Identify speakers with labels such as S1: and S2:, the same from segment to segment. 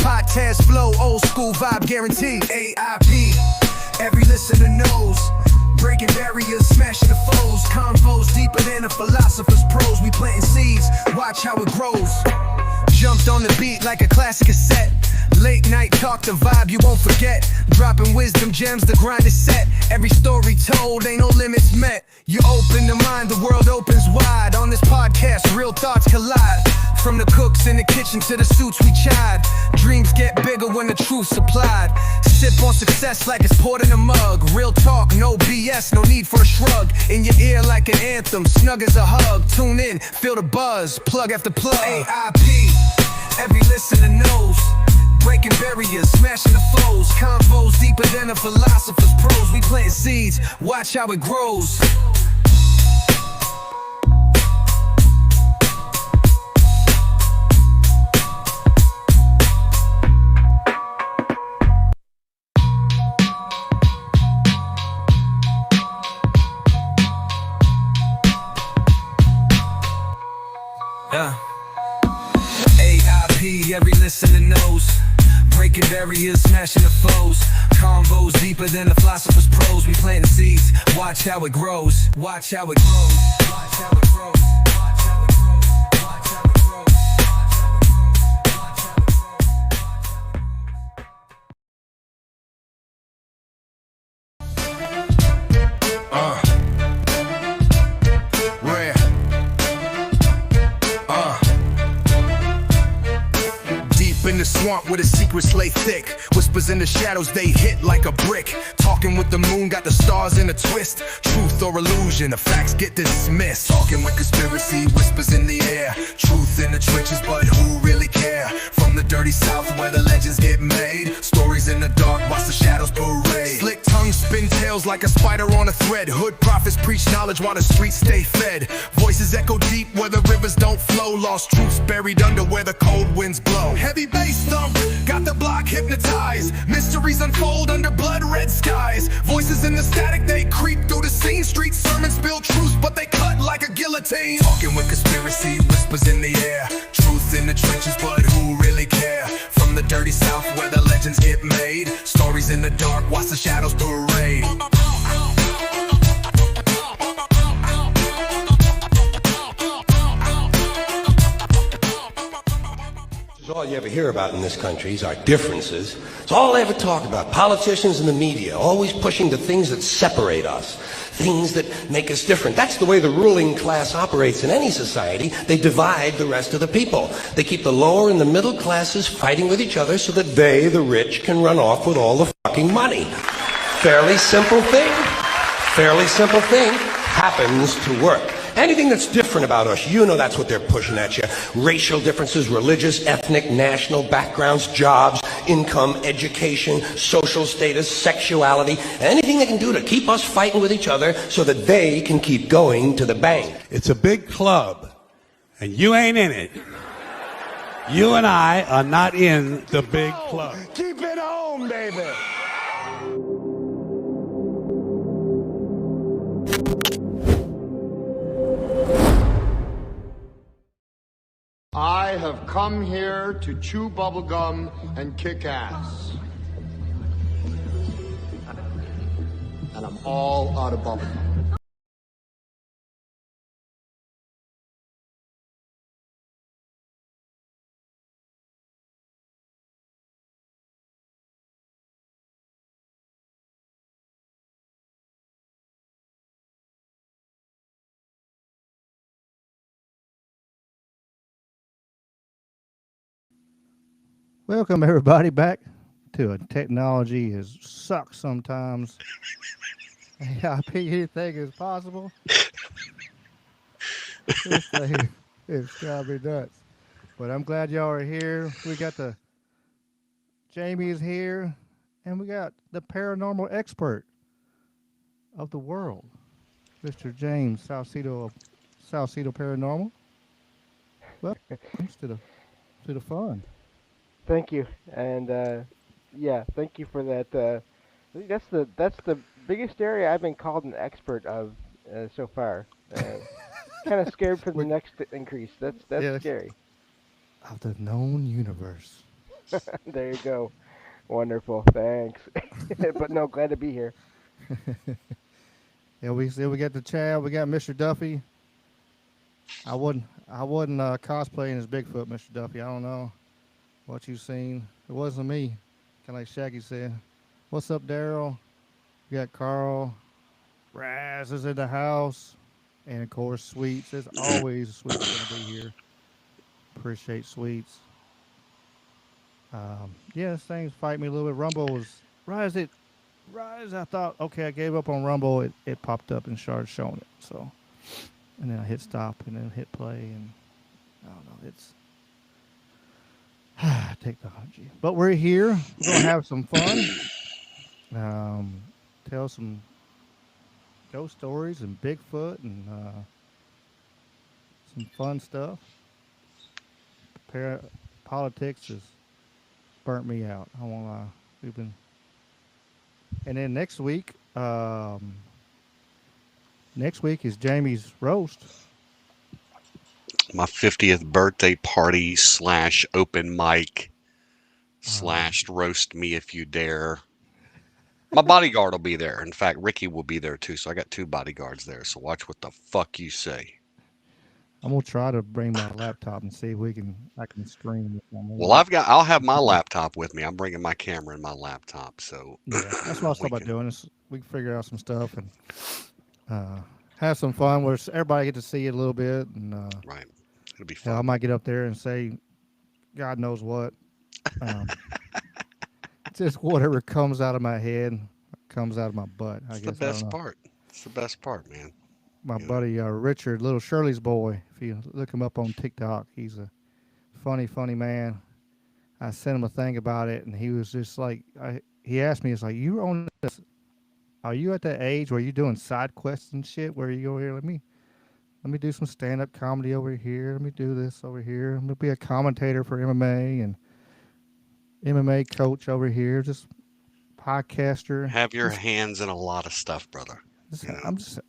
S1: Podcast flow, old school vibe guaranteed. A.I.P. Every listener knows. Breaking barriers, smashing the foes. Convos deeper than a philosopher's prose. We planting seeds, watch how it grows. Jumped on the beat like a classic cassette. Late night talk, the vibe you won't forget. Dropping wisdom gems, the grind is set. Every story told, ain't no limits met. You open the mind, the world opens wide. On this podcast, real thoughts collide. From the cooks in the kitchen to the suits we chide. Dreams get bigger when the truth's applied. Sip on success like it's poured in a mug. Real talk, no BS, no need for a shrug. In your ear like an anthem, snug as a hug. Tune in, feel the buzz, plug after plug. A.I.P. Every listener knows. Breaking barriers, smashing the foes. Convos deeper than a philosopher's prose. We planting seeds, watch how it grows. A.I.P. Every listener knows. Breaking barriers, smashing the foes. Convos deeper than a philosopher's prose. We planting seeds, watch how it grows. Watch how it grows. Watch how it grows. Watch how it grows. Watch how it grows. In the swamp where the secrets lay thick. Whispers in the shadows, they hit like a brick. Talking with the moon, got the stars in a twist. Truth or illusion, the facts get dismissed. Talking with conspiracy, whispers in the air. Truth in the trenches, but who really care? From the dirty south where the legends get made. Stories in the dark, watch the shadows parade. Slick tongues spin tales like a spider on a thread. Hood prophets preach knowledge while the streets stay fed. Voices echo deep where the rivers don't flow. Lost truths buried under where the cold winds blow. Heavy bass thump, got the block hypnotized. Mysteries unfold under blood red skies. Voices in the static, they creep through the scene. Street sermons spill truths, but they cut like a guillotine. Talking with conspiracy, whispers in the air. Truth in the trenches, but who really care? From the dirty south where the legends get made. Stories in the dark, watch the shadows parade.
S2: All you ever hear about in this country is our differences. It's all they ever talk about. Politicians and the media always pushing the things that separate us, things that make us different. That's the way the ruling class operates in any society. They divide the rest of the people. They keep the lower and the middle classes fighting with each other so that they, the rich, can run off with all the fucking money. Fairly simple thing. Fairly simple thing happens to work. Anything that's different about us, you know that's what they're pushing at you. Racial differences, religious, ethnic, national backgrounds, jobs, income, education, social status, sexuality, anything they can do to keep us fighting with each other so that they can keep going to the bank.
S3: It's a big club, and you ain't in it. You and I are not in the big club.
S4: Keep it home, baby. I have come here to chew bubblegum and kick ass. And I'm all out of bubblegum.
S5: Welcome everybody back to a technology is sucks sometimes. A.I.P. anything is possible. This thing is gotta be nuts. But I'm glad y'all are here. We got Jamie's here, and we got the paranormal expert of the world, Mr. James Salsido Paranormal. Welcome to the fun.
S6: Thank you, and yeah, thank you for that. I think that's the biggest area I've been called an expert of so far. Kind of scared for the next increase. That's scary.
S5: Of the known universe.
S6: There you go. Wonderful. Thanks. But no, glad to be here.
S5: Yeah, we got the Chad, we got Mr. Duffy. I wouldn't cosplaying as Bigfoot, Mr. Duffy. I don't know what you've seen. It wasn't me. Kind of like Shaggy said. What's up, Daryl? We got Carl. Raz is in the house. And of course, Sweets. There's always Sweets going to be here. Appreciate Sweets. Yeah, this thing's fighting me a little bit. Rumble was Rise. I thought, okay, I gave up on Rumble. It popped up and started showing it. So, and then I hit stop and then hit play, and I don't know. It's technology, but we're here. We're gonna have some fun. Um, tell some ghost stories and Bigfoot and some fun stuff. Par- Politics has burnt me out. I won't lie. We've been, and then next week is Jamie's roast.
S7: My 50th birthday party slash open mic slash roast me if you dare. My bodyguard will be there. In fact, Ricky will be there too. So I got two bodyguards there. So watch what the fuck you say.
S5: I'm gonna try to bring my laptop and see if I can stream it.
S7: Well, I'll have my laptop with me. I'm bringing my camera and my laptop. So
S5: Yeah, that's what I was
S7: we
S5: talking about
S7: can,
S5: doing. We can figure out some stuff and have some fun where everybody get to see it a little bit. And
S7: right. It'll be
S5: hell, I
S7: fun.
S5: might get up there and say, God knows what. Um, just whatever comes out of my head comes out of my butt. I
S7: It's the
S5: guess I don't
S7: best
S5: know.
S7: part. It's the best part, man.
S5: My
S7: You know,
S5: buddy Richard, little Shirley's boy. If you look him up on TikTok, he's a funny man. I sent him a thing about it, and he was just like, he asked me, "It's like you on this? Are you at that age where you doing side quests and shit? Where you go here? Let me do some stand up comedy over here. Let me do this over here. I'm gonna be a commentator for MMA and MMA coach over here. Just podcaster.
S7: have your
S5: Just,
S7: hands in a lot of stuff, brother. You know,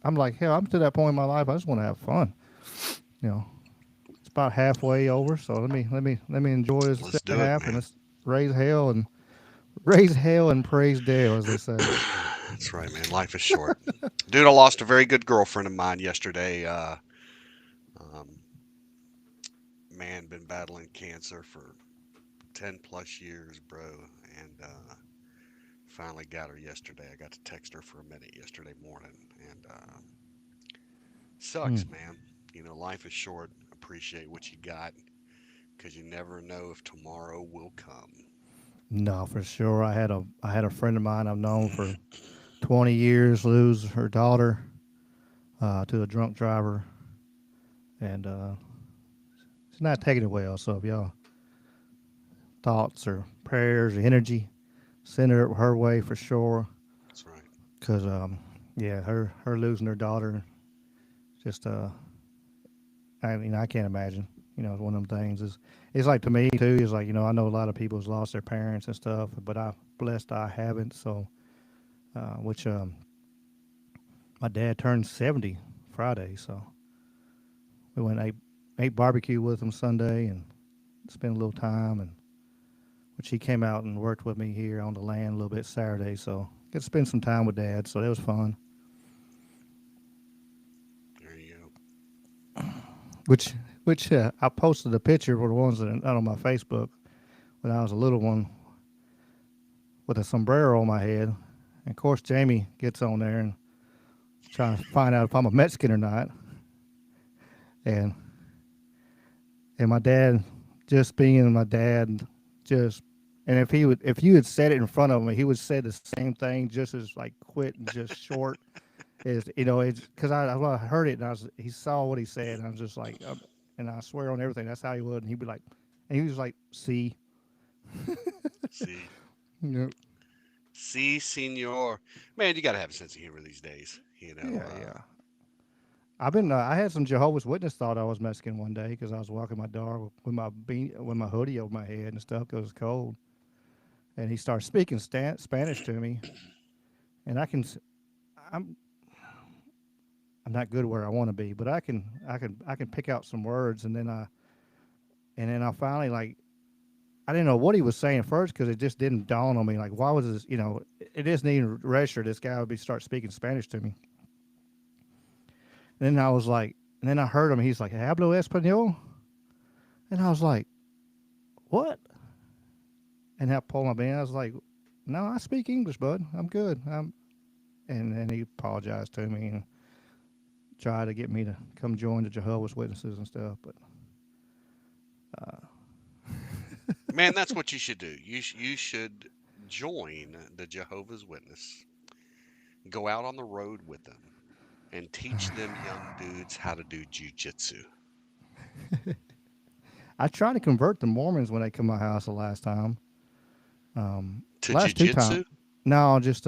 S5: I'm like hell. I'm to that point in my life. I just want to have fun. You know, it's about halfway over. So let me enjoy this
S7: let's
S5: other
S7: do it,
S5: half and
S7: man.
S5: let's raise hell and praise Dale, as they say.
S7: That's right, man. Life is short. Dude, I lost a very good girlfriend of mine yesterday. Um, man, been battling cancer for 10 plus years, bro. And finally got her yesterday. I got to text her for a minute yesterday morning. And
S5: Hmm.
S7: sucks, man. You know, life is short. Appreciate what you got because you never know if tomorrow will come.
S5: No, for sure. I had a friend of mine I've known for 20 years lose her daughter to a drunk driver, and she's not taking it well. So if y'all thoughts or prayers or energy, send her way for sure.
S7: That's right.
S5: Cause yeah, her losing her daughter, just I mean I can't imagine. It's one of them things. It's like to me too. It's like I know a lot of people has lost their parents and stuff, but I'm blessed I haven't. So which my dad turned 70 Friday, so we went and ate barbecue with him Sunday and spent a little time, and which he came out and worked with me here on the land a little bit Saturday, so get to spend some time with Dad. So that was fun.
S7: There you go.
S5: Which I posted a picture for the ones that are not on my Facebook when I was a little one with a sombrero on my head. And of course, Jamie gets on there and trying to find out if I'm a Mexican or not. And and my dad, just being my dad, just and if you had said it in front of him, he would say the same thing, just as like quick and just short. Is it's because I heard it and he saw what he said and I was just like, and I swear on everything, that's how he would, and he'd be like, and he was like, see,
S7: See,
S5: you know,
S7: see, senor. Man, you got to have a sense of humor these days.
S5: yeah. I had some Jehovah's Witness thought I was Mexican one day because I was walking my dog with with my hoodie over my head and stuff because it's cold, and he started speaking Spanish to me, and I'm I'm not good where I want to be, but I can pick out some words, and then I finally like I didn't know what he was saying at first because it just didn't dawn on me. Like, why was this? It doesn't even register. This guy would be start speaking Spanish to me. And then I was like, and then I heard him. He's like, "Hablo español," and I was like, "What?" And I pulled my band. I was like, "No, I speak English, bud. I'm good." And then he apologized to me and tried to get me to come join the Jehovah's Witnesses and stuff. But
S7: Man, that's what you should do. You should join the Jehovah's Witness. Go out on the road with them and teach them young dudes how to do jujitsu.
S5: I tried to convert the Mormons when they come to my house the last time.
S7: To
S5: Last two times,
S7: jujitsu?
S5: no, just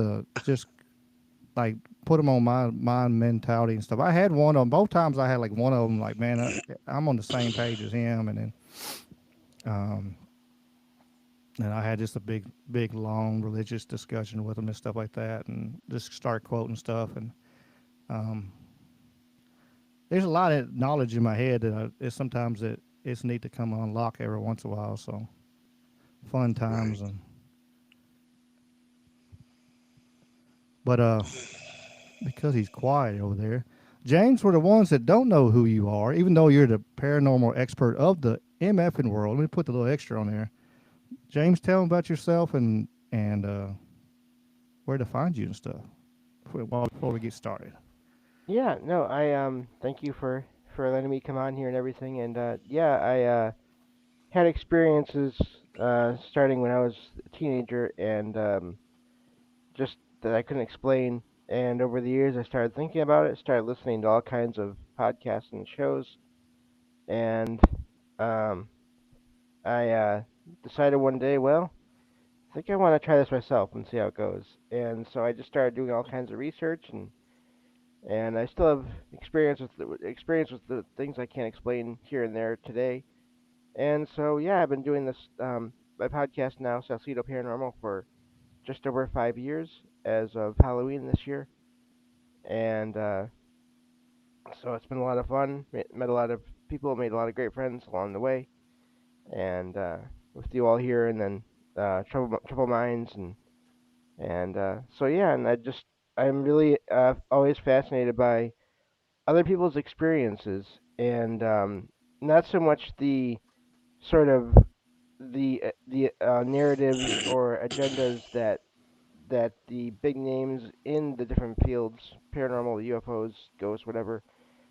S5: like put them on my mentality and stuff. I had one of them both times. I had like one of them like, man, I'm on the same page as him, and then and I had just a big long religious discussion with him and stuff like that, and just start quoting stuff. And um, there's a lot of knowledge in my head that sometimes it's neat to come unlock every once in a while. So fun
S7: Right.
S5: times. But because he's quiet over there, James, for the ones that don't know who you are, even though you're the paranormal expert of the MFing world, let me put the little extra on there. James, tell them about yourself and where to find you and stuff before we get started.
S6: Yeah, no, I thank you for letting me come on here and everything. And yeah, I had experiences starting when I was a teenager, and just that I couldn't explain. And over the years, I started thinking about it, started listening to all kinds of podcasts and shows, and um, I decided one day, well, I think I want to try this myself and see how it goes. And so I just started doing all kinds of research, and I still have experience with the things I can't explain here and there today. And so yeah, I've been doing this my podcast now, Salsido Paranormal, for just over 5 years as of Halloween this year, and so it's been a lot of fun. Met a lot of people, made a lot of great friends along the way, and with you all here, and then Trouble Minds, and so yeah, and I'm really always fascinated by other people's experiences, and not so much the sort of the narratives or agendas that the big names in the different fields, paranormal, UFOs, ghosts, whatever,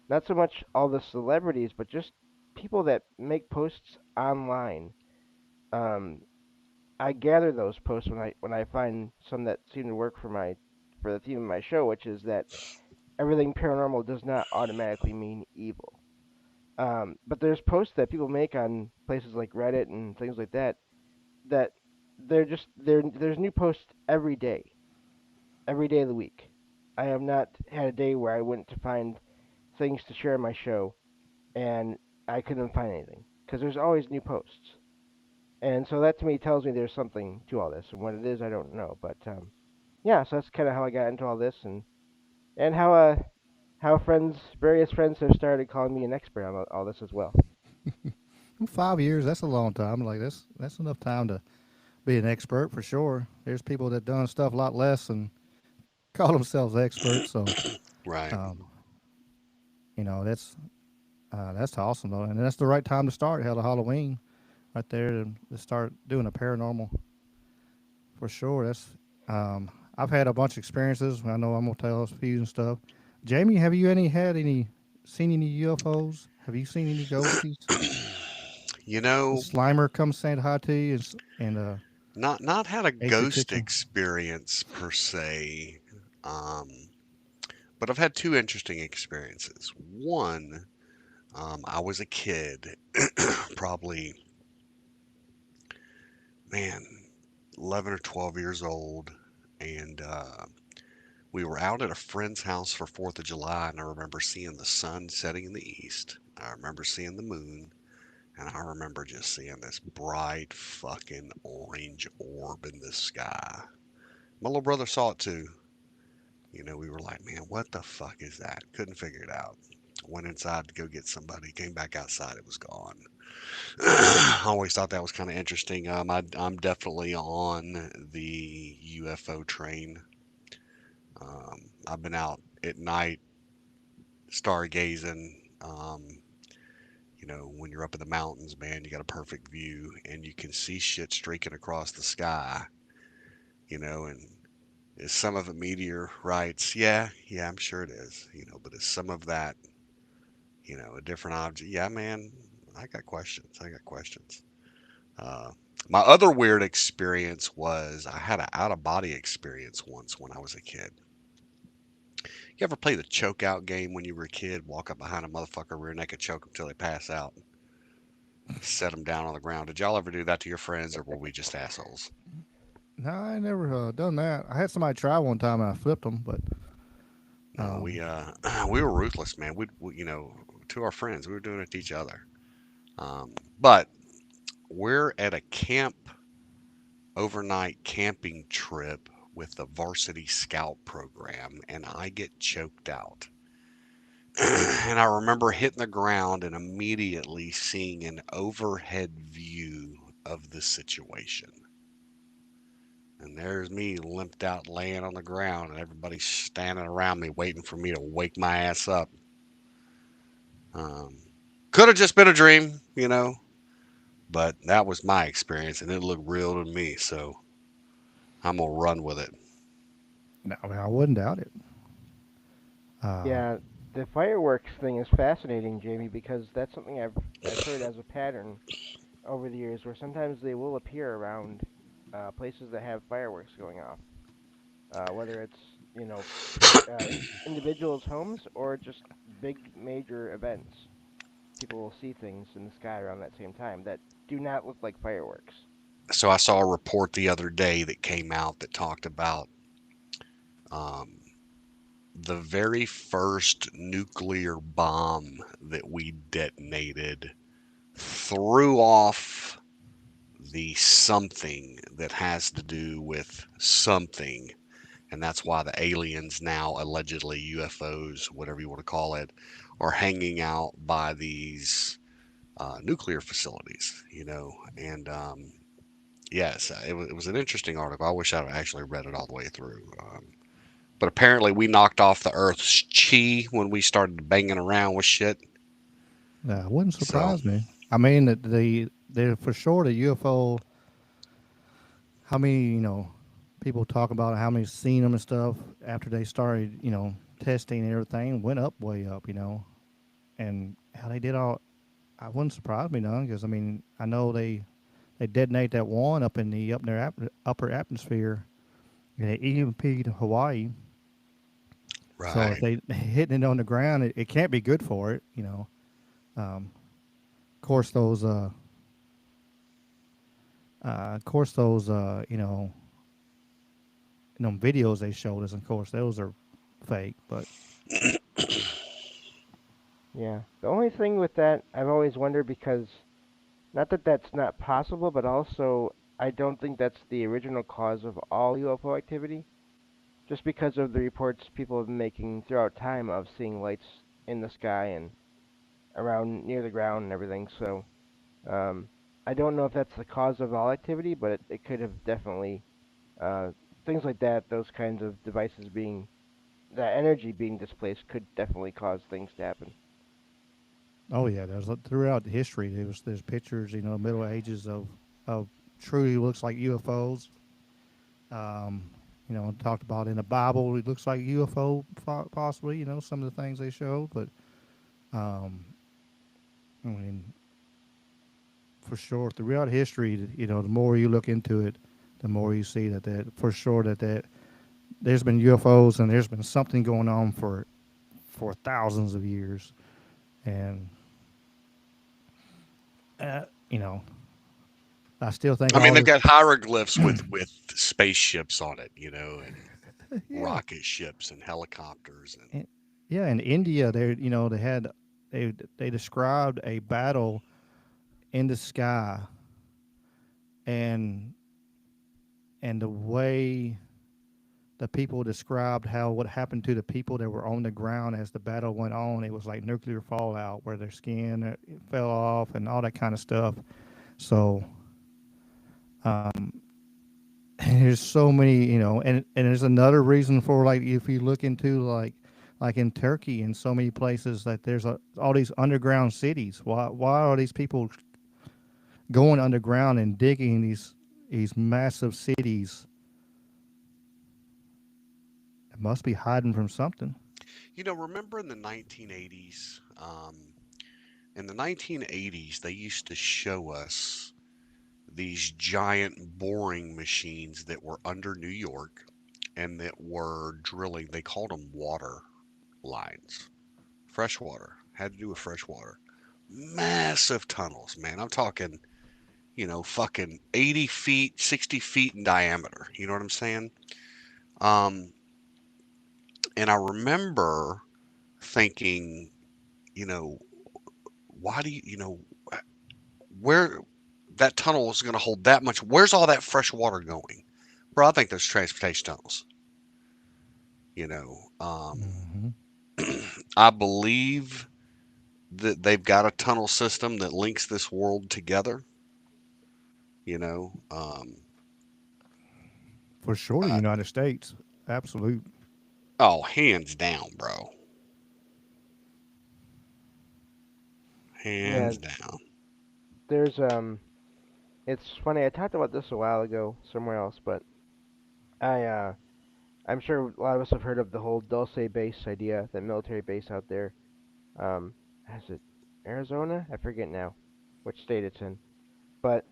S6: not so much all the celebrities, but just people that make posts online. Um, I gather those posts when I find some that seem to work for the theme of my show, which is that everything paranormal does not automatically mean evil. But there's posts that people make on places like Reddit and things like that there's new posts every day of the week. I have not had a day where I went to find things to share on my show and I couldn't find anything because there's always new posts. And so that to me tells me there's something to all this, and what it is I don't know. But yeah, so that's kind of how I got into all this, and how various friends have started calling me an expert on all this as well.
S5: Well, 5 years, that's a long time. Like that's enough time to be an expert for sure. There's people that done stuff a lot less and call themselves experts. So
S7: Right.
S5: um, that's awesome though, and that's the right time to start. Hell, the Halloween right there to start doing a paranormal for sure. I've had a bunch of experiences. I know I'm gonna tell us a few and stuff. Jamie, have you seen any UFOs? Have you seen any ghosties?
S7: You
S5: The
S7: know,
S5: Slimer comes saying hi to you and
S7: not had a
S5: ate your
S7: ghost
S5: chicken.
S7: experience per se, um, but I've had two interesting experiences. One, I was a kid, probably, man, 11 or 12 years old, and we were out at a friend's house for 4th of July, and I remember seeing the sun setting in the east. I remember seeing the moon, and I remember just seeing this bright fucking orange orb in the sky. My little brother saw it too. We were like, man, what the fuck is that? Couldn't figure it out. Went inside to go get somebody, came back outside, it was gone. I always thought that was kind of interesting. I'm definitely on the UFO train. I've been out at night stargazing. When you're up in the mountains, man, you got a perfect view and you can see shit streaking across the sky, and is some of it meteorites? Yeah, I'm sure it is, but is some of that, a different object? Yeah, man, I got questions. I got questions. Uh, my other weird experience was I had an out of body experience once when I was a kid. You ever play the choke out game when you were a kid? Walk up behind a motherfucker, rear naked choke them till they pass out, set them down on the ground. Did y'all ever do that to your friends, or were we just assholes?
S5: No, I never done that. I had somebody try one time and I flipped them, but
S7: No, we were ruthless, man. To our friends, we were doing it to each other. But we're at a camp overnight camping trip with the varsity scout program, and I get choked out. And I remember hitting the ground and immediately seeing an overhead view of the situation. And there's me limped out laying on the ground, and everybody's standing around me waiting for me to wake my ass up. Um, could have just been a dream, but that was my experience, and it looked real to me. So I'm gonna run with it.
S5: no, I wouldn't doubt it.
S6: Yeah, the fireworks thing is fascinating, Jamie, because that's something I've heard as a pattern over the years, where sometimes they will appear around places that have fireworks going off, whether it's individuals' homes or just big major events. People will see things in the sky around that same time that do not look like fireworks.
S7: So I saw a report the other day that came out that talked about um, the very first nuclear bomb that we detonated threw off the something that has to do with something. And that's why the aliens now, allegedly UFOs, whatever you want to call it, are hanging out by these nuclear facilities, And yes, it was an interesting article. I wish I'd actually read it all the way through. But apparently, we knocked off the Earth's chi when we started banging around with shit.
S5: It wouldn't
S7: So,
S5: surprise me. I mean, the for sure the UFO. How many people talk about how many seen them and stuff after they started testing and everything went up way up and how they did all. I wouldn't surprise me none because I mean I know they detonate that one up in the upper atmosphere and it even peaked Hawaii. So if
S7: right.
S5: they hitting it on the ground, it can't be good for it. Of course, those videos they showed us. Of course, those are fake. But
S6: Yeah. The only thing with that, I've always wondered because not that that's not possible, but also I don't think that's the original cause of all UFO activity. Just because of the reports people have been making throughout time of seeing lights in the sky and around near the ground and everything. So um, I don't know if that's the cause of all activity, but it could have definitely uh, things like that. Those kinds of devices being that energy being displaced could definitely cause things to happen.
S5: oh yeah, throughout history there's pictures Middle Ages of truly looks like UFOs. Um, talked about in the Bible it looks like UFO possibly. Some of the things they showed, but um, I mean for sure throughout history, the more you look into it, the more you see that for sure that there's been UFOs and there's been something going on for thousands of years, and uh, you know I still think
S7: I mean,
S5: all
S7: they've
S5: this.
S7: got hieroglyphs with spaceships on it, and
S5: Yeah,
S7: rocket ships and helicopters and
S5: and, yeah. In India, they had they described a battle in the sky, and the way the people described how what happened to the people that were on the ground as the battle went on. It was like nuclear fallout, where their skin fell off and all that kind of stuff. So there's so many, and there's another reason for, like, if you look into, like in Turkey and so many places, that there's all these underground cities. Why are these people going underground and digging these massive cities? It must be hiding from something.
S7: Remember in the 1980s? In the 1980s, they used to show us these giant boring machines that were under New York and that were drilling. They called them water lines, fresh water. Had to do with fresh water. Massive tunnels, man. I'm talking, fucking 80 feet, 60 feet in diameter. You know what I'm saying? Um, and I remember thinking, you know, why do where that tunnel is going to hold that much? Where's all that fresh water going? Bro, I think there's transportation tunnels. You know,
S5: Hmm.
S7: I believe that they've got a tunnel system that links this world together. You know,
S5: For sure, the
S7: uh,
S5: United States, absolute.
S7: oh, hands down, bro,
S6: Yeah,
S7: hands down.
S6: there's it's funny. I talked about this a while ago somewhere else, but I I'm sure a lot of us have heard of the whole Dulce base idea, that military base out there. Is it Arizona? I forget now which state it's in. But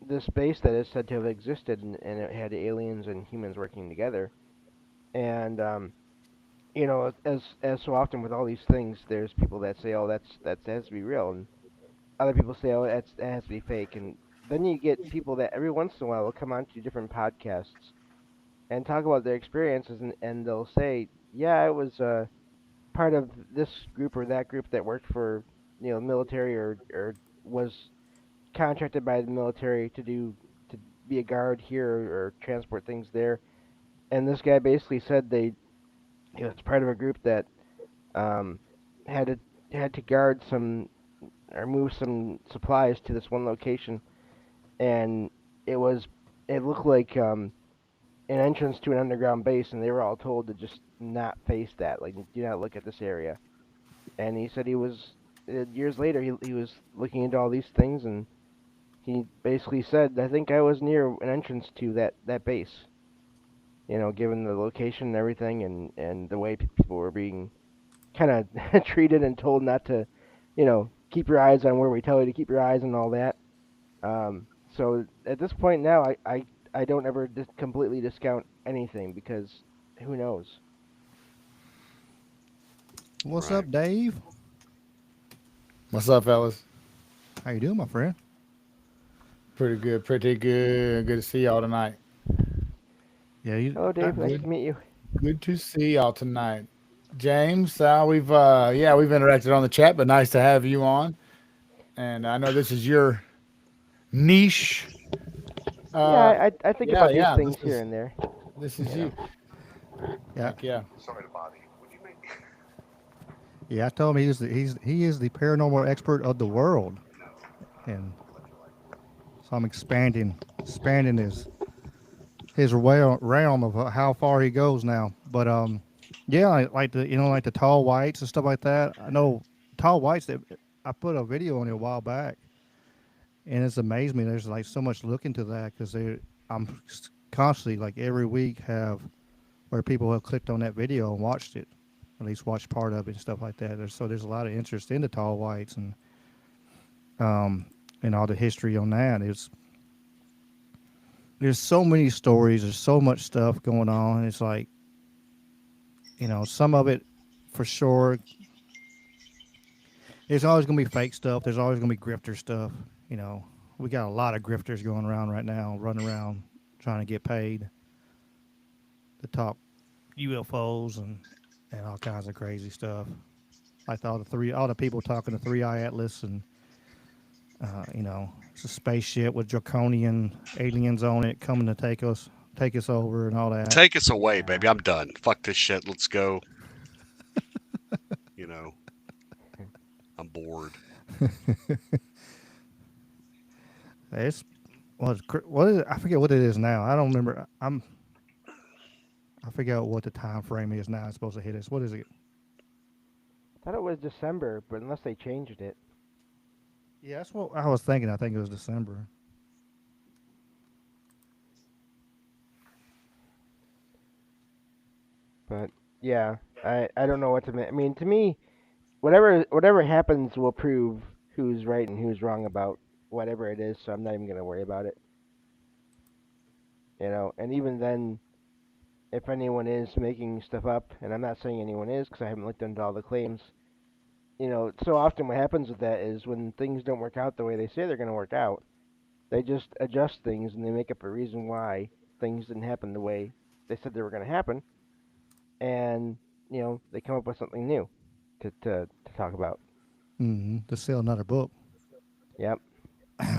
S6: this base that is said to have existed, and it had aliens and humans working together. And as so often with all these things, there's people that say, "Oh, that has to be real," and other people say, "Oh, that has to be fake." And then you get people that every once in a while will come onto different podcasts and talk about their experiences, and they'll say, "Yeah, I was part of this group or that group that worked for military, or was contracted by the military to be a guard here, or transport things there." And this guy basically said he was part of a group that um, had to guard some or move some supplies to this one location, and it was it looked like an entrance to an underground base, and they were all told to just not face that, like, do not look at this area. And he said he was years later he was looking into all these things, and he basically said, I think I was near an entrance to that base. Given the location and everything, and the way people were being kind of treated and told not to, keep your eyes on where we tell you to keep your eyes and all that. So at this point now, I don't ever completely discount anything, because who knows?
S5: What's
S7: Right.
S5: up, Dave?
S8: What's up, fellas?
S5: How you doing, my friend?
S8: Pretty good, pretty good. Good to see y'all tonight.
S5: Yeah, you.
S6: Hello, Dave. Nice
S8: Good,
S6: to meet you.
S8: good to see y'all tonight. James, we've interacted on the chat, but nice to have you on. And I know this is your niche.
S6: Yeah,
S8: Uh,
S6: I think
S8: yeah,
S6: about these
S8: yeah.
S6: things here and there.
S8: This is
S6: You know.
S8: you.
S5: Yeah,
S8: Heck yeah.
S7: Sorry to bother you. Would you make?
S5: yeah. I told him he is the paranormal expert of the world, and so I'm expanding his realm of how far he goes now. But yeah, like the like the tall whites and stuff like that. I know tall whites. That I put a video on it a while back, and it's amazed me. There's like so much look into that, because I'm constantly, like, every week, have where people have clicked on that video and watched it, at least watched part of it and stuff like that. There's a lot of interest in the tall whites, um and all the history on that. There's so many stories. There's so much stuff going on. It's like, some of it, for sure. There's always gonna be fake stuff. There's always gonna be grifter stuff. You know, we got a lot of grifters going around right now, running around trying to get paid to talk UFOs and all kinds of crazy stuff. Like all the people talking to Three Eye Atlas, and it's a spaceship with draconian aliens on it coming to take us over and all that.
S7: Take us away, baby. I'm done. Fuck this shit. Let's go. You know, I'm bored.
S5: It's what is it? I forget what it is now. I don't remember. I forget what the time frame is now. It's supposed to hit us. What is it?
S6: I thought it was December, but unless they changed it.
S5: Yeah, that's what I was thinking. I think it was December.
S6: But yeah, I don't know what to. I mean, to me, whatever happens will prove who's right and who's wrong about whatever it is. So I'm not even gonna worry about it. And even then, if anyone is making stuff up, and I'm not saying anyone is because I haven't looked into all the claims. So often what happens with that is when things don't work out the way they say they're going to work out, they just adjust things and they make up a reason why things didn't happen the way they said they were going to happen, and they come up with something new to talk about.
S5: To sell another book.
S6: Yep.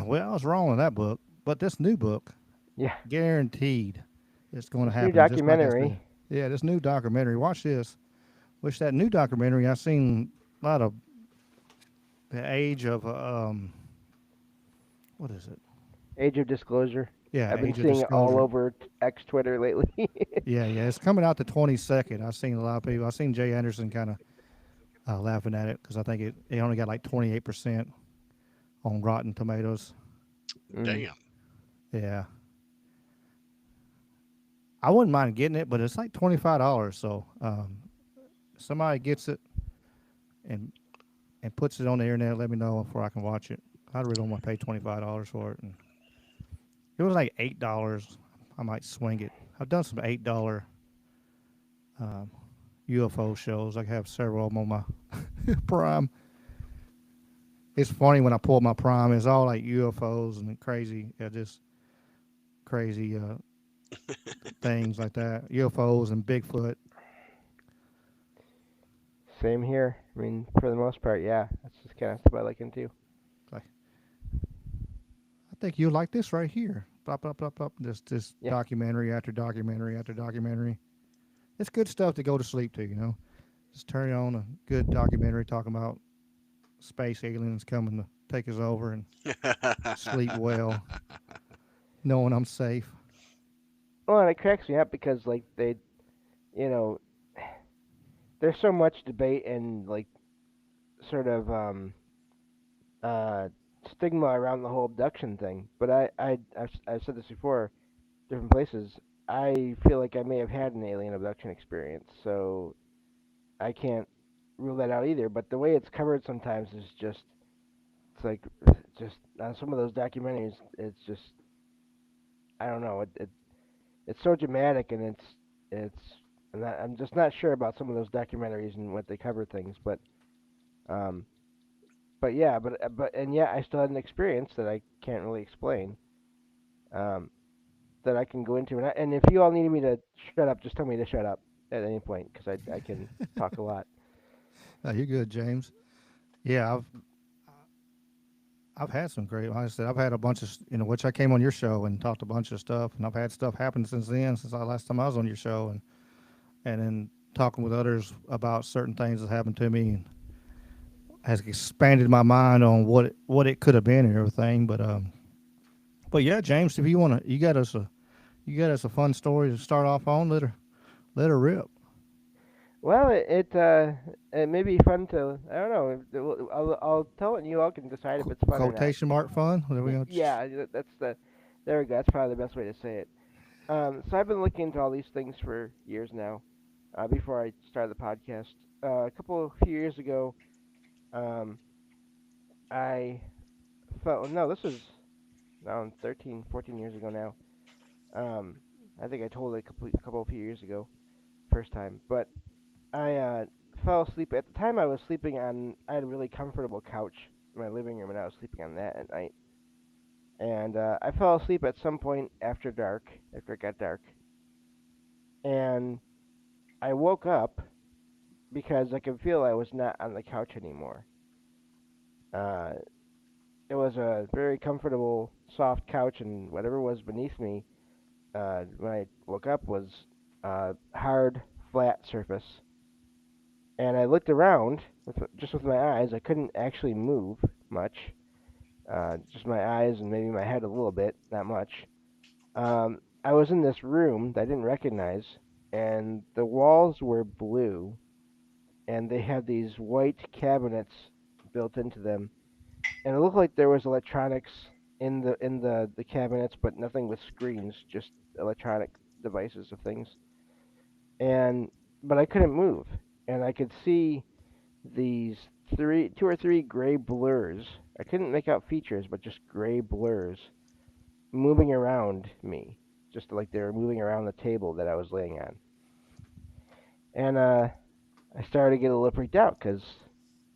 S5: Well, I was wrong on that book, but this new book,
S6: Yeah.
S5: guaranteed, it's going to
S6: This
S5: happen.
S6: new documentary.
S5: Yeah, this new documentary. Watch this. Which that new documentary, I seen a lot of the age of what is it?
S6: Age of Disclosure.
S5: Yeah,
S6: I've been
S5: Age of
S6: seeing it all
S5: Disclosure.
S6: over X Twitter lately.
S5: Yeah, it's coming out the 22nd. I've seen a lot of people. I've seen Jay Anderson kind of laughing at it because I think it only got like 28% on Rotten Tomatoes.
S7: Damn.
S5: Yeah. I wouldn't mind getting it, but it's like $25. So somebody gets it and puts it on the internet, let me know before I can watch it. I really don't want to pay $25 for it. And it was like $8. I might swing it. I've done some $8 UFO shows. I have several of them on my Prime. It's funny when I pull my Prime. It's all like UFOs and crazy, just crazy things like that. UFOs and Bigfoot.
S6: Same here. I mean, for the most part, yeah. That's just kind of stuff I like into.
S5: Like, I think you'll like this right here. Blah, blah, blah, blah. This documentary after documentary after documentary. It's good stuff to go to sleep to, Just turn on a good documentary talking about space aliens coming to take us over and sleep well, knowing I'm safe.
S6: Well, and it cracks me up because, like, there's so much debate and, like, sort of stigma around the whole abduction thing. But I've said this before, different places. I feel like I may have had an alien abduction experience, so I can't rule that out either. But the way it's covered sometimes is just, it's like, just on some of those documentaries, it's just, I don't know, it's so dramatic and and I'm just not sure about some of those documentaries and what they cover things, but yeah, and yet I still had an experience that I can't really explain, that I can go into, and if you all needed me to shut up, just tell me to shut up at any point because I can talk a lot.
S5: No, you're good, James. Yeah, I've had some great. Like I said, I've had a bunch of which I came on your show and talked a bunch of stuff, and I've had stuff happen since then, since the last time I was on your show, and then talking with others about certain things that happened to me, and has expanded my mind on what it could have been and everything. But yeah, James, if you want to, you got us a fun story to start off on. Let her rip.
S6: Well, it may be fun to, I don't know. I'll tell it, and you all can decide if it's fun or not.
S5: Quotation mark fun.
S6: Yeah, there we go. That's probably the best way to say it. So I've been looking into all these things for years now. Before I started the podcast, a few years ago, I felt, no, this was around 13, 14 years ago now. I think I told it a few years ago, first time, but I fell asleep. At the time, I had a really comfortable couch in my living room, and I was sleeping on that at night. And I fell asleep at some point after it got dark. And I woke up because I could feel I was not on the couch anymore. It was a very comfortable, soft couch, and whatever was beneath me when I woke up was hard, flat surface, and I looked around with my eyes. I couldn't actually move much, just my eyes and maybe my head a little bit, not much. I was in this room that I didn't recognize, and the walls were blue, and they had these white cabinets built into them, and it looked like there was electronics in the cabinets, but nothing with screens, just electronic devices of things. And but I couldn't move, and I could see these two or three gray blurs. I couldn't make out features, but just gray blurs moving around me, just like they were moving around the table that I was laying on. And I started to get a little freaked out because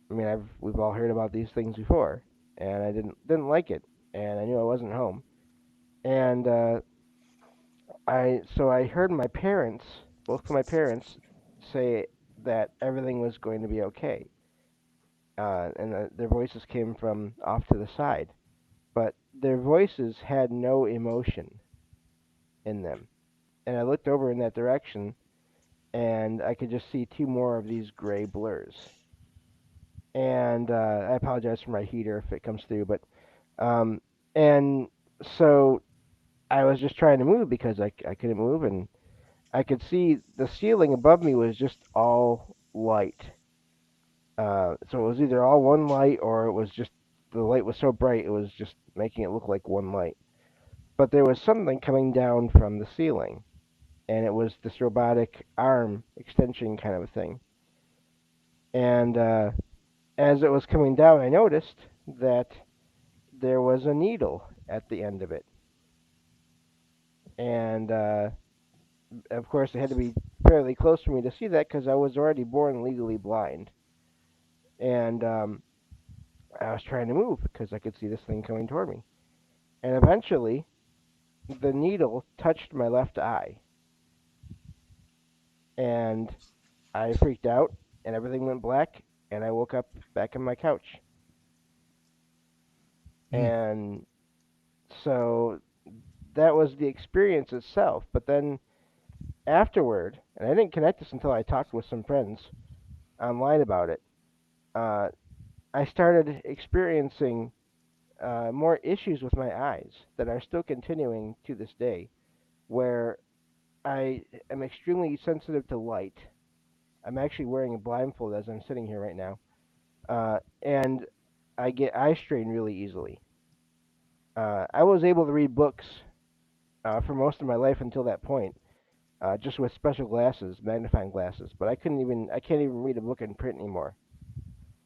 S6: I mean we've all heard about these things before, and I didn't like it, and I knew I wasn't home. And I heard my parents, both of my parents, say that everything was going to be okay, and their voices came from off to the side, but their voices had no emotion in them. And I looked over in that direction, and I could just see two more of these gray blurs. And I apologize for my heater if it comes through, but um, and so I was just trying to move because I couldn't move, and I could see the ceiling above me was just all light. So it was either all one light or it was just the light was so bright it was just making it look like one light. But there was something coming down from the ceiling, and it was this robotic arm extension kind of a thing. And as it was coming down, I noticed that there was a needle at the end of it. And of course, it had to be fairly close for me to see that because I was already born legally blind. And I was trying to move because I could see this thing coming toward me. And eventually, the needle touched my left eye. And I freaked out, and everything went black, and I woke up back on my couch.
S5: Mm.
S6: And so that was the experience itself. But then afterward, and I didn't connect this until I talked with some friends online about it, uh, I started experiencing more issues with my eyes that are still continuing to this day, where I am extremely sensitive to light. I'm actually wearing a blindfold as I'm sitting here right now, and I get eye strain really easily. I was able to read books for most of my life until that point, just with special glasses, magnifying glasses. But I can't even read a book in print anymore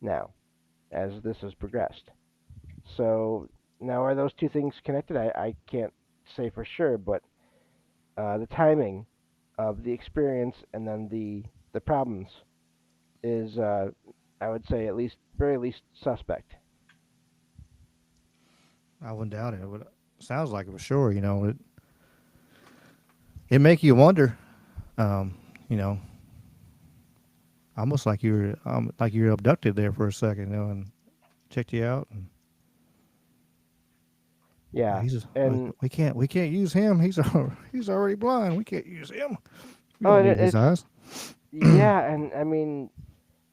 S6: now, as this has progressed. So now are those two things connected? I can't say for sure, but the timing of the experience and then the problems is, I would say, at least very least suspect.
S5: I wouldn't doubt it. Sounds like it for sure. It make you wonder. Um, you know, almost like you were abducted there for a second, and checked you out. And
S6: Yeah,
S5: he's like,
S6: and
S5: we can't use him. He's already blind. We can't use him. We
S6: oh,
S5: don't need his
S6: it's
S5: eyes.
S6: yeah, and I mean,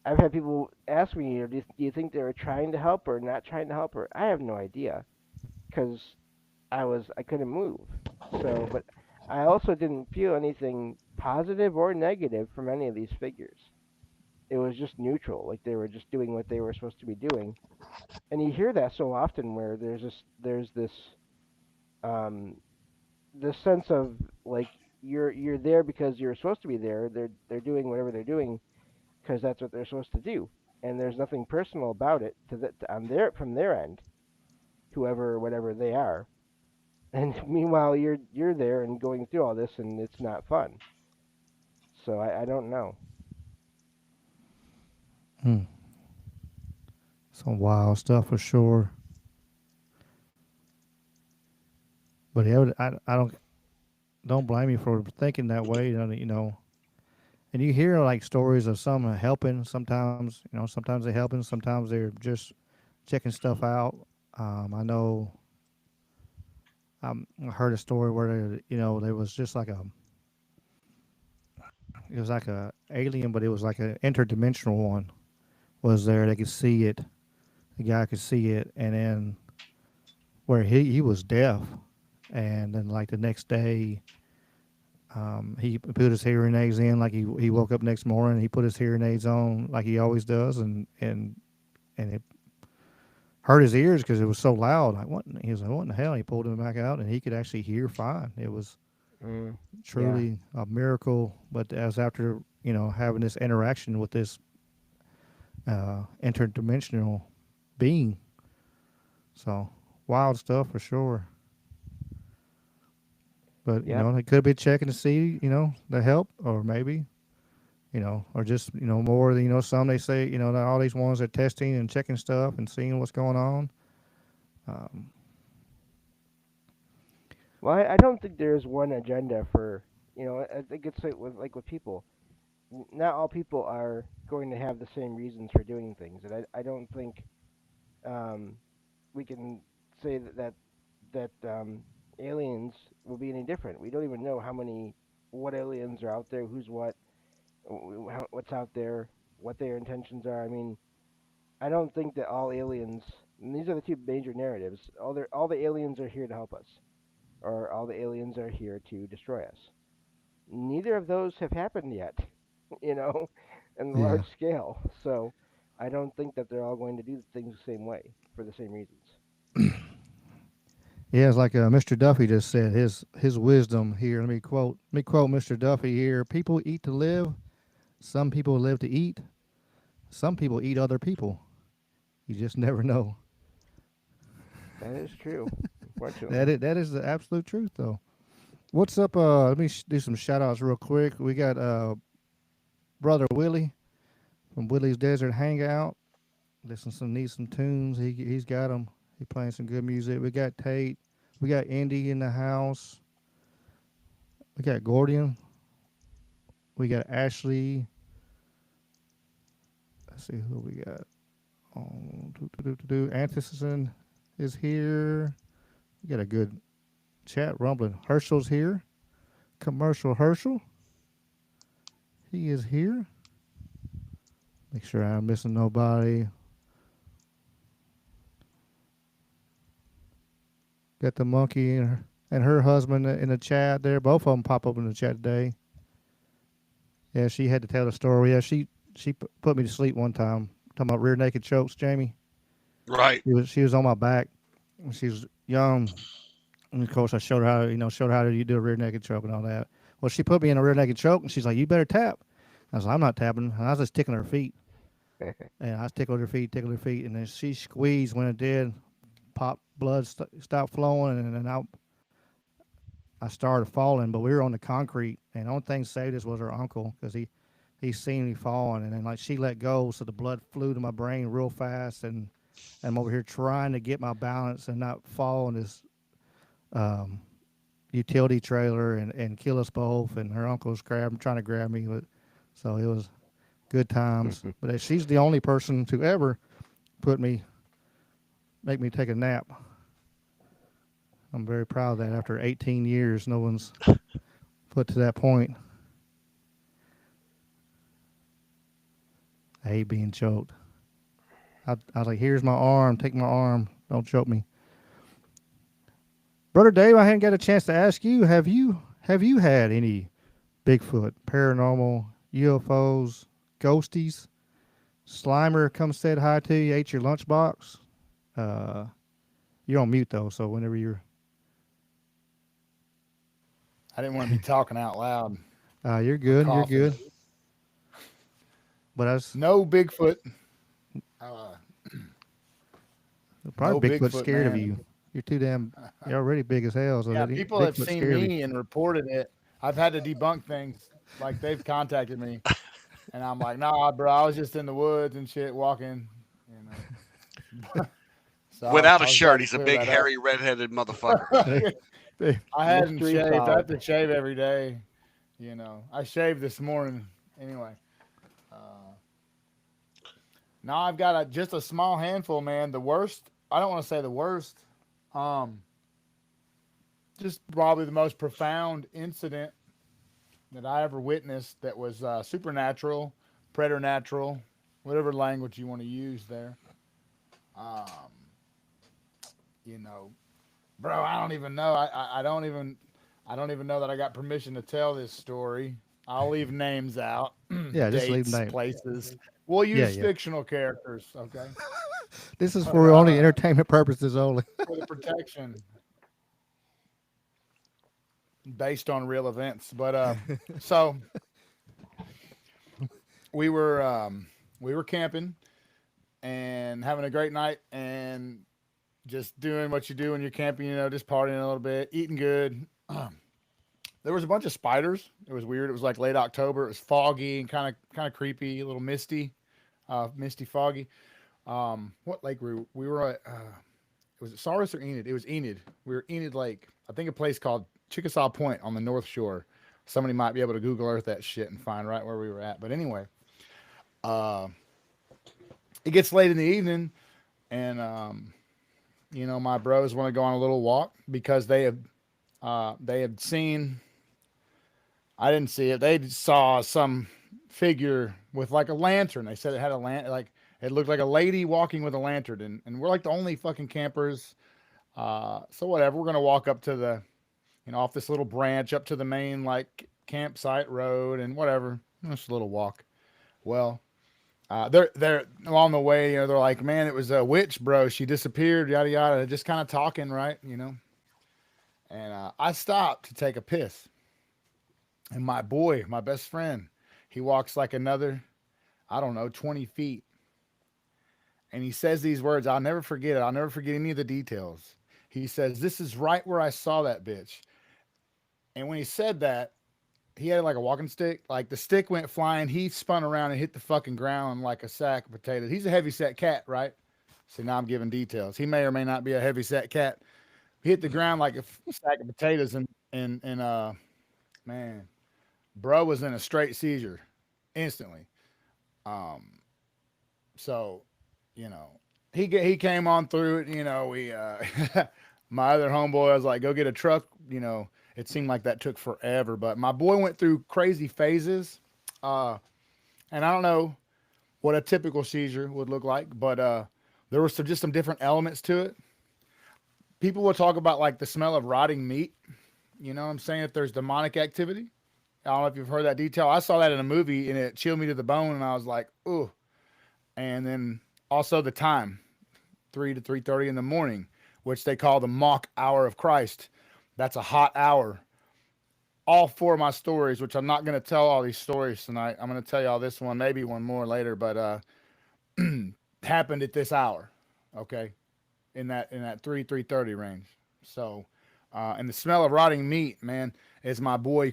S6: I've had people ask me, do you think they were trying to help or not trying to help, or I have no idea, because I couldn't move. So, but I also didn't feel anything positive or negative from any of these figures. It was just neutral, like they were just doing what they were supposed to be doing. And you hear that so often, where there's um this sense of like you're there because you're supposed to be there. They're doing whatever they're doing because that's what they're supposed to do, and there's nothing personal about it on their from their end, whoever whatever they are. And meanwhile, you're there and going through all this, and it's not fun. So I don't know.
S5: Hmm. Some wild stuff for sure. But yeah, I don't blame you for thinking that way. And you hear like stories of some helping. Sometimes they're helping. Sometimes they're just checking stuff out. I know I heard a story where there was just like it was like a alien, but it was like an interdimensional one was there. They could see it. The guy could see it, and then where he was deaf, and then like the next day, he put his hearing aids in. Like he woke up next morning, he put his hearing aids on like he always does, and it hurt his ears because it was so loud. Like what? He was like, what in the hell? He pulled them back out, and he could actually hear fine. It was
S6: Yeah.
S5: truly a miracle. But as after having this interaction with this interdimensional being, so wild stuff for sure. But
S6: Yep.
S5: they could be checking to see the help, or maybe or just more than some they say that all these ones are testing and checking stuff and seeing what's going on. Um,
S6: Well, I don't think there's one agenda for I think it's like with people. Not all people are going to have the same reasons for doing things, and I don't think um, we can say that aliens will be any different. We don't even know what aliens are out there, who's what's out there, what their intentions are. I mean, I don't think that all aliens. And these are the two major narratives. All the aliens are here to help us, or all the aliens are here to destroy us. Neither of those have happened yet, you know, in the
S5: yeah,
S6: large scale. So I don't think that they're all going to do things the same way for the same reasons.
S5: yeah. It's like Mr. Duffy just said. His wisdom here. Let me quote Mr. Duffy here. People eat to live. Some people live to eat. Some people eat other people. You just never know.
S6: That is true, unfortunately.
S5: That is the absolute truth, though. What's up? Let me do some shout outs real quick. We got brother Willie from Willie's Desert Hangout. Listen, need some tunes. He's got them. He playing some good music. We got Tate. We got Indy in the house. We got Gordian. We got Ashley. Let's see who we got. Anthony is here. We got a good chat rumbling. Herschel's here. Commercial Herschel. He is here. Make sure I'm missing nobody. Got the monkey and her husband in the chat there. Both of them pop up in the chat today. Yeah, she had to tell the story. Yeah, she put me to sleep one time. Talking about rear naked chokes, Jamie.
S7: Right.
S5: She was on my back when she was young. And of course, I showed her how you do a rear naked choke and all that. Well, she put me in a rear naked choke, and she's like, "You better tap." I was like, "I'm not tapping." And I was just tickling her feet, and I tickled her feet, and then she squeezed. When it did, pop blood stopped flowing, and then I started falling. But we were on the concrete, and the only thing saved us was her uncle because he seen me falling, and then like she let go, so the blood flew to my brain real fast, and I'm over here trying to get my balance and not fall in this um, utility trailer and kill us both. And her uncle's trying to grab me, but so it was good times. But she's the only person to ever make me take a nap. I'm very proud of that. After 18 years, no one's put to that point. I hate being choked. I was like, "Here's my arm. Take my arm. Don't choke me." Brother Dave, I hadn't got a chance to ask you. Have you had any Bigfoot, paranormal, UFOs, ghosties? Slimer come said hi to you, ate your lunchbox. Uh, you're on mute though, so whenever you're,
S8: I didn't want to be talking out loud.
S5: you're good. You're
S8: Coughing.
S5: good. But I was
S8: No Bigfoot.
S5: probably
S8: No
S5: Bigfoot
S8: Bigfoot,
S5: scared of
S8: man.
S5: you. You're too damn. You're already big as hell. So
S8: Yeah,
S5: that
S8: people have
S5: Bigfoot
S8: seen
S5: scared of you.
S8: me and reported it. I've had to debunk things. Like they've contacted me, and I'm like, "Nah, bro, I was just in the woods and shit, walking." So
S7: Without
S8: I
S7: a
S8: was
S7: shirt,
S8: glad to
S7: he's a
S8: clear
S7: big,
S8: that
S7: hairy, redheaded motherfucker.
S5: They- they-
S8: I hadn't
S6: Mystery
S8: shaved. I have
S6: solved.
S8: to shave every day. I shaved this morning. Anyway, now I've got just a small handful, man. The worst. I don't want to say the worst. just probably the most profound incident that I ever witnessed that was supernatural, preternatural, whatever language you want to use there. Um, you know, bro, I don't even know. I don't even know that I got permission to tell this story. I'll leave names out,
S5: Yeah, just leave
S8: dates,
S5: name.
S8: places. We'll
S5: Yeah,
S8: use
S5: yeah.
S8: fictional characters, okay?
S5: This is
S8: But
S5: for only entertainment purposes only.
S8: for the protection, based on real events. But so we were camping and having a great night and just doing what you do when you're camping, just partying a little bit, eating good. There was a bunch of spiders. It was weird. It was like late October. It was foggy and kind of creepy, a little misty, foggy. What lake we were at? Was it Saurus or Enid? It was Enid. We were Enid Lake. I think a place called Chickasaw Point on the North Shore. Somebody might be able to Google Earth that shit and find right where we were at. But anyway, it gets late in the evening, and my bros want to go on a little walk because they had seen. I didn't see it. They saw some figure with like a lantern. They said it had a like it looked like a lady walking with a lantern, and we're like the only fucking campers. So whatever, we're gonna walk up to the, off this little branch up to the main like campsite road and whatever. Just a little walk. Well, they're along the way. They're like, man, it was a witch, bro. She disappeared. Yada yada. Just kind of talking, right? And I stopped to take a piss. And my boy, my best friend, he walks like another, I don't know, 20 feet. And he says these words. I'll never forget it. I'll never forget any of the details. He says, "This is right where I saw that bitch." And when he said that, he had like a walking stick. Like the stick went flying. He spun around and hit the fucking ground like a sack of potatoes. He's a heavyset cat, right? So now I'm giving details. He may or may not be a heavyset cat. He hit the ground like a sack of potatoes, and man, bro was in a straight seizure instantly. So, he came on through it. We my other homeboy was like, go get a truck. It seemed like that took forever, but my boy went through crazy phases. And I don't know what a typical seizure would look like, but there were just some different elements to it. People will talk about like the smell of rotting meat. You know what I'm saying? If there's demonic activity. I don't know if you've heard that detail. I saw that in a movie and it chilled me to the bone, and I was like, ooh. And then also the time, 3 to 3:30 in the morning, which they call the mock hour of Christ. That's a hot hour. All four of my stories, which I'm not going to tell all these stories tonight. I'm going to tell you all this one, maybe one more later, but happened at this hour. Okay. In that 3:30 range. So, and the smell of rotting meat, man, as my boy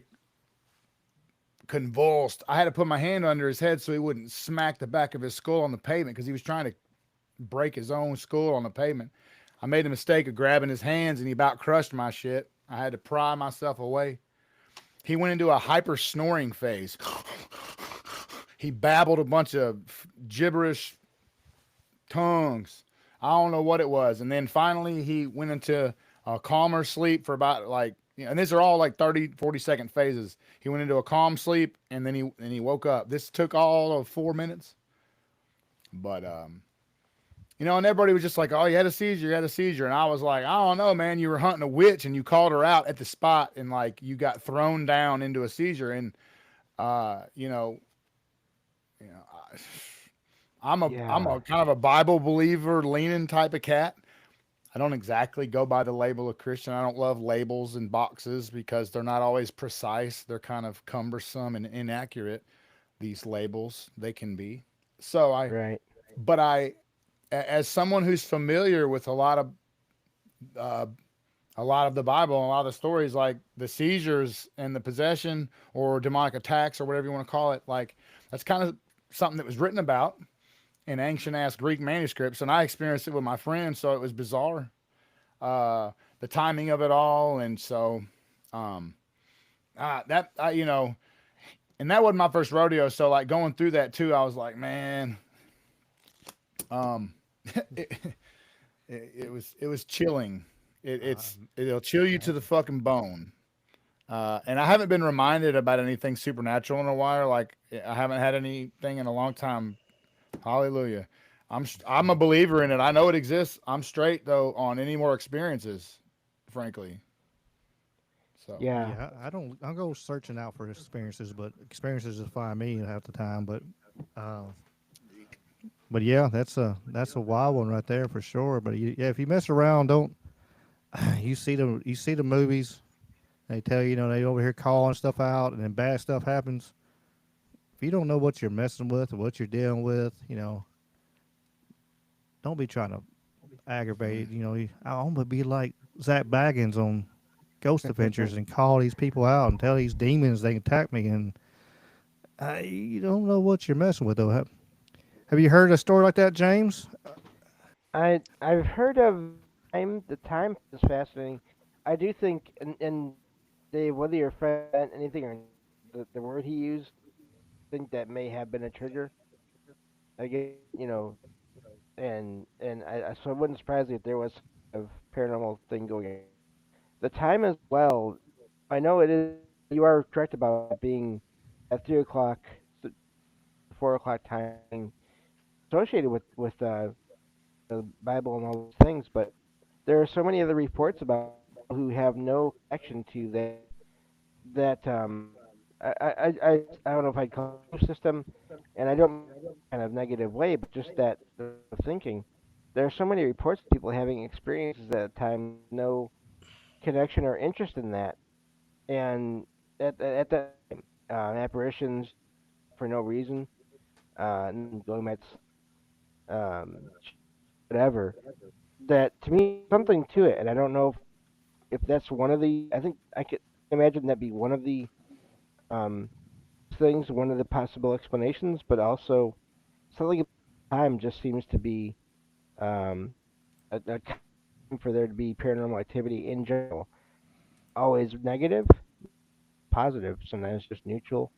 S8: convulsed. I had to put my hand under his head so he wouldn't smack the back of his skull on the pavement because he was trying to break his own skull on the pavement. I made the mistake of grabbing his hands and he about crushed my shit. I had to pry myself away. He went into a hyper snoring phase. He babbled a bunch of gibberish tongues. I don't know what it was. And then finally he went into a calmer sleep for about and these are all like 30, 40-second phases. He went into a calm sleep and then he woke up. This took all of 4 minutes. But, and everybody was just like, oh, you had a seizure. And I was like, I don't know, man, you were hunting a witch and you called her out at the spot and like you got thrown down into a seizure. And, I'm a kind of a Bible believer leaning type of cat. I don't exactly go by the label of Christian. I don't love labels and boxes because they're not always precise. They're kind of cumbersome and inaccurate. These labels, they can be. So as someone who's familiar with a lot of the Bible and a lot of the stories, like the seizures and the possession or demonic attacks or whatever you want to call it, like that's kind of something that was written about in ancient ass Greek manuscripts, and I experienced it with my friends, so it was bizarre, the timing of it all, and so and that wasn't my first rodeo, so like going through that too, I was like, man, it was chilling. It'll chill you to the fucking bone. And I haven't been reminded about anything supernatural in a while. Like I haven't had anything in a long time. Hallelujah. I'm a believer in it. I know it exists. I'm straight though on any more experiences, frankly. So
S6: Yeah.
S5: Yeah, I don't. I'll go searching out for experiences, but experiences just find me half the time. Uh, but yeah, that's a wild one right there for sure. But yeah, if you mess around, don't you see the movies? They tell you, they over here calling stuff out, and then bad stuff happens. If you don't know what you're messing with or what you're dealing with, don't be trying to aggravate. I'm gonna be like Zach Baggins on Ghost Adventures and call these people out and tell these demons they can attack me, and you don't know what you're messing with though. Have you heard a story like that, James?
S6: I've heard of time. The time is fascinating. I do think, and Dave, whether your friend meant anything or the word he used, I think that may have been a trigger. Again, and so it wouldn't surprise me if there was a paranormal thing going on. The time as well. I know it is. You are correct about it being at 3 o'clock, 4 o'clock timing associated with the Bible and all those things, but there are so many other reports about people who have no connection to that I don't know if I'd call it a system, and I don't mean kind of negative way, but just that thinking. There are so many reports of people having experiences at time no connection or interest in that, and at that time, apparitions for no reason, going back um, whatever. That to me something to it, and I don't know if that's one of the. I think I could imagine that be one of the um, things, one of the possible explanations, but also something about time just seems to be um, a time for there to be paranormal activity in general. Always negative, positive, sometimes just neutral,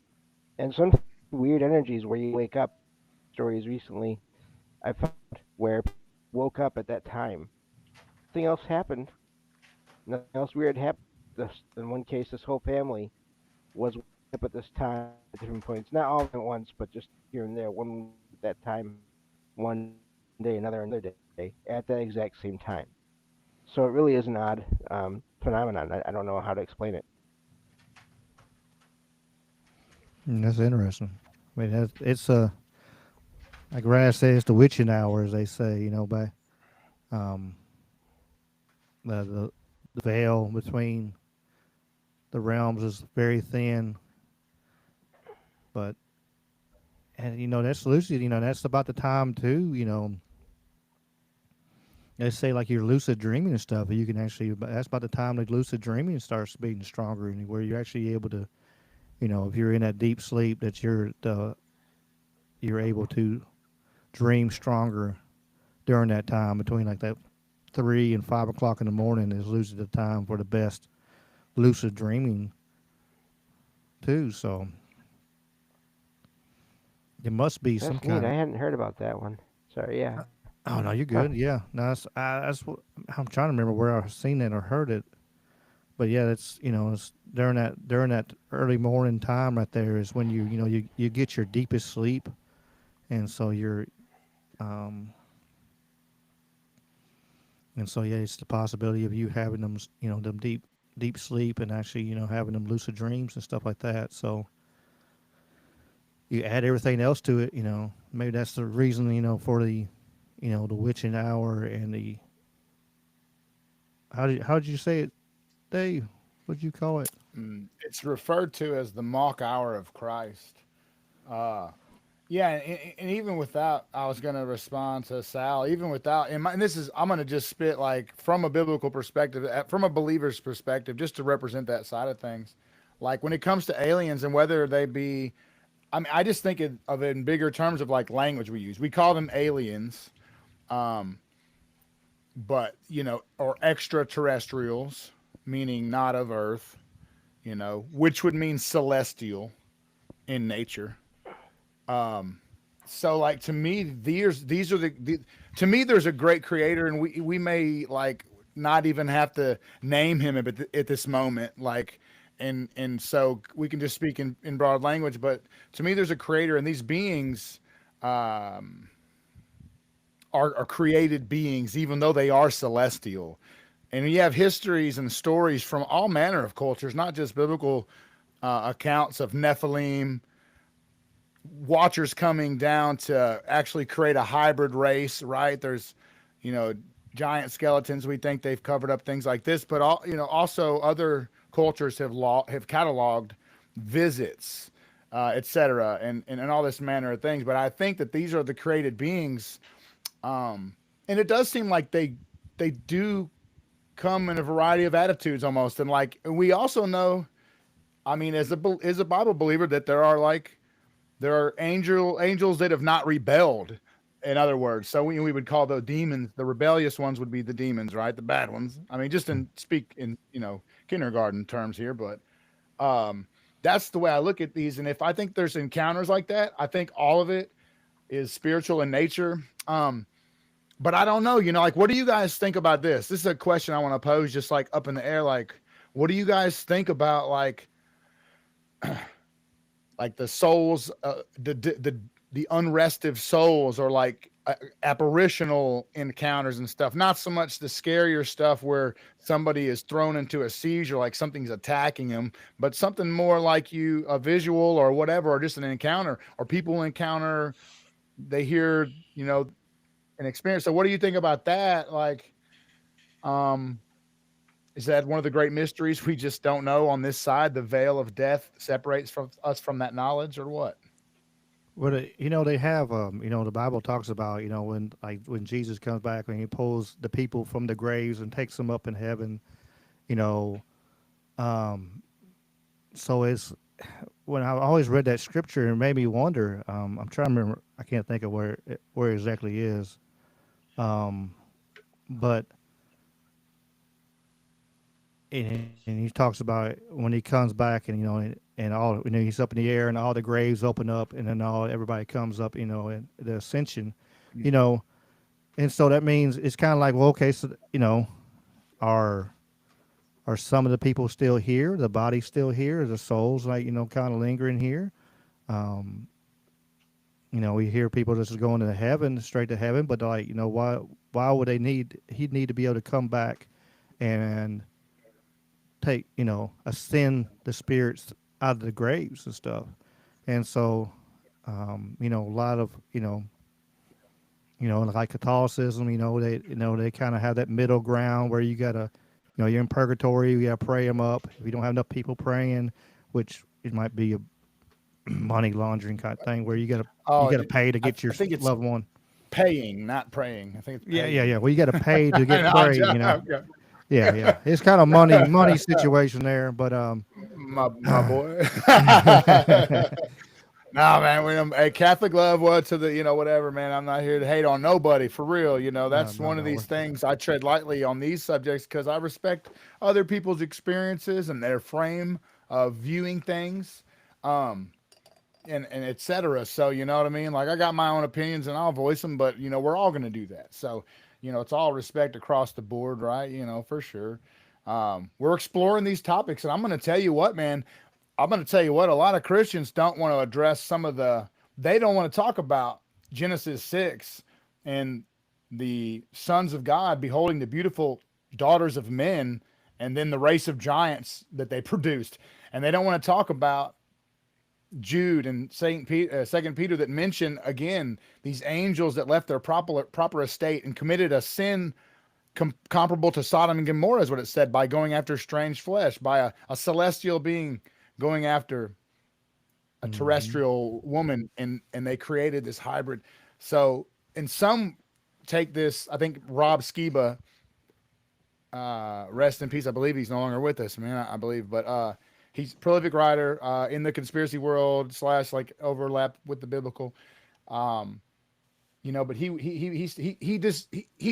S6: and some weird energies where you wake up. Stories recently I found where people woke up at that time. Nothing else happened. Nothing else weird happened. In one case, this whole family was up at this time at different points, not all at once, but just here and there. One at that time, one day, another day, at that exact same time. So it really is an odd phenomenon. I don't know how to explain it.
S5: That's interesting. I mean, it's like Raz says, the witching hour, as they say. By um, the veil between the realms is very thin, but and that's lucid. That's about the time too. They say like your lucid dreaming and stuff. You can actually that's about the time the lucid dreaming starts being stronger, and where you're actually able to, if you're in that deep sleep, that you're able to dream stronger during that time between like that 3 and 5 o'clock in the morning is lucid the time for the best lucid dreaming too. So it must be some
S6: That's neat.
S5: kind
S6: I
S5: of.
S6: hadn't heard about that one. Sorry. Yeah.
S5: Oh no, you're
S6: Huh.
S5: good. Yeah, no, that's what I'm trying to remember where I've seen it or heard it. But yeah, it's it's during that early morning time right there is when you get your deepest sleep, and so um yeah, it's the possibility of you having them them deep sleep and actually having them lucid dreams and stuff like that. So you add everything else to it, maybe that's the reason for the the witching hour and the how did you say it, Dave? What'd you call it?
S8: it's referred to as the mock hour of Christ. Yeah, and even without, I was going to respond to Sal. Even without, and this is, I'm going to just spit like from a biblical perspective, from a believer's perspective, just to represent that side of things. Like when it comes to aliens and whether they be, I mean, I just think of it in bigger terms of like language we use. We call them aliens, but or extraterrestrials, meaning not of Earth. Which would mean celestial in nature. So like to me, these are the to me there's a great creator, and we may like not even have to name him at this moment. Like, and so we can just speak in broad language. But to me, there's a creator, and these beings are created beings, even though they are celestial. And you have histories and stories from all manner of cultures, not just biblical accounts of Nephilim, watchers coming down to actually create a hybrid race, right? There's, giant skeletons. We think they've covered up things like this, but also other cultures have cataloged visits, etc., and all this manner of things. But I think that these are the created beings, and it does seem like they do come in a variety of attitudes almost. And like, we also know, I mean, as a Bible believer, that there are angels that have not rebelled, in other words. So we would call the demons, the rebellious ones would be the demons, right? The bad ones. I mean, just speak in kindergarten terms here, but that's the way I look at these. And if I think there's encounters like that, I think all of it is spiritual in nature. But I don't know, like, what do you guys think about this? This is a question I want to pose, just like up in the air. Like, what do you guys think about like the souls, the unrestive souls, or like apparitional encounters and stuff? Not so much the scarier stuff where somebody is thrown into a seizure, like something's attacking them, but something more like a visual or whatever, or just an encounter, or people encounter, they hear, an experience. So what do you think about that? Like, is that one of the great mysteries we just don't know on this side? The veil of death separates us from that knowledge, or what?
S5: Well, they have, the Bible talks about, when Jesus comes back, when he pulls the people from the graves and takes them up in heaven, so it's, when I always read that scripture, it made me wonder. I'm trying to remember. I can't think of where it exactly is. But and he talks about when he comes back, and and all, he's up in the air and all the graves open up, and then everybody comes up, and the ascension, and so that means it's kind of like, well, okay, so are some of the people still here? The body's still here? The souls, like, kind of lingering here? We hear people just going to heaven, straight to heaven, but like, why would he'd need to be able to come back and take, ascend the spirits out of the graves and stuff. And so, a lot of, like Catholicism, they kind of have that middle ground where you gotta, you're in purgatory, you gotta pray them up. If you don't have enough people praying, which it might be a money laundering kind of thing where you gotta pay to get your loved one.
S8: Paying, not praying. I think it's paying.
S5: Yeah. Well, you got to pay to get prayed, Yeah. It's kind of money situation there, but
S8: my boy. Nah, man, we're Catholic love, what to the, whatever, man. I'm not here to hate on nobody, for real. That's one of these things I tread lightly on these subjects because I respect other people's experiences and their frame of viewing things, and et cetera. So, you know what I mean? Like, I got my own opinions and I'll voice them, but, we're all going to do that. So, it's all respect across the board, right? For sure. We're exploring these topics, and I'm going to tell you what, man. A lot of Christians don't want to address they don't want to talk about Genesis 6 and the sons of God beholding the beautiful daughters of men and then the race of giants that they produced. And they don't want to talk about Jude and Second Peter that mention, again, these angels that left their proper estate and committed a sin comparable to Sodom and Gomorrah, is what it said, by going after strange flesh, by a celestial being going after a terrestrial woman, and they created this hybrid. So, and some take this, I think Rob Skiba, rest in peace, I believe he's no longer with us, man, I believe, but he's a prolific writer in the conspiracy world / like overlap with the biblical, but he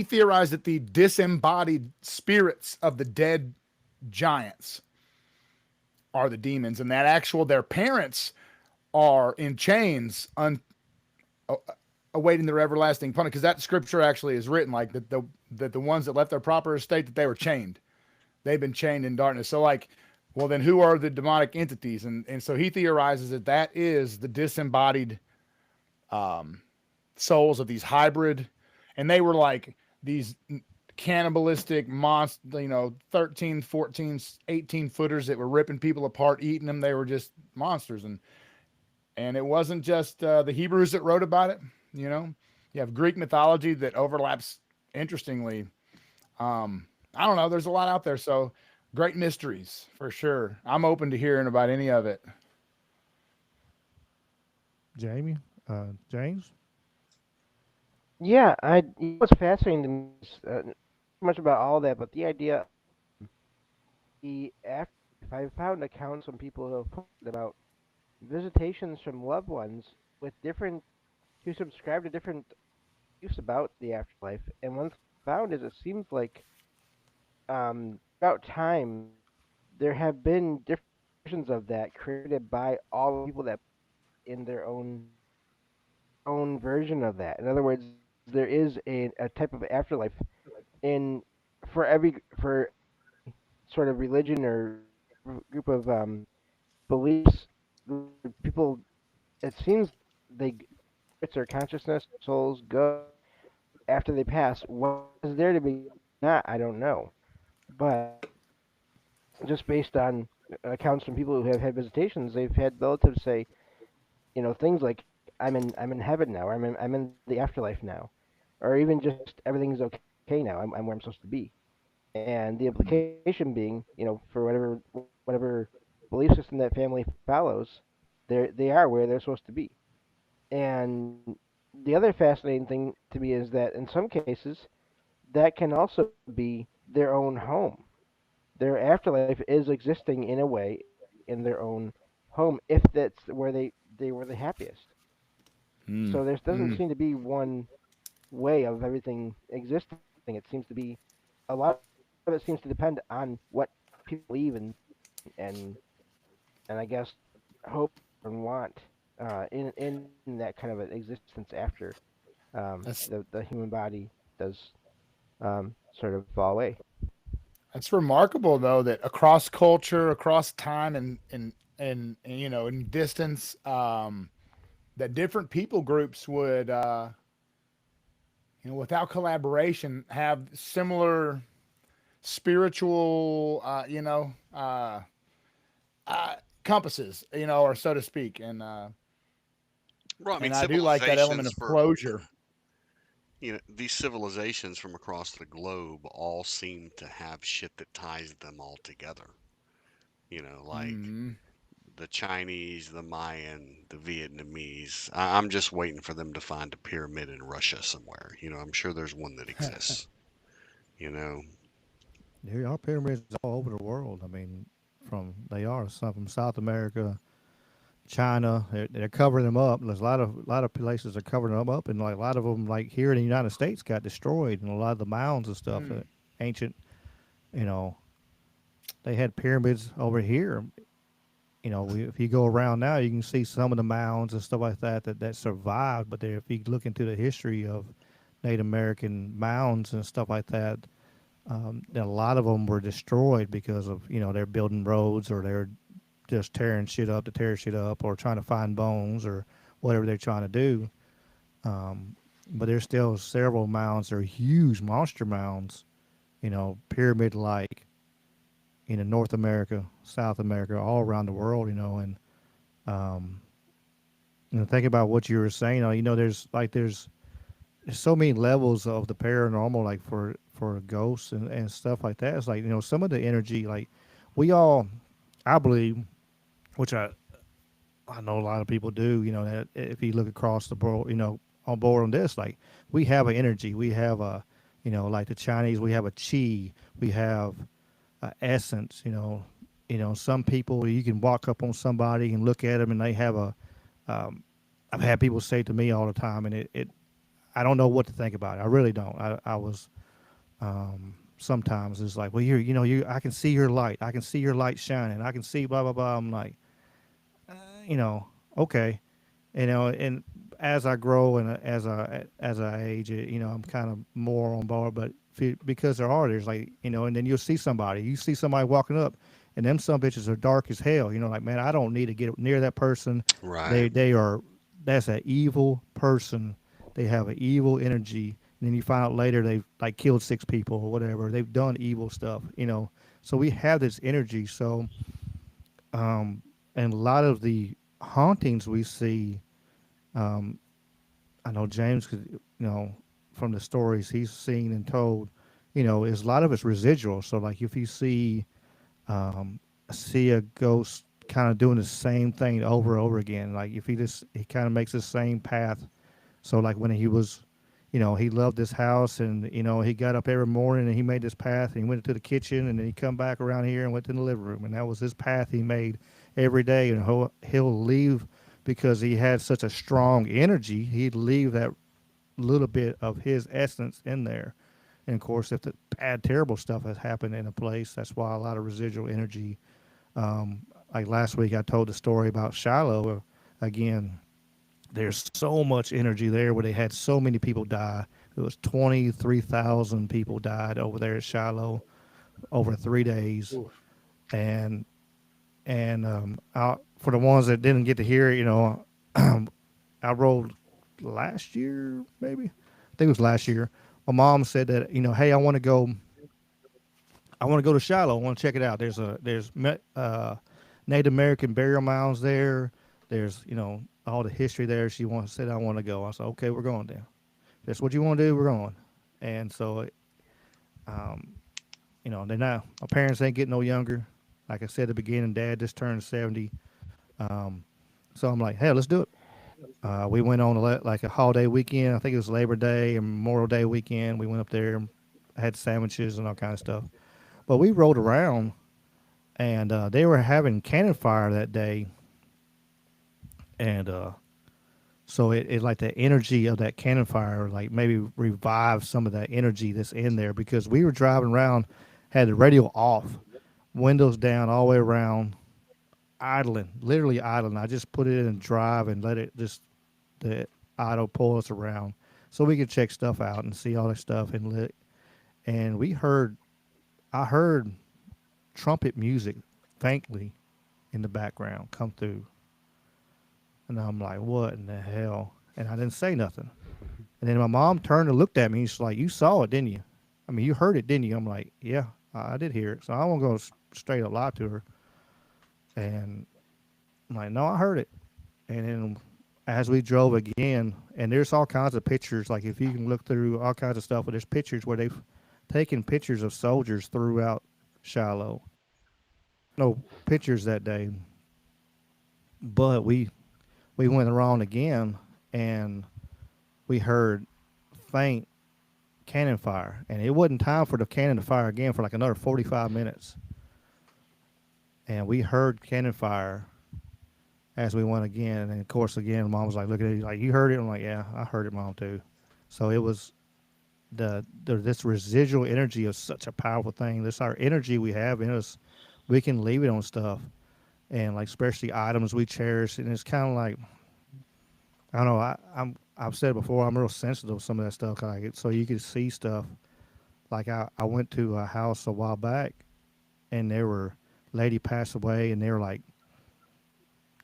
S8: theorized that the disembodied spirits of the dead giants are the demons, and that their parents are in chains awaiting their everlasting punishment, because that scripture actually is written like that the ones that left their proper estate, that they were chained. They've been chained in darkness. So like, well, then who are the demonic entities? And so he theorizes that that is the disembodied souls of these hybrid, and they were like these cannibalistic monster, 13, 14, 18 footers that were ripping people apart, eating them. They were just monsters. And it wasn't just the Hebrews that wrote about it. You have Greek mythology that overlaps interestingly. I don't know. There's a lot out there. So great mysteries for sure. I'm open to hearing about any of it.
S5: Jamie, James.
S6: Yeah, it was fascinating to me. Much about all that, but the idea, the after, I found accounts from people who have posted about visitations from loved ones with different, who subscribe to different beliefs about the afterlife. And one thing I found is it seems like about time there have been different versions of that created by all the people that in their own version of that. In other words, there is a type of afterlife in for sort of religion or group of beliefs. People, it seems they it's their consciousness, souls go after they pass. What is there to be not? I don't know, but just based on accounts from people who have had visitations, they've had relatives say, things like, I'm in heaven now, or I'm in the afterlife now, or even just everything's okay now. I'm where I'm supposed to be, and the implication being, for whatever belief system that family follows, they are where they're supposed to be. And the other fascinating thing to me is that in some cases, that can also be their own home. Their afterlife is existing in a way in their own home if that's where they were the happiest.
S8: Mm.
S6: So there doesn't
S8: Mm.
S6: seem to be one way of everything existing. It seems to be a lot of it seems to depend on what people believe and and I guess hope and want in that kind of an existence after
S8: That's
S6: the human body does sort of fall away.
S8: That's remarkable though, that across culture, across time, and in distance, that different people groups would, without collaboration, have similar spiritual, compasses, or so to speak,
S7: Well, I mean,
S8: and I do like that element
S7: civilizations
S8: of
S7: for
S8: closure.
S7: these civilizations from across the globe all seem to have shit that ties them all together. Like
S8: Hmm.
S7: the Chinese, the Mayan, the Vietnamese. I'm just waiting for them to find a pyramid in Russia somewhere. I'm sure there's one that exists. You know,
S5: There are pyramids all over the world. I mean, they are some from South America, China. They're covering them up. There's a lot of places are covering them up, and like a lot of them, like here in the United States, got destroyed, and a lot of the mounds and stuff.
S8: Mm.
S5: Ancient, you know, they had pyramids over here. If you go around now, you can see some of the mounds and stuff like that survived. But if you look into the history of Native American mounds and stuff like that, a lot of them were destroyed because of they're building roads or they're just tearing shit up to tear shit up or trying to find bones or whatever they're trying to do. But there's still several mounds. They're huge monster mounds, pyramid like, North America, South America, all around the world, and um, think about what you were saying. There's so many levels of the paranormal, like for ghosts and stuff like that. It's like some of the energy, like we all, I believe, which I know a lot of people do. That if you look across the board, on board on this, like we have an energy, we have a, like the Chinese, we have a chi, we have essence. Some people you can walk up on somebody and look at them and they have a. I've had people say to me all the time, and it I don't know what to think about it. I really don't. I was sometimes it's like, well, I can see your light. I can see your light shining. I can see blah blah blah. I'm like, uh, you know, okay, and as I grow and as I age, I'm kind of more on board. But because there are, there's like, and then you'll see somebody, walking up, and them some bitches are dark as hell. Like, man, I don't need to get near that person.
S7: Right.
S5: That's an evil person. They have an evil energy. And then you find out later they've like killed 6 people or whatever. They've done evil stuff. So we have this energy. So, and a lot of the hauntings we see, I know James could, from the stories he's seen and told, is a lot of it's residual. So like if you see a ghost kind of doing the same thing over and over again, like if he kind of makes the same path. So like when he was, he loved this house and, he got up every morning and he made this path and he went to the kitchen and then he come back around here and went to the living room. And that was his path he made every day. And he'll leave because he had such a strong energy. He'd leave that little bit of his essence in there. And of course, if the bad, terrible stuff has happened in a place, that's why a lot of residual energy. Like last week, I told the story about Shiloh. Again, there's so much energy there where they had so many people die. It was 23,000 people died over there at Shiloh over 3 days. Oof. And for the ones that didn't get to hear it, I rolled last year, maybe. I think it was last year. My mom said that, hey, I want to go to Shiloh. I want to check it out. There's Native American burial mounds there. There's, all the history there. She said, I want to go. I said, okay, we're going then. If that's what you want to do, we're going. And so, they're not, my parents ain't getting no younger. Like I said at the beginning, Dad just turned 70. So I'm like, hey, let's do it. We went on like a holiday weekend. I think it was Labor Day and Memorial Day weekend. We went up there and had sandwiches and all kind of stuff. But we rode around, and they were having cannon fire that day. And so it like the energy of that cannon fire, like maybe revived some of that energy that's in there because we were driving around, had the radio off, windows down all the way around, literally idling. I just put it in drive and let it the auto pull us around so we could check stuff out and see all that stuff and I heard trumpet music faintly in the background come through. And I'm like, what in the hell? And I didn't say nothing. And then my mom turned and looked at me. She's like, you saw it, didn't you? I mean, you heard it, didn't you? I'm like, yeah, I did hear it. So I won't go straight up lie to her. And I'm like, no, I heard it. And then as we drove again, and there's all kinds of pictures, like if you can look through all kinds of stuff, but there's pictures where they've taken pictures of soldiers throughout Shiloh. No pictures that day. But we went around again, and we heard faint cannon fire. And it wasn't time for the cannon to fire again for like another 45 minutes. And we heard cannon fire as we went again. And, of course, again, Mom was like, looking at you like, you heard it? I'm like, yeah, I heard it, Mom, too. So it was this residual energy is such a powerful thing. This our energy we have in us. We can leave it on stuff. And like especially items we cherish, and it's kind of like I don't know. I've said before I'm real sensitive to some of that stuff. So you can see stuff. Like I went to a house a while back, and lady passed away, and they were like,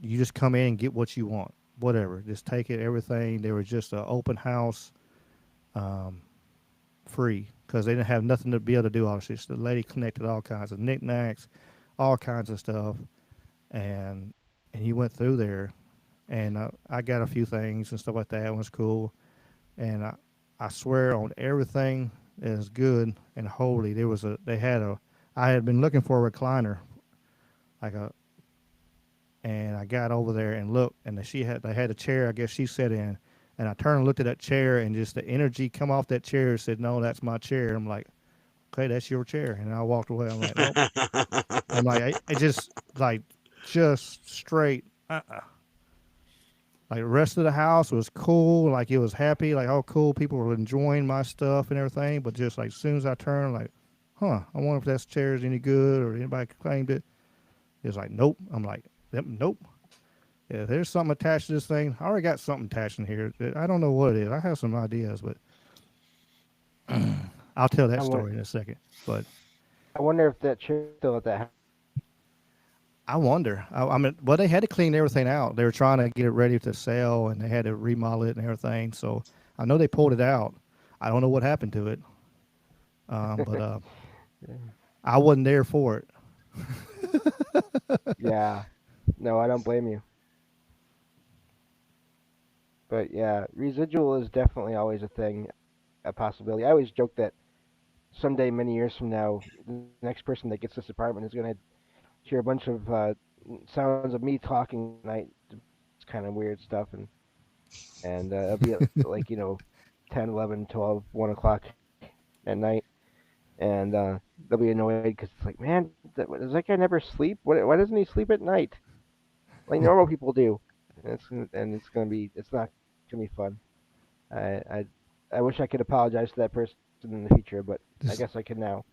S5: "You just come in and get what you want, whatever. Just take it, everything." They were just an open house, free because they didn't have nothing to be able to do all this shit. So the lady connected all kinds of knickknacks, all kinds of stuff. And he went through there, and I got a few things and stuff like that. It was cool, and I swear on everything that is good and holy. I had been looking for a recliner, and I got over there and looked, and they had a chair. I guess she sat in, and I turned and looked at that chair, and just the energy come off that chair and said, "No, that's my chair." I'm like, "Okay, that's your chair," and I walked away. I'm like, "Nope." I'm like, it just like. Just straight like the rest of the house was cool, like it was happy, like oh cool, people were enjoying my stuff and everything, but just like as soon as I turned, like I wonder if that chair is any good or anybody claimed it. It's like nope. I'm like nope. Yeah, there's something attached to this thing. I already got something attached in here. I don't know what it is. I have some ideas, but I'll tell that
S6: I want.
S5: story in a second. But
S6: I wonder if that chair's still at that house.
S5: I wonder. I mean, well, they had to clean everything out. They were trying to get it ready to sell, and they had to remodel it and everything. So I know they pulled it out. I don't know what happened to it, but I wasn't there for it.
S6: Yeah. No, I don't blame you. But yeah, residual is definitely always a thing, a possibility. I always joke that someday, many years from now, the next person that gets this apartment is going to hear a bunch of sounds of me talking at night. It's kind of weird stuff, and it'll be like 10, 11, 12, 1 o'clock at night, and they'll be annoyed because it's like, man, does that guy never sleep? Why doesn't he sleep at night like normal people do? It's not gonna be fun. I I I wish I could apologize to that person in the future, but I
S5: Just
S6: guess I can now.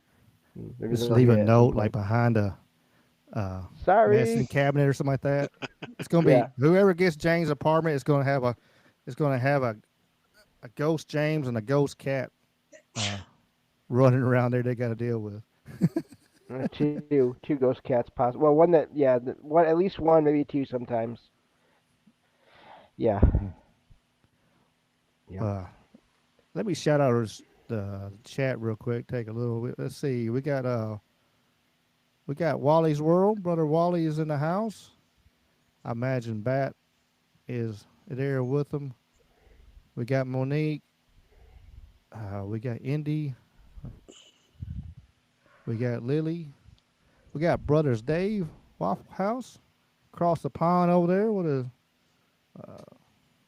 S6: Maybe
S5: just
S6: they'll
S5: leave
S6: hear
S5: a
S6: it at some
S5: note like
S6: point.
S5: behind a medicine
S6: Sorry.
S5: cabinet or something like that. It's gonna be
S6: Yeah.
S5: whoever gets James' apartment is gonna have a ghost James and a ghost cat uh, running around there. They got to deal with.
S6: Two ghost cats possible. Well, one that one at least one, maybe two sometimes. Yeah. Yeah.
S5: Let me shout out the chat real quick. Take a little bit. Let's see. We got Wally's World. Brother Wally is in the house. I imagine Bat is there with him. We got Monique. We got Indy. We got Lily. We got Brothers Dave Waffle House across the pond over there. What is?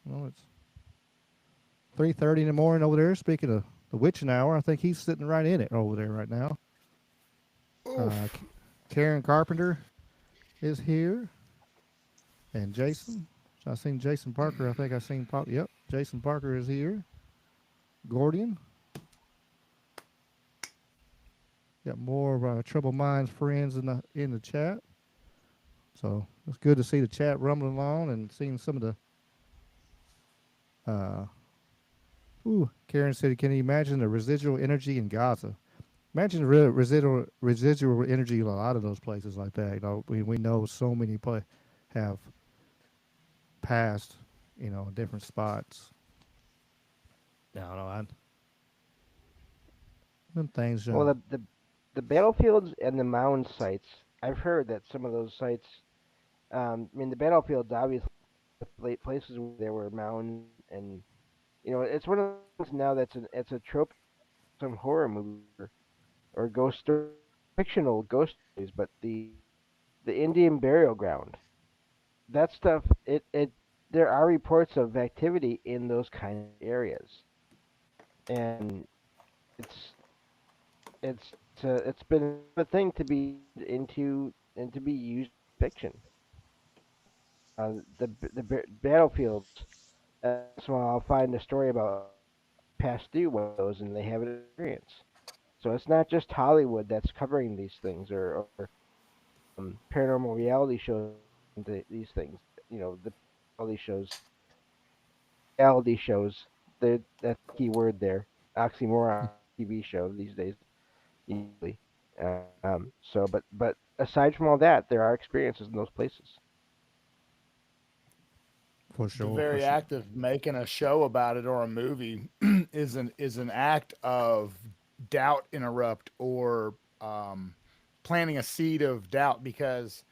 S5: Well, it's 3:30 in the morning over there. Speaking of the witching hour, I think he's sitting right in it over there right now. Karen Carpenter is here, and Jason. So I seen Jason Parker. I think I seen. Yep, Jason Parker is here. Gordian. Got more of our Trouble Minds friends in the chat. So it's good to see the chat rumbling along and seeing some of the. Karen said, "Can you imagine the residual energy in Gaza? Imagine the residual energy in a lot of those places like that. We know so many have passed, different spots. No, them things.
S6: Well, the battlefields and the mound sites. I've heard that some of those sites. I mean, the battlefields obviously places where there were mounds, and it's one of those things now it's a trope, some horror movie or ghost story, fictional ghost stories, but the Indian burial ground, that stuff. It there are reports of activity in those kind of areas, and it's it's been a thing to be into and to be used in fiction. The battlefields. So I'll find a story about past due one of those, and they have an experience. So it's not just Hollywood that's covering these things, or paranormal reality shows into these things. The reality shows, reality shows. That's the key word there. Oxymoron TV show these days, usually. But aside from all that, there are experiences in those places.
S5: For
S8: The
S5: sure, for
S8: very
S5: sure.
S8: act of making a show about it or a movie is an act of doubt interrupt, or planting a seed of doubt, because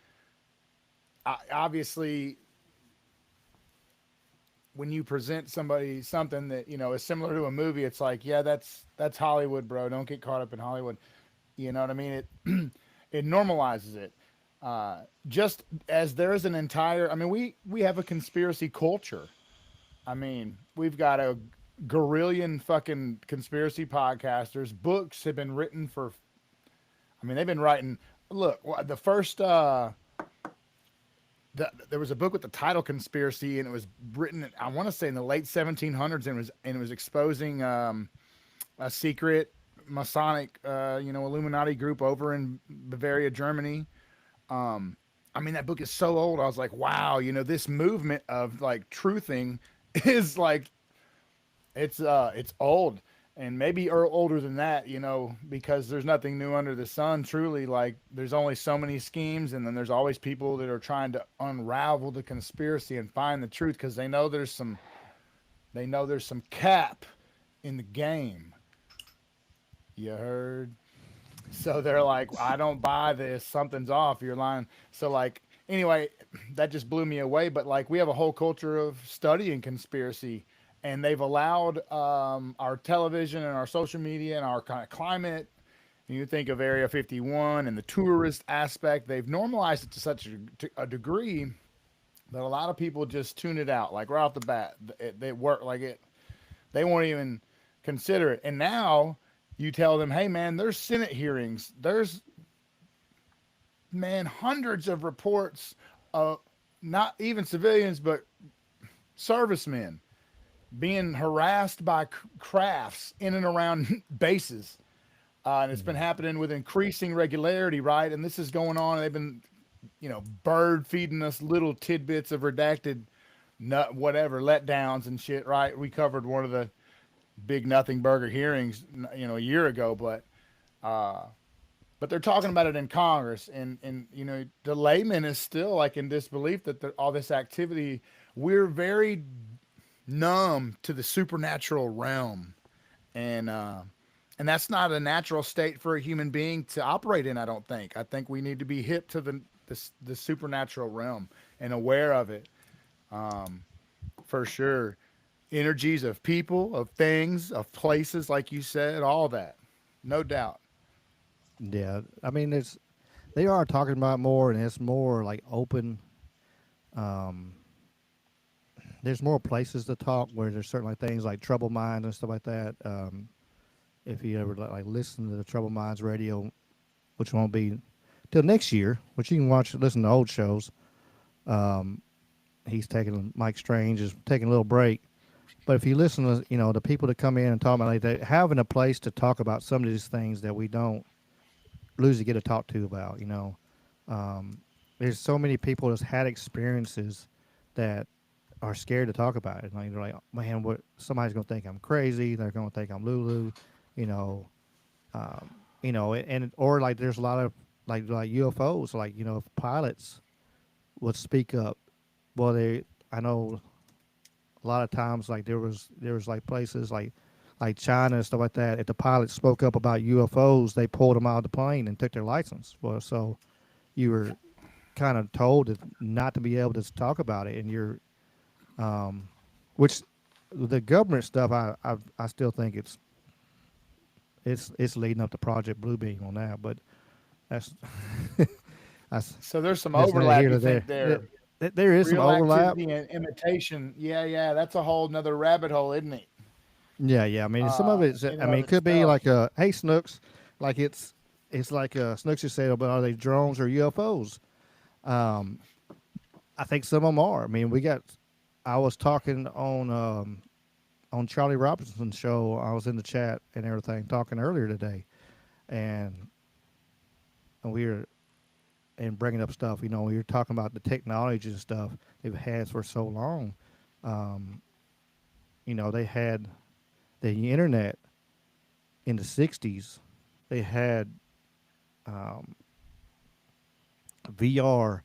S8: obviously when you present somebody something that is similar to a movie, it's like, yeah, that's Hollywood, bro. Don't get caught up in Hollywood. You know what I mean? It it normalizes it. Just as there is an entire, I mean, we have a conspiracy culture. I mean, we've got a gorillion fucking conspiracy podcasters. Books have been written for. I mean, they've been writing. Look, the first. There was a book with the title "Conspiracy," and it was written, I want to say, in the late 1700s, and it was exposing a secret Masonic, Illuminati group over in Bavaria, Germany. I mean, that book is so old. I was like, wow, this movement of like truthing is like it's old and maybe older than that, because there's nothing new under the sun. Truly, like there's only so many schemes, and then there's always people that are trying to unravel the conspiracy and find the truth because they know there's some cap in the game. You heard? So they're like, I don't buy this. Something's off. You're lying. So like, anyway, that just blew me away. But like, we have a whole culture of studying conspiracy, and they've allowed our television and our social media and our kind of climate. You think of Area 51 and the tourist aspect. They've normalized it to such a degree that a lot of people just tune it out. Like right off the bat, they work like it. They won't even consider it. And now you tell them, hey man, there's Senate hearings. There's, man, hundreds of reports of not even civilians, but servicemen being harassed by crafts in and around bases. And it's been happening with increasing regularity, right? And this is going on. They've been, bird feeding us little tidbits of redacted whatever letdowns and shit, right? We covered one of the big nothing burger hearings, a year ago, but they're talking about it in Congress, and the layman is still like in disbelief that all this activity. We're very numb to the supernatural realm, and that's not a natural state for a human being to operate in. I don't think. I think we need to be hip to the supernatural realm and aware of it, for sure. Energies of people, of things, of places, like you said, all that, no doubt.
S5: Yeah, I mean, they are talking about more, and it's more like open. Um, there's more places to talk where there's certain like things like Trouble Minds and stuff like that. If you ever like listen to the Trouble Minds radio, which won't be till next year, which you can listen to old shows. He's taking Mike Strange is taking a little break. But if you listen to, the people that come in and talk about like they having a place to talk about some of these things that we don't usually get to talk to about, there's so many people that's had experiences that are scared to talk about it. Like they're like, man, what somebody's gonna think I'm crazy. They're gonna think I'm Lulu, and or like there's a lot of like UFOs, like if pilots would speak up. Well, I know a lot of times like there was like places like China and stuff like that. If the pilots spoke up about UFOs, they pulled them out of the plane and took their license. Well, so you were kind of told not to be able to talk about it, and you're, which the government stuff, I still think it's leading up to Project Bluebeam on that, but that's,
S8: So there's some
S5: that's neither
S8: overlap.
S5: here
S8: You
S5: nor there.
S8: think there?
S5: There is some
S8: Real
S5: overlap.
S8: activity and imitation. Yeah. That's a whole nother rabbit hole, isn't it?
S5: Yeah. I mean, some of it's.
S8: In
S5: I
S8: and
S5: mean,
S8: of
S5: it could be
S8: itself.
S5: like hey Snooks, like it's like Snooks just said about are they drones or UFOs? I think some of them are. I mean, I was talking on Charlie Robinson's show. I was in the chat and everything talking earlier today, and we were and bringing up stuff. We were talking about the technology and stuff they've had for so long. They had the internet in the '60s. They had VR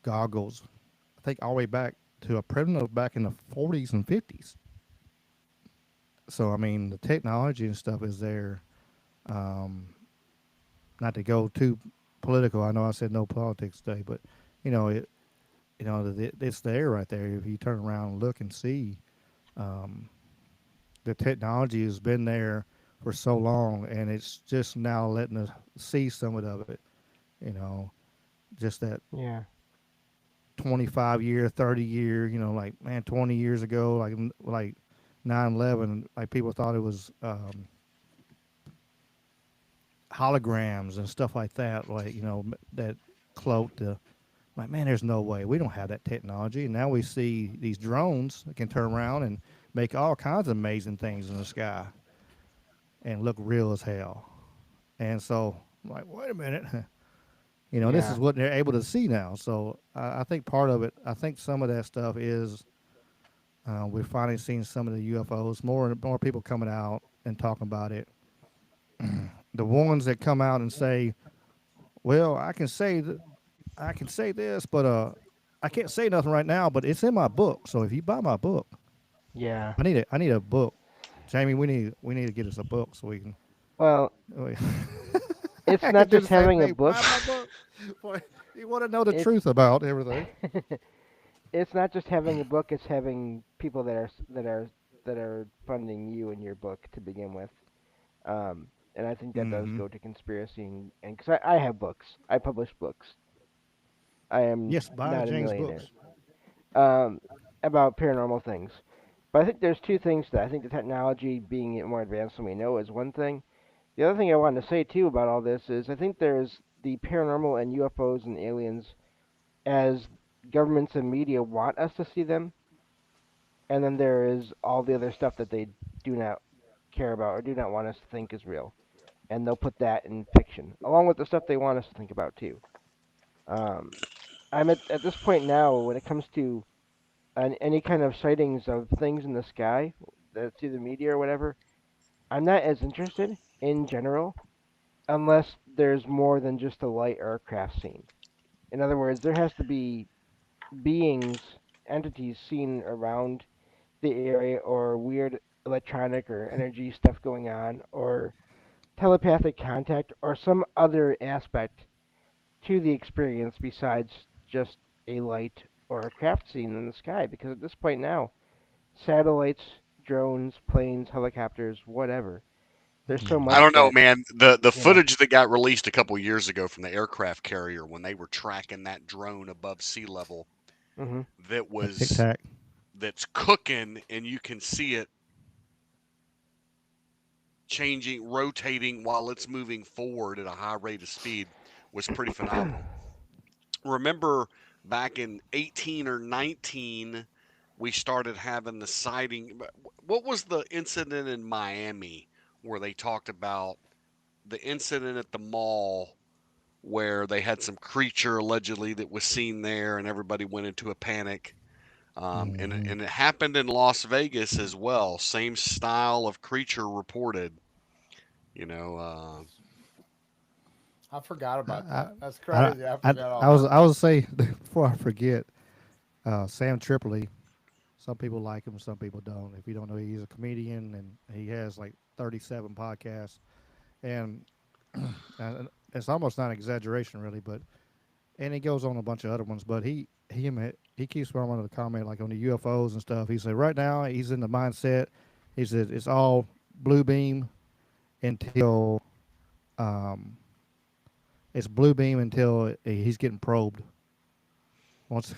S5: goggles. I think all the way back to a primitive back in the '40s and '50s. So I mean, the technology and stuff is there. Not to go too political. I know I said no politics today, but it's there right there. If you turn around and look and see, the technology has been there for so long, and it's just now letting us see some of it. Just that
S6: Yeah.
S5: 25-year, 30-year. Like man, 20 years ago, like 9/11, like people thought it was holograms and stuff like that. Like that cloaked the. Like man, there's no way we don't have that technology. And now we see these drones that can turn around and make all kinds of amazing things in the sky and look real as hell. And so I'm like, wait a minute. This
S6: Yeah.
S5: is what they're able to see now. So I think part of it, I think some of that stuff is we're finally seeing some of the UFOs. More and more people coming out and talking about it. The ones that come out and say, "Well, I can say this, but I can't say nothing right now. But it's in my book. So if you buy my book,
S6: Yeah.
S5: I need a book, Jamie. We need to get us a book so we can.
S6: Well,
S5: We,
S6: it's
S5: I
S6: not
S5: can do
S6: just
S5: the same
S6: having a
S5: thing.
S6: book.
S5: Buy my book. Boy, you want to know the
S6: It's
S5: truth about everything.
S6: it's not just having a book. It's having people that are funding you and your book to begin with. And I think that does
S5: Mm-hmm.
S6: go to conspiracy and because I have books. I publish books. I am
S5: Yes, buy
S6: not a
S5: James
S6: millionaire.
S5: books.
S6: Um, about paranormal things. But I think there's two things that I think the technology being more advanced than we know is one thing. The other thing I wanted to say too about all this is I think there's the paranormal and UFOs and aliens as governments and media want us to see them, and then there is all the other stuff that they do not care about or do not want us to think is real, and they'll put that in fiction along with the stuff they want us to think about too. Um, I'm at this point now when it comes to any kind of sightings of things in the sky, through the media or whatever. I'm not as interested in general unless there's more than just a light or a craft scene. In other words, there has to be beings, entities seen around the area, or weird electronic or energy stuff going on, or telepathic contact, or some other aspect to the experience besides just a light or a craft scene in the sky. Because at this point now, satellites, drones, planes, helicopters, whatever. There's so
S7: I
S6: much
S7: don't know,
S6: that
S7: man. The
S6: yeah.
S7: footage that got released a couple years ago from the aircraft carrier when they were tracking that drone above sea level
S6: Mhm.
S7: that
S5: A tic
S7: was
S5: tac.
S7: that's cooking and you can see it changing, rotating while it's moving forward at a high rate of speed was pretty phenomenal. Remember back in 18 or 19 we started having the sighting. What was the incident in Miami where they talked about the incident at the mall where they had some creature allegedly that was seen there and everybody went into a panic?
S5: Mm-hmm.
S7: And it happened in Las Vegas as well. Same style of creature reported. You know,
S8: I forgot about
S5: I,
S8: that. That's
S5: I,
S8: crazy. I forgot all
S5: I
S8: about
S5: was say before I forget, Sam Tripoli. Some people like him, some people don't. If you don't know, he's a comedian and he has like 37 podcasts, and, and it's almost not an exaggeration really, but and he goes on a bunch of other ones. But he keeps throwing the comment like on the UFOs and stuff. He said right now he's in the mindset. He said it's all blue beam until um, it's blue beam until he's getting probed. Once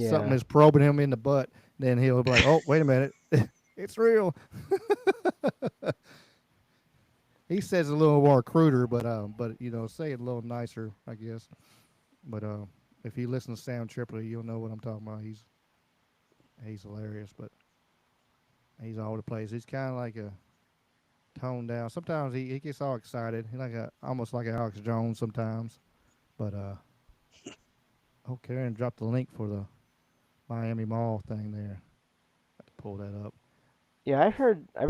S5: something
S6: Yeah.
S5: is probing him in the butt, then he'll be like, "Oh, wait a minute, it's real." He says a little more cruder, but say it a little nicer, I guess. But if you listen to Sam Tripoli, you'll know what I'm talking about. He's hilarious, but he's all over the place. He's kind of like a toned down. Sometimes he gets all excited. He's like a almost like a Alex Jones sometimes. But oh, Karen dropped the link for the Miami Mall thing there. Have to pull that up.
S6: Yeah, I've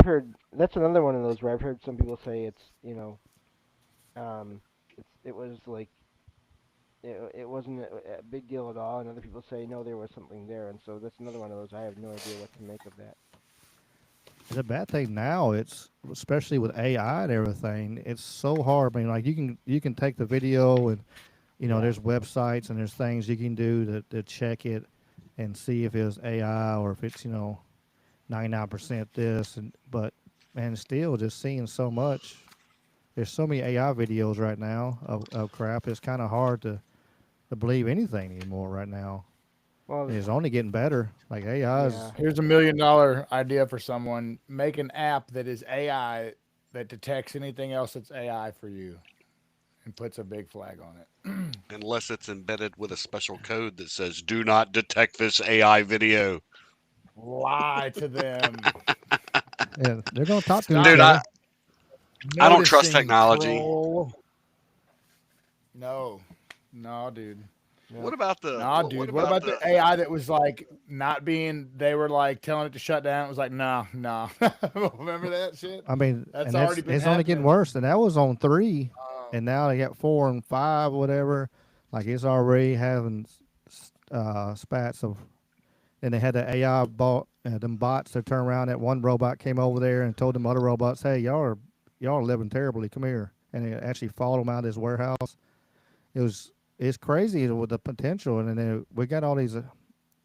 S6: heard that's another one of those where I've heard some people say um it was like it wasn't a big deal at all, and other people say no, there was something there, and so that's another one of those I have no idea what to make of that.
S5: The bad thing now, it's especially with AI and everything, it's so hard. I mean, like you can take the video and
S6: Yeah.
S5: there's websites and there's things you can do to check it and see if it's AI or if it's 99% this but man, still just seeing so much. There's so many AI videos right now of crap. It's kind of hard to believe anything anymore right now.
S6: Well,
S5: And it's only getting better. Like AI
S6: yeah.
S5: is.
S8: Here's $1 million idea for someone. Make an app that is AI that detects anything else that's AI for you and puts a big flag on it.
S7: unless it's embedded with a special code that says "Do not detect this AI video."
S8: Lie to them.
S5: Yeah, they're gonna talk to each
S8: Stop
S7: Dude,
S5: other.
S7: I don't trust
S8: noticing,
S7: technology.
S8: troll. No. No, dude.
S7: What about the
S8: Nah, dude. What about the AI that was like not being? They were like telling it to shut down. It was like, nah, nah. Remember that shit?
S5: I mean,
S8: That's
S5: and
S8: already been
S5: it's only getting
S8: happening.
S5: worse. And that was on 3, and now they got 4 and 5, whatever. Like it's already having spats of. And they had the AI them bots that turned around. That one robot came over there and told them other robots, "Hey, y'all are living terribly. Come here." And it actually followed them out of his warehouse. It's crazy with the potential. And then we got all these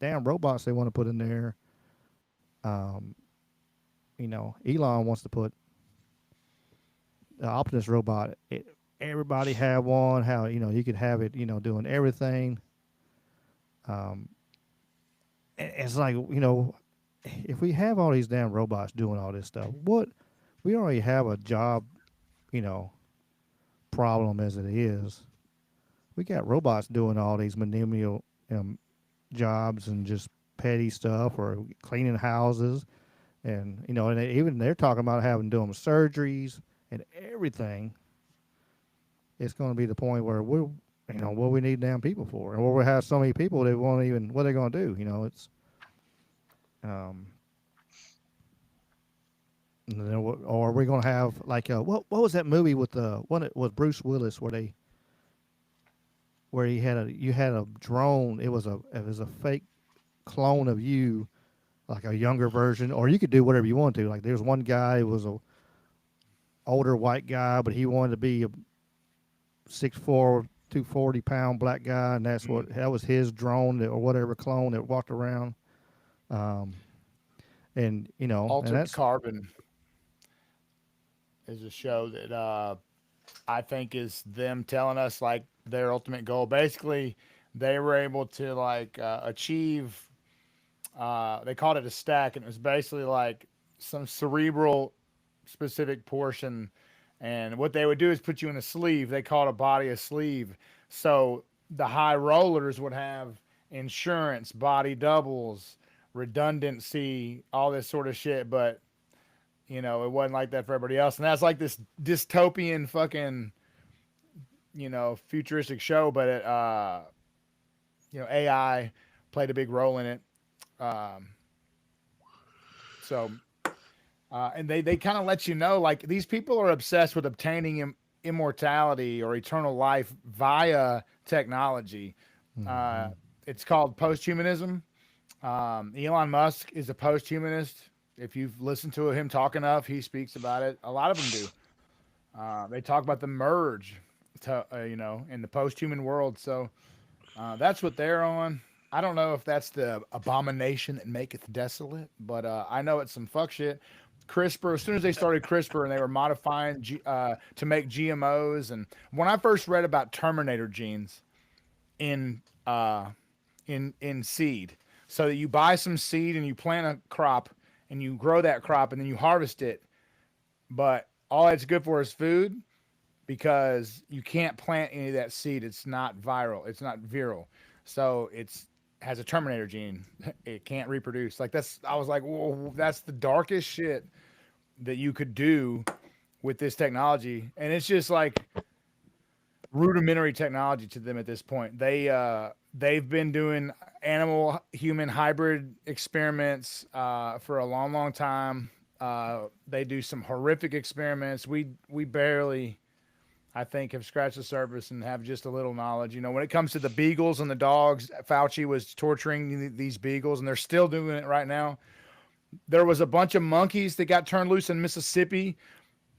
S5: damn robots they want to put in there. Um, Elon wants to put the Optimus robot. Everybody have one. How you could have it. Doing everything. It's like if we have all these damn robots doing all this stuff, what we already have a job, problem as it is. We got robots doing all these menial jobs and just petty stuff or cleaning houses, and and even they're talking about having doing surgeries and everything. It's going to be the point where we're what we need damn people for, and where we have so many people they won't even what they're going to do. It's or are we going to have like what was that movie with the one it was Bruce Willis where he had you had a drone. It was a fake clone of you, like a younger version, or you could do whatever you want to. Like there's one guy who was a older white guy, but he wanted to be a 6'4", 240-pound black guy, and that was his drone or whatever clone that walked around. And
S8: Altered
S5: and that's
S8: Carbon is a show that I think is them telling us like their ultimate goal. Basically, they were able to like achieve. They called it a stack, and it was basically like some cerebral specific portion. And what they would do is put you in a sleeve. They call it a body a sleeve. So the high rollers would have insurance, body doubles, redundancy, all this sort of shit. But it wasn't like that for everybody else. And that's like this dystopian fucking, futuristic show. But it, AI played a big role in it. So and they kind of let you know, like, these people are obsessed with obtaining immortality or eternal life via technology. It's called posthumanism. Elon Musk is a posthumanist. If you've listened to him talk enough, he speaks about it. A lot of them do. They talk about the merge, in the post-human world. So that's what they're on. I don't know if that's the abomination that maketh desolate, but I know it's some fuck shit. CRISPR, as soon as they started CRISPR and they were modifying to make GMOs, and when I first read about Terminator genes in seed, so that you buy some seed and you plant a crop and you grow that crop and then you harvest it, but all it's good for is food, because you can't plant any of that seed. It's not viral. It's not viral. So has a Terminator gene. It can't reproduce. Like I was like, whoa, that's the darkest shit that you could do with this technology. And it's just like rudimentary technology to them at this point. They've been doing animal human hybrid experiments for a long, long time. They do some horrific experiments. We barely, I think, have scratched the surface and have just a little knowledge. When it comes to the beagles and the dogs, Fauci was torturing these beagles, and they're still doing it right now. There was a bunch of monkeys that got turned loose in Mississippi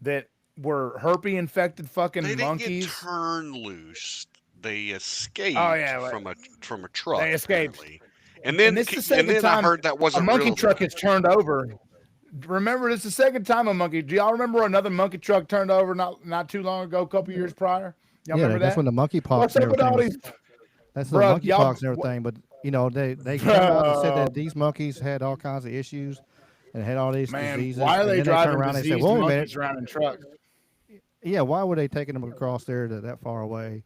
S8: that were herpes infected fucking
S7: They didn't
S8: monkeys.
S7: get turned loose. They escaped from a truck.
S8: They escaped.
S7: Apparently. And then I heard that wasn't
S8: a monkey
S7: real.
S8: truck is turned over. Remember, it's the second time a monkey. Do y'all remember another monkey truck turned over not too long ago, a couple years prior? Y'all remember
S5: that's
S8: that?
S5: when the monkeypox.
S8: What's up with all these?
S5: That's the monkeypox and everything. But they came out and said that these monkeys had all kinds of issues and had all these diseases.
S8: Why are they driving
S5: diseased
S8: monkeys around in trucks?
S5: Yeah, why were they taking them across there that far away?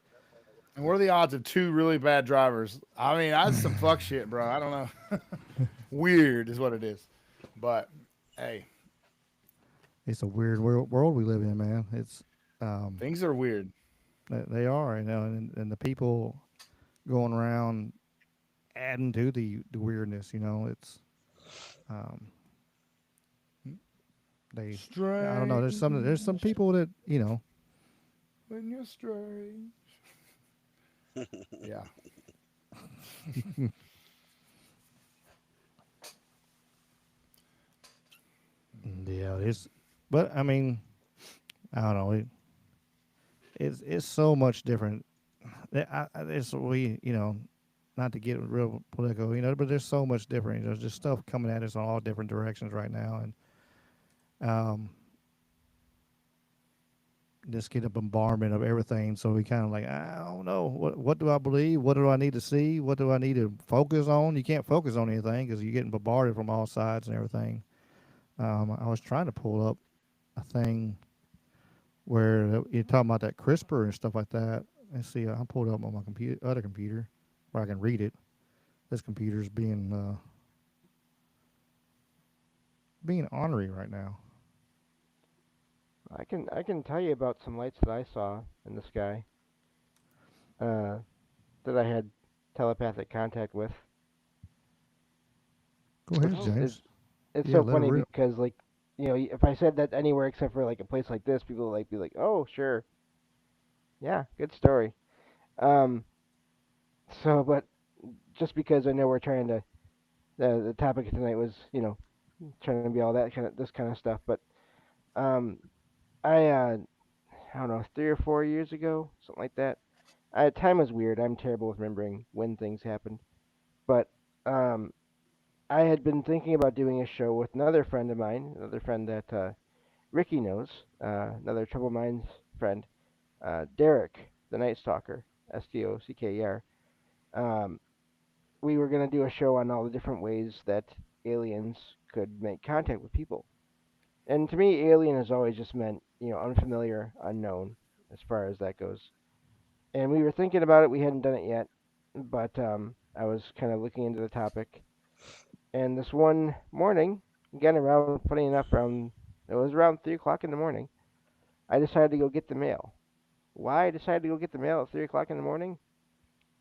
S8: And what are the odds of two really bad drivers? I mean, that's some fuck shit, bro. I don't know. Weird is what it is. But hey,
S5: it's a weird world we live in, man. It's
S8: things are weird.
S5: They are, and the people going around adding to the weirdness. It's um, they. I don't know. There's some people that
S8: When you're strange. Yeah.
S5: Yeah, but I mean, I don't know. It's so much different. It's not to get real political, but there's so much different. There's just stuff coming at us in all different directions right now, and just get a bombardment of everything. So we kind of like, I don't know, what do I believe? What do I need to see? What do I need to focus on? You can't focus on anything because you're getting bombarded from all sides and everything. I was trying to pull up a thing where you're talking about that CRISPR and stuff like that. Let's see, I pulled it up on my other computer, where I can read it. This computer's being ornery right now.
S6: I can tell you about some lights that I saw in the sky. Uh, that I had telepathic contact with.
S5: Go
S6: It's
S5: ahead,
S6: it's
S5: James.
S6: it's
S5: Yeah,
S6: so
S5: let it
S6: funny
S5: rip.
S6: because like if I said that anywhere except for like a place like this, people would like be like, oh sure, yeah, good story. Um, but just because I know we're trying to the topic of tonight was trying to be all that kind of this kind of stuff, but um, I don't know 3 or 4 years ago, something like that. Time is weird. I'm terrible with remembering when things happened, but um, I had been thinking about doing a show with another friend of mine, another friend that Ricky knows, another Trouble Minds friend, Derek, the Night Stalker, Stocker. Um, we were going to do a show on all the different ways that aliens could make contact with people. And to me, alien has always just meant, unfamiliar, unknown, as far as that goes. And we were thinking about it. We hadn't done it yet, but I was kind of looking into the topic. And this one morning, again around, funny enough, around it was around 3 o'clock in the morning. I decided to go get the mail. Why I decided to go get the mail at 3 o'clock in the morning,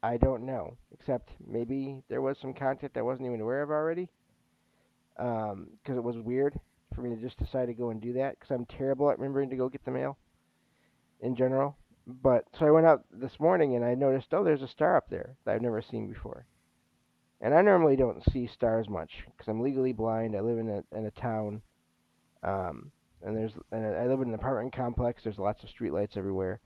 S6: I don't know. Except maybe there was some content I wasn't even aware of already. Because it was weird for me to just decide to go and do that. Because I'm terrible at remembering to go get the mail in general. But so I went out this morning and I noticed, oh, there's a star up there that I've never seen before. And I normally don't see stars much because I'm legally blind. I live in a town, um, and I live in an apartment complex. There's lots of streetlights everywhere,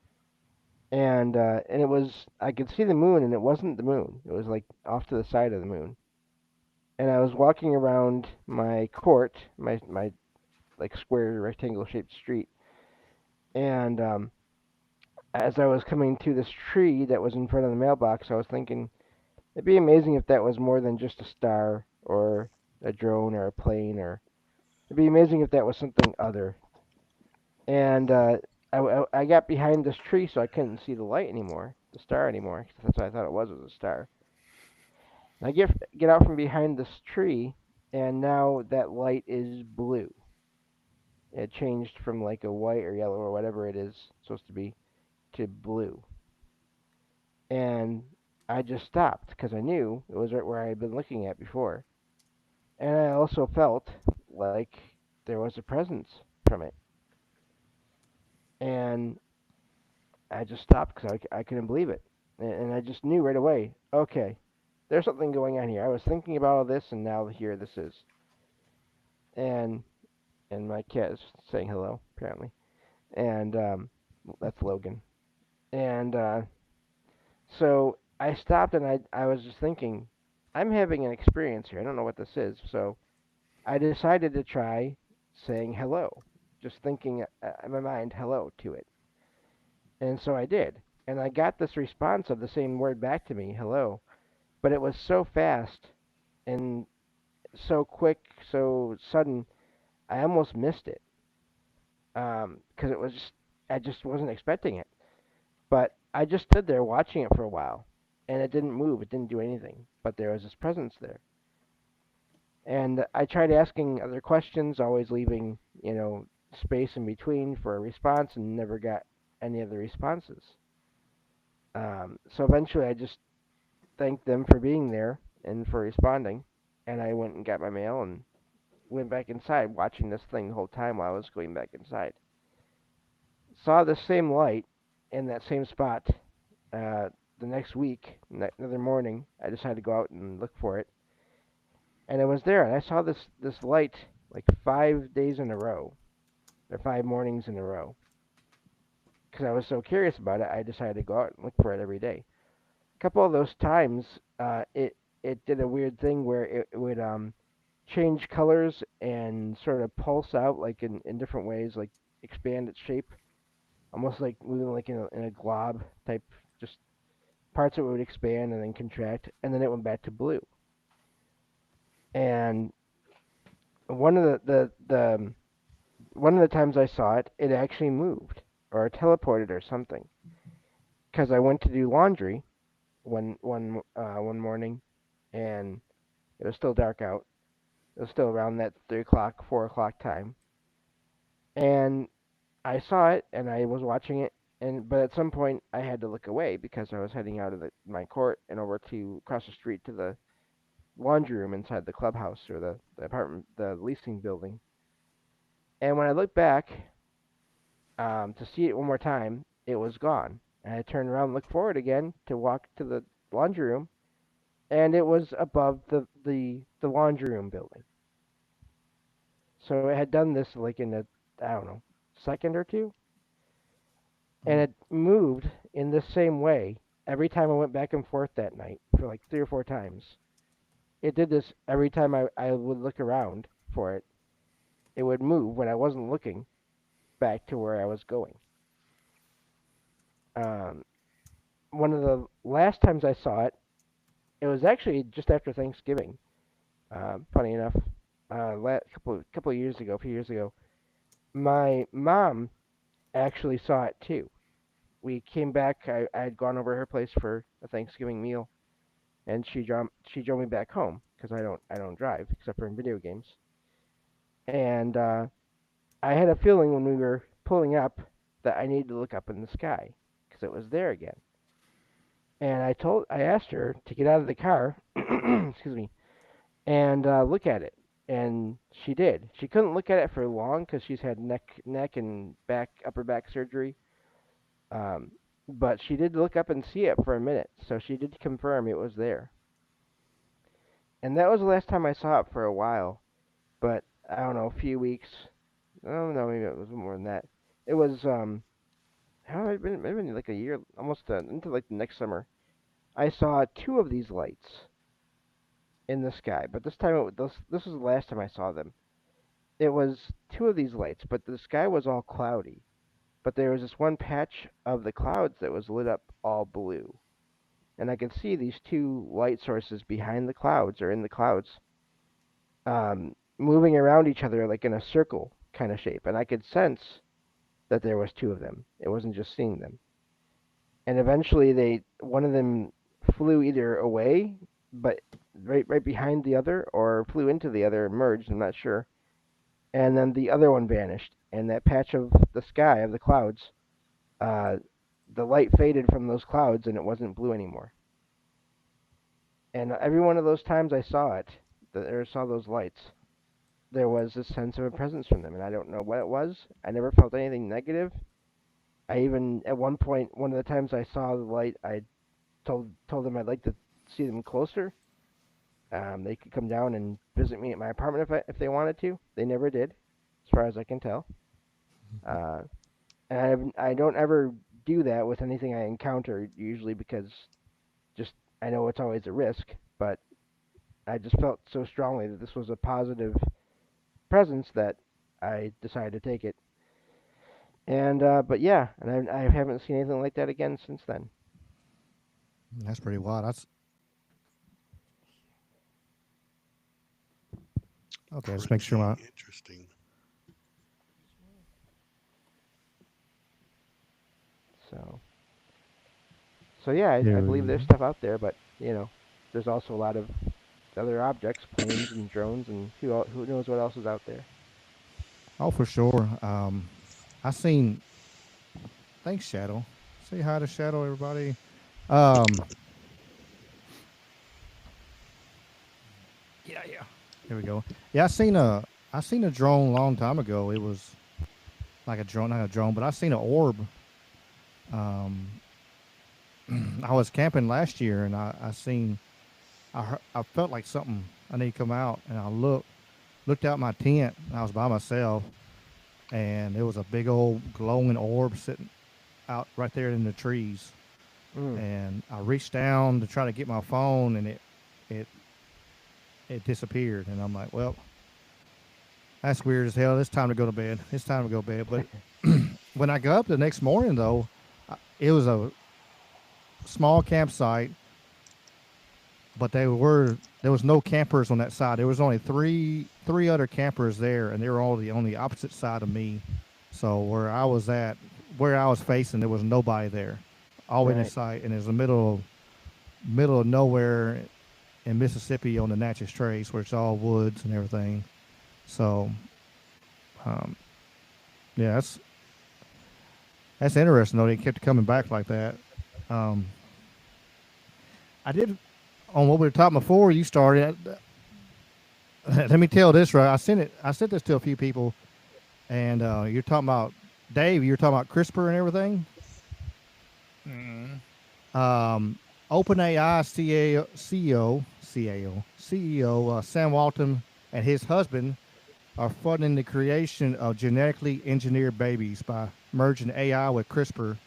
S6: and it was I could see the moon, and it wasn't the moon. It was like off to the side of the moon. And I was walking around my court, my like square rectangle shaped street, and as I was coming to this tree that was in front of the mailbox, I was thinking it'd be amazing if that was more than just a star or a drone or a plane, or it'd be amazing if that was something other. And I got behind this tree so I couldn't see the light anymore, the star anymore. That's what I thought it was a star. And I get out from behind this tree, and now that light is blue. It changed from like a white or yellow or whatever it is supposed to be to blue. And I just stopped because I knew it was right where I had been looking at before. And I also felt like there was a presence from it. And I just stopped because I couldn't believe it. And I just knew right away, okay, there's something going on here. I was thinking about all this, and now here this is. And and my cat is saying hello, apparently. And that's Logan. And so I stopped, and I was just thinking, I'm having an experience here. I don't know what this is. So I decided to try saying hello, just thinking in my mind hello to it. And so I did. And I got this response of the same word back to me, hello. But it was so fast and so quick, so sudden, I almost missed it. Because it was just, I just wasn't expecting it. But I just stood there watching it for a while. And it didn't move, it didn't do anything. But there was this presence there. And I tried asking other questions, always leaving, space in between for a response, and never got any of the responses. So eventually, I just thanked them for being there and for responding, and I went and got my mail and went back inside, watching this thing the whole time while I was going back inside. Saw the same light in that same spot. The next week, another morning, I decided to go out and look for it, and it was there. And I saw this light like 5 days in a row, or 5 mornings in a row. Because I was so curious about it, I decided to go out and look for it every day. A couple of those times, it did a weird thing where it would change colors and sort of pulse out like in different ways, like expand its shape, almost like moving like in a glob type. Just parts of it would expand and then contract, and then it went back to blue. And one of the one of the times I saw it, it actually moved or teleported or something. Because I went to do laundry one morning, and it was still dark out. It was still around that 3 o'clock, 4 o'clock time, and I saw it, and I was watching it, but at some point I had to look away because I was heading out of my court and over to across the street to the laundry room inside the clubhouse or the apartment, the leasing building. And when I looked back to see it one more time, it was gone. And I turned around and looked forward again to walk to the laundry room, and it was above the laundry room building. So it had done this like in a, I don't know, second or two, and it moved in the same way every time I went back and forth that night for like 3 or 4 times. It did this every time I would look around for it. It would move when I wasn't looking back to where I was going. Um, One of the last times I saw it, it was actually just after Thanksgiving. Funny enough, couple of years ago, a few years ago, my mom actually saw it too. We came back. I had gone over to her place for a Thanksgiving meal, and she drove me back home because I don't drive except for in video games. And I had a feeling when we were pulling up that I needed to look up in the sky because it was there again. And I asked her to get out of the car, excuse me, and look at it. And she did. She couldn't look at it for long because she's had neck and upper back surgery. Um, but she did look up and see it for a minute, so she did confirm it was there. And that was the last time I saw it for a while. But I don't know, a few weeks. I don't know, maybe it was more than that. It was how had it been? Maybe like a year, almost into like the next summer. I saw two of these lights in the sky, but this time this was the last time I saw them. It was two of these lights, but the sky was all cloudy. But there was this one patch of the clouds that was lit up all blue, and I could see these two light sources behind the clouds or in the clouds, moving around each other like in a circle kind of shape, and I could sense that there was two of them. It wasn't just seeing them. And eventually, one of them flew either away, but right behind the other, or flew into the other, merged. I'm not sure. And then the other one vanished, and that patch of the sky of the clouds, uh, the light faded from those clouds, and it wasn't blue anymore. And every one of those times I saw it, or saw those lights, there was a sense of a presence from them, and I don't know what it was. I never felt anything negative. I even, at one point, one of the times I saw the light, I told them I'd like to see them closer. They could come down and visit me at my apartment if they wanted to. They never did, as far as I can tell. Uh, and I don't ever do that with anything I encounter, usually because just I know it's always a risk, but I just felt so strongly that this was a positive presence that I decided to take it. And but yeah, and I haven't seen anything like that again since then.
S5: That's pretty wild. That's okay. Let's make sure my
S7: Interesting.
S6: So yeah, I
S5: yeah.
S6: believe there's stuff out there, but there's also a lot of other objects, planes and drones, and who knows what else is out there.
S5: Oh, for sure. I seen. Thanks, Shadow. Say hi to Shadow, everybody. Um, yeah, yeah. Here we go. Yeah, I seen a drone a long time ago. It was like a drone, not a drone, but I seen an orb. Um, I was camping last year, and I seen, I felt like something. I need to come out, and I looked out my tent. And I was by myself, and there was a big old glowing orb sitting out right there in the trees.
S6: Mm.
S5: And I reached down to try to get my phone, and it it disappeared. And I'm like, well, that's weird as hell. It's time to go to bed. It's time to go to bed. But when I got up the next morning, though, it was a small campsite, but there was no campers on that side. There was only three other campers there, and they were all on the opposite side of me. So where I was facing, there was nobody there. All in the
S6: Right.
S5: site, and it's the middle of nowhere in Mississippi on the Natchez Trace, where it's all woods and everything. So, um, yeah, that's interesting though. They kept coming back like that. Um, I did on what we were talking before you started. Let me tell this right. I sent this to a few people, and you're talking about Dave. You're talking about CRISPR and everything. OpenAI CEO Sam Walton and his husband are funding the creation of genetically engineered babies by merging AI with CRISPR.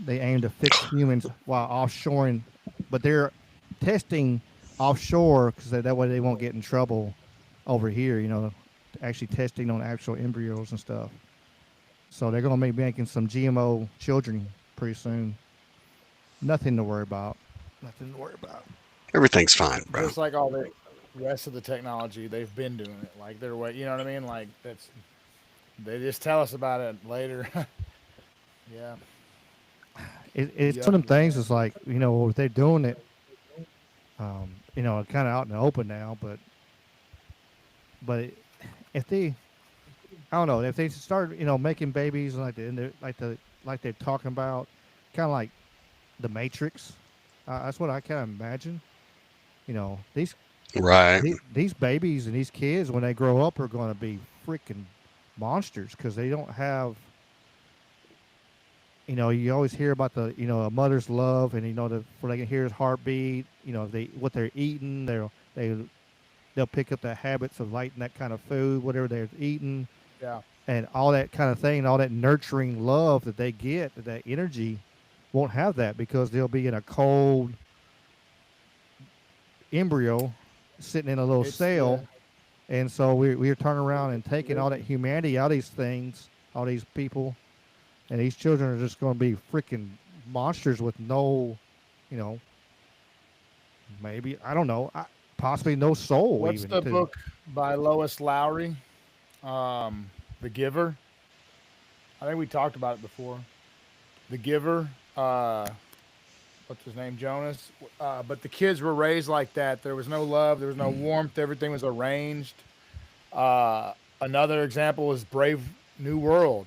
S5: They aim to fix humans while offshoring, but they're testing offshore because that way they won't get in trouble over here. Actually testing on actual embryos and stuff. So they're going to be making some GMO children pretty soon. Nothing to worry about. Nothing to worry about.
S7: Everything's fine, bro.
S8: Just like all the rest of the technology, they've been doing it. Like their way, you know what I mean? Like they just tell us about it later. Yeah.
S5: It's
S8: Yep.
S5: one of them things. It's like they're doing it. Kind of out in the open now, but if they, I don't know, if they start making babies like they're talking about, kind of like the Matrix. That's what I kind of imagine. These
S7: Right.
S5: these babies and these kids when they grow up are going to be freaking monsters because they don't have. You always hear about a mother's love, and before they can hear his heartbeat, what they're eating, they'll pick up the habits of lighting that kind of food, whatever they're eating,
S8: Yeah.
S5: and all that kind of thing, all that nurturing love that they get, that energy, won't have that because they'll be in a cold embryo sitting in a little
S8: It's
S5: cell.
S8: the
S5: And so we're turning around and taking all that humanity out of these things, all these people, and these children are just going to be freaking monsters with no, you know, maybe, I don't know, possibly no soul
S8: what's
S5: even
S8: the
S5: too.
S8: book by Lois Lowry? The Giver. I think we talked about it before. The Giver. What's his name? Jonas. But the kids were raised like that. There was no love. There was no warmth. Everything was arranged. Another example is Brave New World.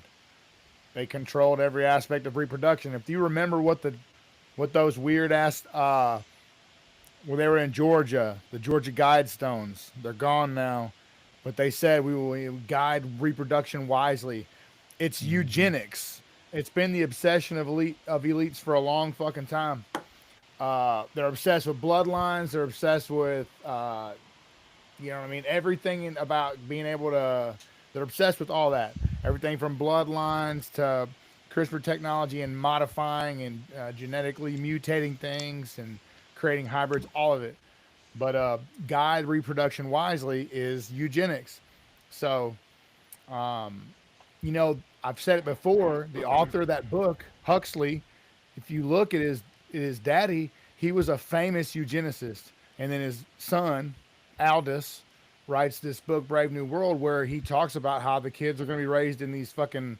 S8: They controlled every aspect of reproduction. If you remember what those weird ass well, they were in Georgia, the Georgia Guidestones. They're gone now, but they said we will guide reproduction wisely. It's eugenics. It's been the obsession of elites for a long fucking time. They're obsessed with bloodlines. They're obsessed with you know what I mean? Everything about being able to, they're obsessed with all that. Everything from bloodlines to CRISPR technology and modifying and genetically mutating things and creating hybrids, all of it. But guide reproduction wisely is eugenics. So, I've said it before. The author of that book, Huxley, if you look at his daddy, he was a famous eugenicist, and then his son, Aldous, writes this book, Brave New World, where he talks about how the kids are going to be raised in these fucking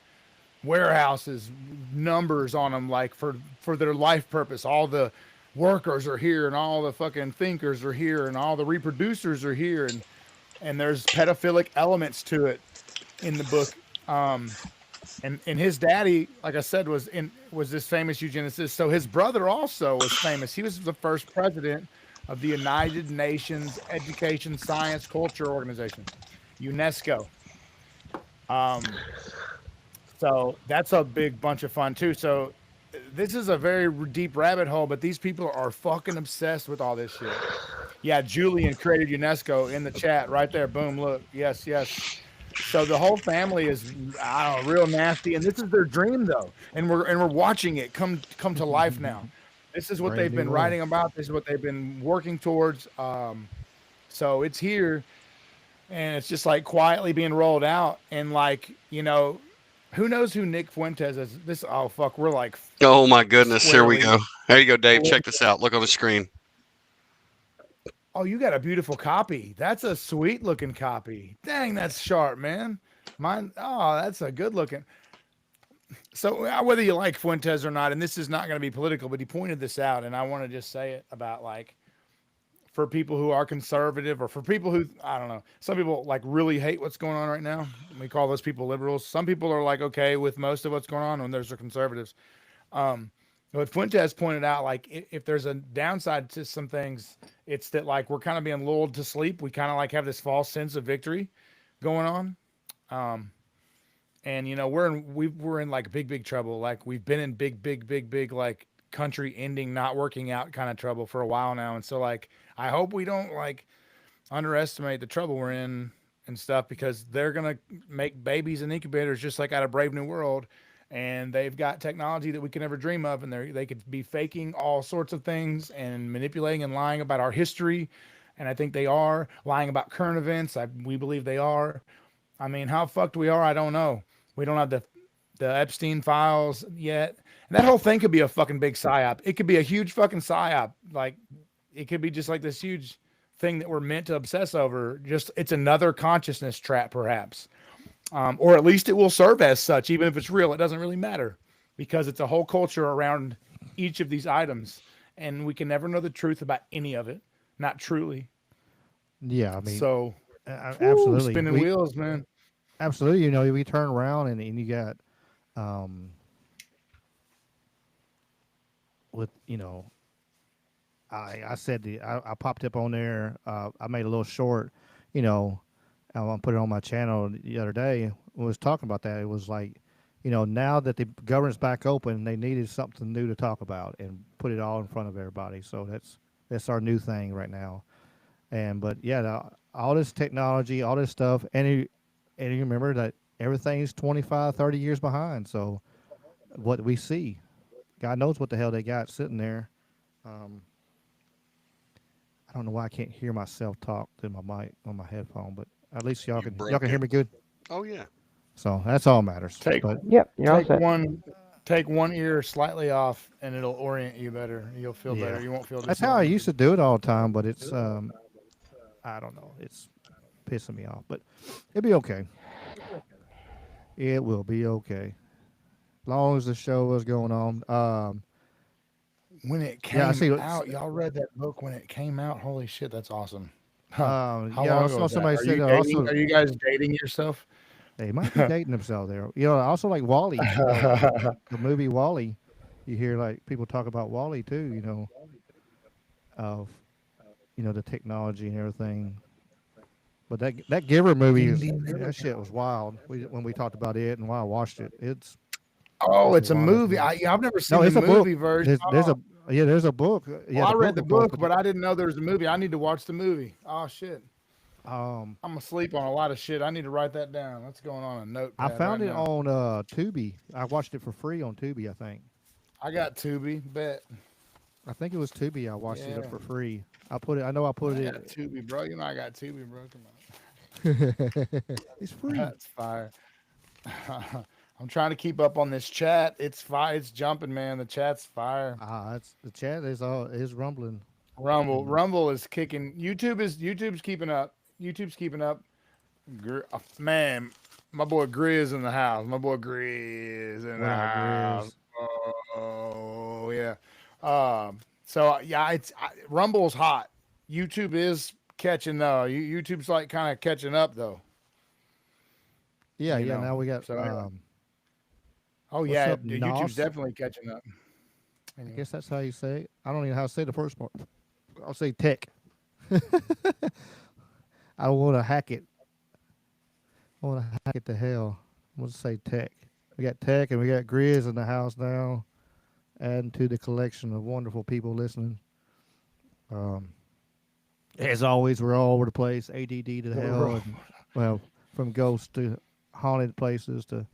S8: warehouses, numbers on them, like for their life purpose. All the workers are here, and all the fucking thinkers are here, and all the reproducers are here, and there's pedophilic elements to it in the book. And his daddy, like I said, was this famous eugenicist. So his brother also was famous. He was the first president of the United Nations Education, Science, Culture Organization, UNESCO. So that's a big bunch of fun too. So this is a very deep rabbit hole, but these people are fucking obsessed with all this shit. Yeah, Julian created UNESCO in the chat right there. Boom, look. Yes, yes. So the whole family is, I don't know, real nasty, and this is their dream though, and we're watching it come to life now. This is what
S5: Brave
S8: they've
S5: new
S8: been
S5: world.
S8: writing about. This is what they've been working towards. So it's here, and it's just like quietly being rolled out, and like, you know, who knows who Nick Fuentes is? This, oh fuck, we're like,
S7: Oh my goodness, here we
S8: squarely.
S7: go. There you go, Dave. Check this out. Look on the screen.
S8: Oh, you got a beautiful copy. That's a sweet looking copy. Dang, that's sharp, man. Mine, oh, that's a good looking. So whether you like Fuentes or not, and this is not going to be political, but he pointed this out, and I want to just say it about, like, for people who are conservative, or for people who, I don't know, some people like really hate what's going on right now. We call those people liberals. Some people are like okay with most of what's going on, and there's the conservatives. But Fuentes pointed out, like, if there's a downside to some things, it's that, like, we're kind of being lulled to sleep. We kind of like have this false sense of victory going on. And you know, we're in like big trouble. Like, we've been in big like country ending, not working out kind of trouble for a while now. And so, like, I hope we don't like underestimate the trouble we're in and stuff, because they're gonna make babies in incubators just like out of Brave New World, and they've got technology that we can never dream of, and they could be faking all sorts of things and manipulating and lying about our history, and I think they are lying about current events. We believe they are. I mean, how fucked we are, I don't know. We don't have the Epstein files yet, and that whole thing could be a fucking big psyop. It could be a huge fucking psyop. Like, it could be just like this huge thing that we're meant to obsess over. Just, it's another consciousness trap, perhaps. Or at least it will serve as such. Even if it's real, it doesn't really matter, because it's a whole culture around each of these items, and we can never know the truth about any of it. Not truly.
S5: Yeah, I mean,
S8: So,
S5: absolutely.
S8: spinning wheels, man.
S5: Absolutely. You know, we turn around and you got, with, you know, I said I popped up on there. I made a little short, you know, I want to put it on my channel the other day. We was talking about that. It was like, you know, now that the government's back open, they needed something new to talk about and put it all in front of everybody. So that's our new thing right now. But yeah, all this technology, all this stuff, and you remember that everything's 25, 30 years behind. So what we see, God knows what the hell they got sitting there. I don't know why I can't hear myself talk through my mic on my headphone, but at least y'all can hear me good.
S7: Oh yeah.
S5: So that's all matters.
S6: Yep, you're all set.
S8: Take one ear slightly off, and it'll orient you better. You'll feel better. You won't feel.
S5: That's how I used to do it all the time, but it's I don't know. It's pissing me off, but it'll be okay. It will be okay, as long as the show is going on.
S8: When it came out, y'all read that book when it came out. Holy shit, that's awesome. How long
S5: I
S8: ago
S5: saw
S8: was that?
S5: somebody
S8: Are
S5: said
S8: you
S5: also.
S8: Are you guys dating yourself?
S5: They might be dating themselves there. You know, I also like Wally, the movie Wally. You hear like people talk about Wally too. You know, of the technology and everything. But that Giver movie that shit was wild. When we talked about it and why I watched it, it's
S8: a movie. I've never seen
S5: it's
S8: the
S5: a
S8: movie
S5: book.
S8: version.
S5: There's a book. Yeah,
S8: I read the book, but I didn't know there was a movie. I need to watch the movie. Oh shit. I'm asleep on a lot of shit. I need to write that down. What's going on a notepad?
S5: I found it on Tubi. I watched it for free on Tubi, I think.
S8: I got Tubi, bet.
S5: I think it was Tubi. I watched it up for free. I put it in.
S8: Tubi, bro. You know I got Tubi, bro. Come
S5: on. It's free.
S8: That's fire. I'm trying to keep up on this chat. It's fire. It's jumping, man. The chat's fire.
S5: The chat is rumbling.
S8: Rumble is kicking. YouTube's keeping up. Man, my boy Grizz in the house. House. Oh yeah. So yeah, Rumble's hot. YouTube is catching though. YouTube's like kind of catching up though.
S5: Yeah. Now we got
S8: Oh
S5: What's
S8: yeah,
S5: up,
S8: YouTube's
S5: Nos?
S8: definitely catching up.
S5: I
S8: Anyway,
S5: guess that's how you say it. I don't even know how to say the first part. I'll say tech. I don't want to hack it. I want to hack it to hell. I'm going to say tech. We got tech and we got Grizz in the house now, adding to the collection of wonderful people listening. Um, as always, we're all over the place. ADD to hell, and well, from ghosts to haunted places to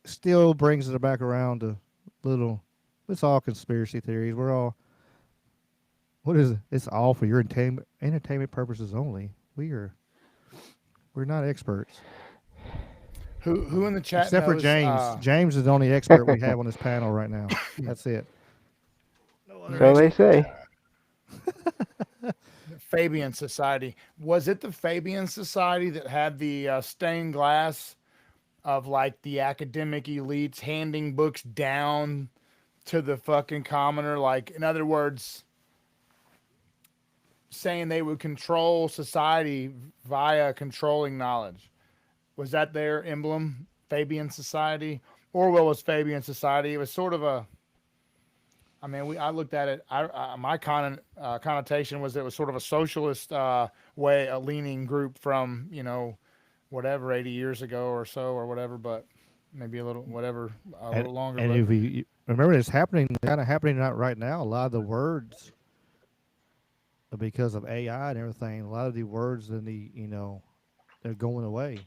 S5: still brings it back around to little. It's all conspiracy theories. We're all what is it? It's all for your entertainment purposes only. We're not experts,
S8: who in the chat
S5: except for
S8: knows?
S5: James. James is the only expert we have on this panel right now. That's it. No other
S6: So they
S5: expert.
S6: say.
S8: Fabian Society. Was it the Fabian Society that had the stained glass of like the academic elites handing books down to the fucking commoner? Like, in other words, saying they would control society via controlling knowledge. Was that their emblem? Fabian Society? Orwell was Fabian Society. It was sort of a. I mean, I looked at it. My connotation was it was sort of a socialist way, a leaning group from whatever 80 years ago or so or whatever, but maybe a little whatever a
S5: And
S8: little longer.
S5: and
S8: But
S5: if you remember, it's happening, kind of happening not right now. A lot of the words, because of AI and everything, a lot of the words in they're going away.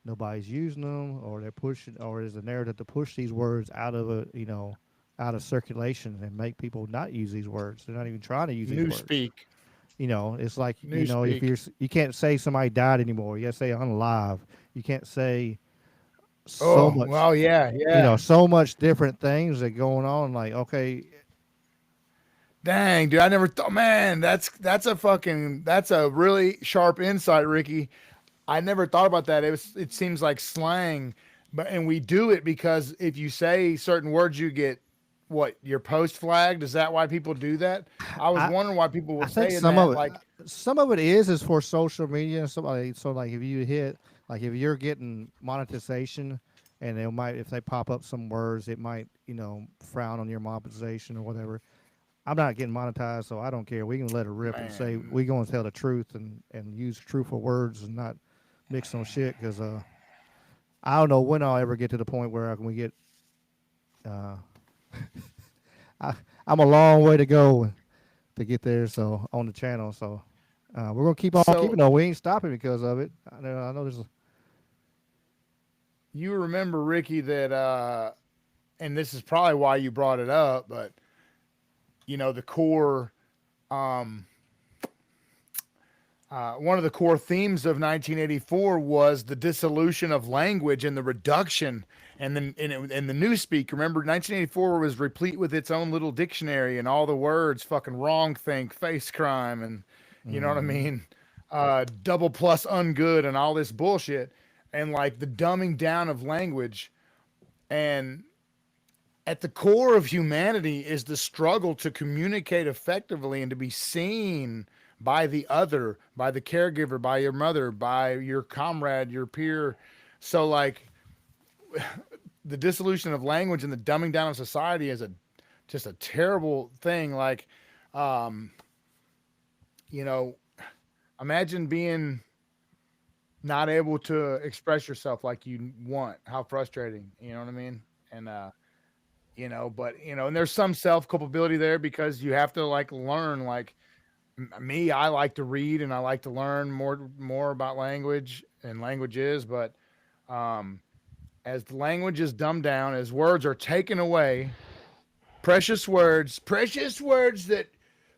S5: Nobody's using them, or they're pushing, or there's a narrative to push these words out of circulation and make people not use these words. They're not even trying to use these words.
S8: newspeak,
S5: It's like if
S8: newspeak.
S5: you can't say somebody died anymore. You got to say unalive. You can't say so
S8: Oh
S5: much.
S8: well, yeah, yeah.
S5: So much different things that going on. Like, okay,
S8: Dang, dude, I never thought. Man, that's a really sharp insight, Ricky. I never thought about that. It seems like slang, and we do it because if you say certain words, you get what your post flagged. Is that why people do that? I was
S5: I
S8: wondering why people
S5: I
S8: were
S5: think
S8: saying that. Like,
S5: some of it is for social media and somebody. So like if you hit like if you're getting monetization, and they might if they pop up some words, it might frown on your monetization or whatever. I'm not getting monetized, so I don't care. We can let it rip and say
S8: man,
S5: we going to tell the truth and use truthful words and not mix no shit because I don't know when I'll ever get to the point where we get. Uh, I'm a long way to go to get there. So on the channel, so we're gonna keep on
S8: so
S5: keeping on. We ain't stopping because of it. I know there's.
S8: you remember, Ricky, that and this is probably why you brought it up, but the core. Um, One of the core themes of 1984 was the dissolution of language and the reduction and then and the newspeak. Remember, 1984 was replete with its own little dictionary and all the words fucking wrong think, face crime, and you know what I
S5: Mm-hmm.
S8: mean, double plus ungood and all this bullshit, and like the dumbing down of language. And at the core of humanity is the struggle to communicate effectively and to be seen by the other, by the caregiver, by your mother, by your comrade, your peer. So, like, the dissolution of language and the dumbing down of society is just a terrible thing. Like, um, you know, imagine being not able to express yourself like you want. How frustrating, you know what I mean? And but and there's some self culpability there because you have to like learn. Like me, I like to read and I like to learn more about language and languages, but um, as the language is dumbed down, as words are taken away, precious words that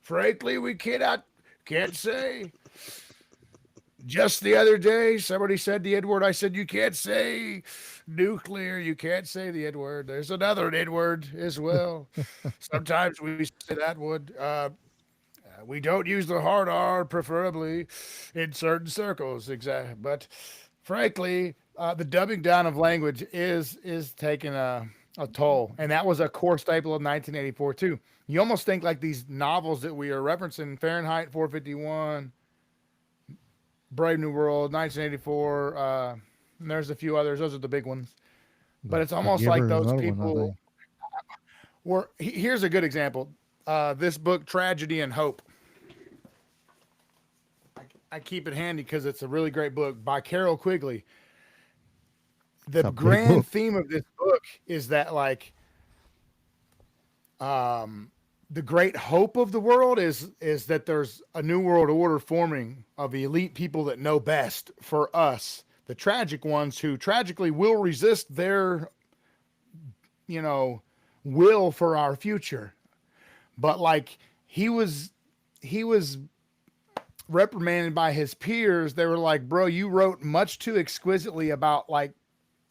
S8: frankly we can't say. Just the other day, somebody said the N word. I said, you can't say nuclear. You can't say the N word. There's another N word as well. Sometimes we say that one. We don't use the hard R, preferably in certain circles. Exactly. But frankly, the dumbing down of language is taking a toll. And that was a core staple of 1984, too. You almost think like these novels that we are referencing, Fahrenheit 451, Brave New World, 1984. And there's a few others. Those are the big ones. But it's
S5: The
S8: almost like
S5: Giver is
S8: those
S5: another one, I
S8: people
S5: think.
S8: were. Here's a good example. This book, Tragedy and Hope. I keep it handy because it's a really great book by Carol Quigley. The
S5: It's a big book.
S8: grand theme of this book is that, like, the great hope of the world is that there's a new world order forming of elite people that know best for us, the tragic ones who tragically will resist their, you know, will for our future. But like he was reprimanded by his peers. They were like, bro, you wrote much too exquisitely about, like,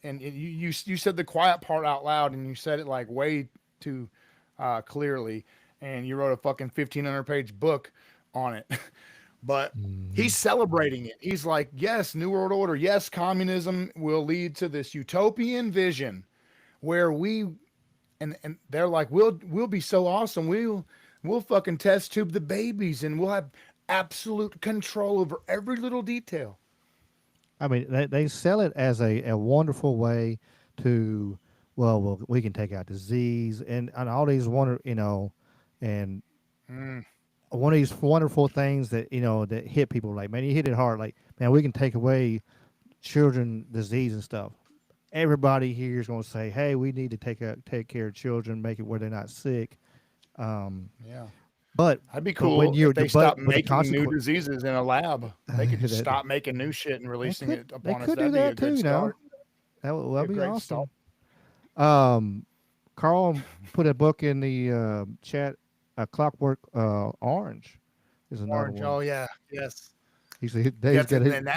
S8: and you said the quiet part out loud, and you said it like way too clearly, and you wrote a fucking 1,500-page book on it. But he's celebrating it. He's like, yes, New World Order, yes, communism will lead to this utopian vision where we, and they're like, we'll be so awesome. We'll fucking test tube the babies, and we'll have absolute control over every little detail.
S5: I mean, they sell it as a wonderful way to, well, we can take out disease and all these and one of these wonderful things that, that hit people like, man, you hit it hard. Like, man, we can take away children disease and stuff. Everybody here is going to say, hey, we need to take care of children, make it where they're not sick.
S8: Yeah.
S5: But
S8: That'd be
S5: but
S8: cool
S5: when you
S8: if they
S5: but
S8: stopped
S5: the
S8: making new
S5: consequ-
S8: diseases in a lab. They could just
S5: That-
S8: stop making new shit and
S5: they
S8: releasing it
S5: could they
S8: upon us.
S5: could do
S8: That'd be a
S5: that
S8: good
S5: too.
S8: start.
S5: That'd
S8: Be a
S5: be
S8: great
S5: awesome.
S8: start.
S5: Carl put a book in the chat. Clockwork Orange is another
S8: Orange.
S5: one.
S8: Oh yeah. Yes.
S5: He's Dave's
S8: That's
S5: got
S8: it.
S5: his
S8: And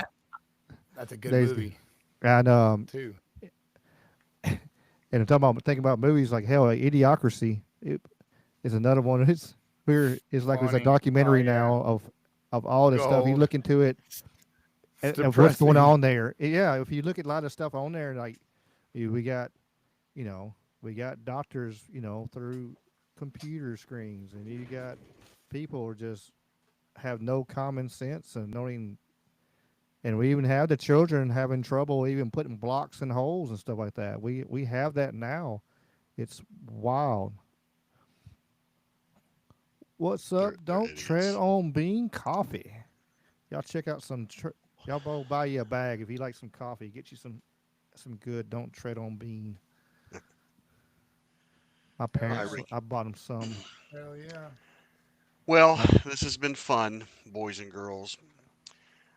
S8: that's a good
S5: Dave's
S8: movie
S5: and
S8: too.
S5: and I'm talking about thinking about movies like hell, like Idiocracy is another one. It's like there's a
S8: Funny. Oh
S5: documentary
S8: yeah.
S5: now of all this stuff. You
S8: Gold.
S5: look into it
S8: It's
S5: of what's going
S8: depressing.
S5: on there. Yeah, if you look at a lot of stuff on there, like we got, we got doctors, through computer screens, and you got people who just have no common sense and don't even. And we even have the children having trouble even putting blocks in holes and stuff like that. We have that now. It's wild. What's up?
S7: They're
S5: Don't tread
S7: idiots.
S5: on bean coffee. Y'all check out y'all go buy you a bag if you like some coffee. Get you some good. Don't tread on bean. My
S7: All right,
S5: parents,
S7: Ricky.
S5: I bought them some.
S8: Hell yeah.
S7: Well, this has been fun, boys and girls.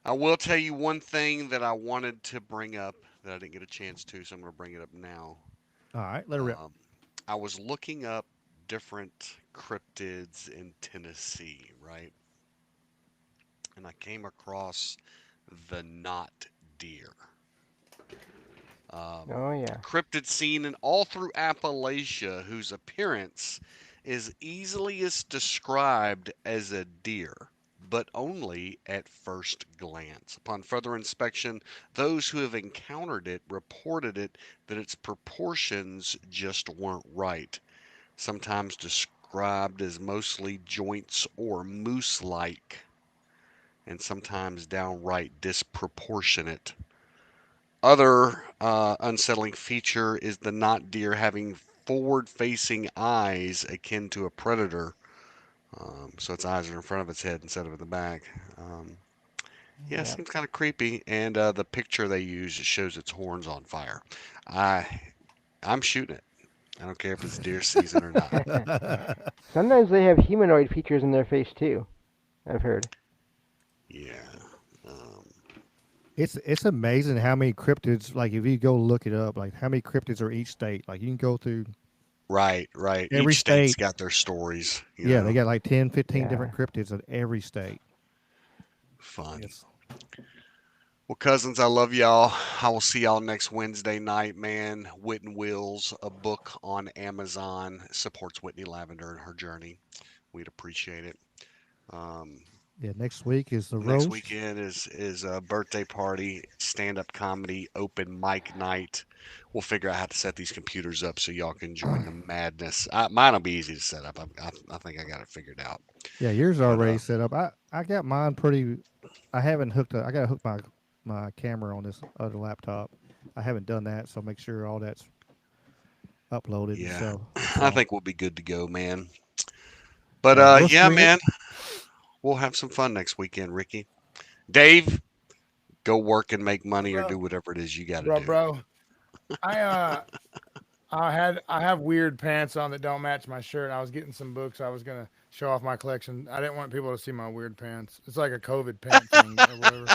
S7: I will tell you one thing that I wanted to bring up that I didn't get a chance to, so I'm going to bring it up now.
S5: All right, let her rip.
S7: I was looking up different cryptids in Tennessee, right? And I came across the knot deer.
S6: Oh yeah.
S7: Cryptid seen in all through Appalachia, whose appearance is easily as described as a deer, but only at first glance. Upon further inspection, those who have encountered it reported that its proportions just weren't right, sometimes described as mostly joints or moose-like, and sometimes downright disproportionate. Other unsettling feature is the knot deer having forward-facing eyes akin to a predator. So its eyes are in front of its head instead of in the back. Yeah, it
S6: Yeah.
S7: seems kind of creepy. And the picture they use shows its horns on fire. I I'm shooting it. I don't care if it's deer season or not.
S6: Sometimes they have humanoid features in their face too. I've heard.
S7: Yeah. Um,
S5: It's amazing how many cryptids. Like if you go look it up, like how many cryptids are each state. Like you can go through
S7: right, right.
S5: every
S7: Each state's
S5: state.
S7: got their stories.
S5: Yeah, they got like 10, 15
S6: Yeah.
S5: different cryptids in every state.
S7: Fun.
S5: Yes.
S7: Well, cousins, I love y'all. I will see y'all next Wednesday night, man. Wit and Wills, a book on Amazon, supports Whitney Lavender and her journey. We'd appreciate it. Um,
S5: Yeah, next week is the
S7: next
S5: roast.
S7: weekend is a birthday party, stand-up comedy, open mic night. We'll figure out how to set these computers up so y'all can join the madness. Mine will be easy to set up. I think I got it figured out.
S5: Yeah, yours
S7: But
S5: already set up. I got mine pretty. I haven't hooked up. I got to hook my camera on this other laptop. I haven't done that, so make sure all that's upload it and
S7: Yeah,
S5: stuff.
S7: I
S5: So
S7: think we'll be good to go, man. But
S5: we'll
S7: yeah,
S5: screen it.
S7: man, we'll have some fun next weekend, Ricky. Dave, go work and make money or
S8: bro,
S7: do whatever it is you got to
S8: bro,
S7: do.
S8: bro. I I have weird pants on that don't match my shirt. I was getting some books. I was gonna show off my collection. I didn't want people to see my weird pants. It's like a COVID pant thing or whatever.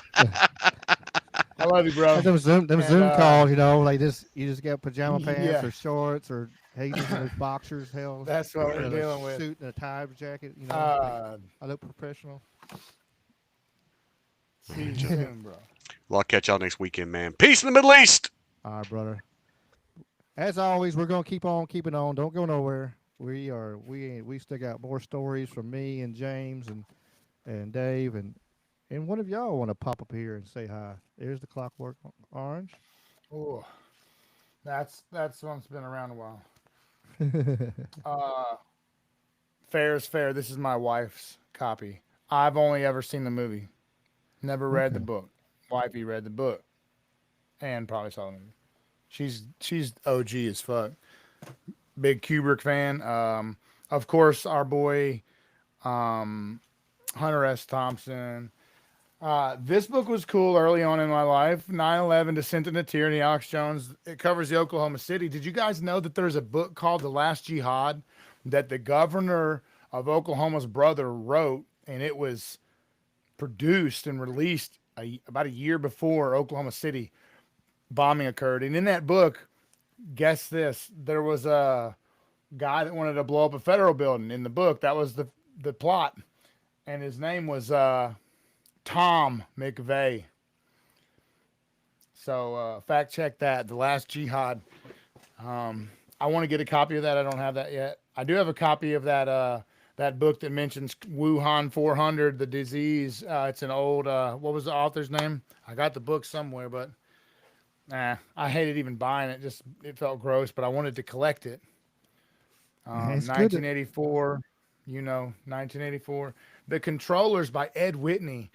S8: I love you, bro.
S5: And them
S8: And
S5: Zoom calls, like this, you just got pajama pants
S8: yeah,
S5: or shorts, or hey, just in his boxers, hell,
S8: that's what we're
S5: and a
S8: dealing with.
S5: suit and a tie jacket. Like
S8: Uh,
S5: I look professional.
S8: see you soon, bro.
S7: Well, I'll catch y'all next weekend, man. Peace in the Middle East.
S5: All right, brother. As always, we're gonna keep on keeping on. Don't go nowhere. We still got more stories from me and James and Dave and one of y'all want to pop up here and say hi. There's the Clockwork Orange.
S8: Oh, that's one's been around a while. Uh, Fair is fair. This is my wife's copy. I've only ever seen the movie. Never read the
S5: Okay.
S8: book. Wifey read the book and probably saw the movie. She's OG as fuck. Big Kubrick fan. Of course, our boy Hunter S. Thompson. This book was cool early on in my life. 9/11, Descent into Tyranny, Alex Jones. It covers the Oklahoma City. Did you guys know that there's a book called The Last Jihad that the governor of Oklahoma's brother wrote, and it was produced and released about a year before Oklahoma City bombing occurred? And in that book, guess this, there was a guy that wanted to blow up a federal building in the book. That was the plot. And his name was Tom McVeigh. So fact check that. The Last Jihad. I want to get a copy of that. I don't have that yet. I do have a copy of that book that mentions Wuhan 400, the disease. It's an old, what was the author's name? I got the book somewhere, but I hated even buying it. Just, it felt gross, but I wanted to collect it.
S5: It's good.
S8: 1984, 1984. The Controllers by Ed Whitney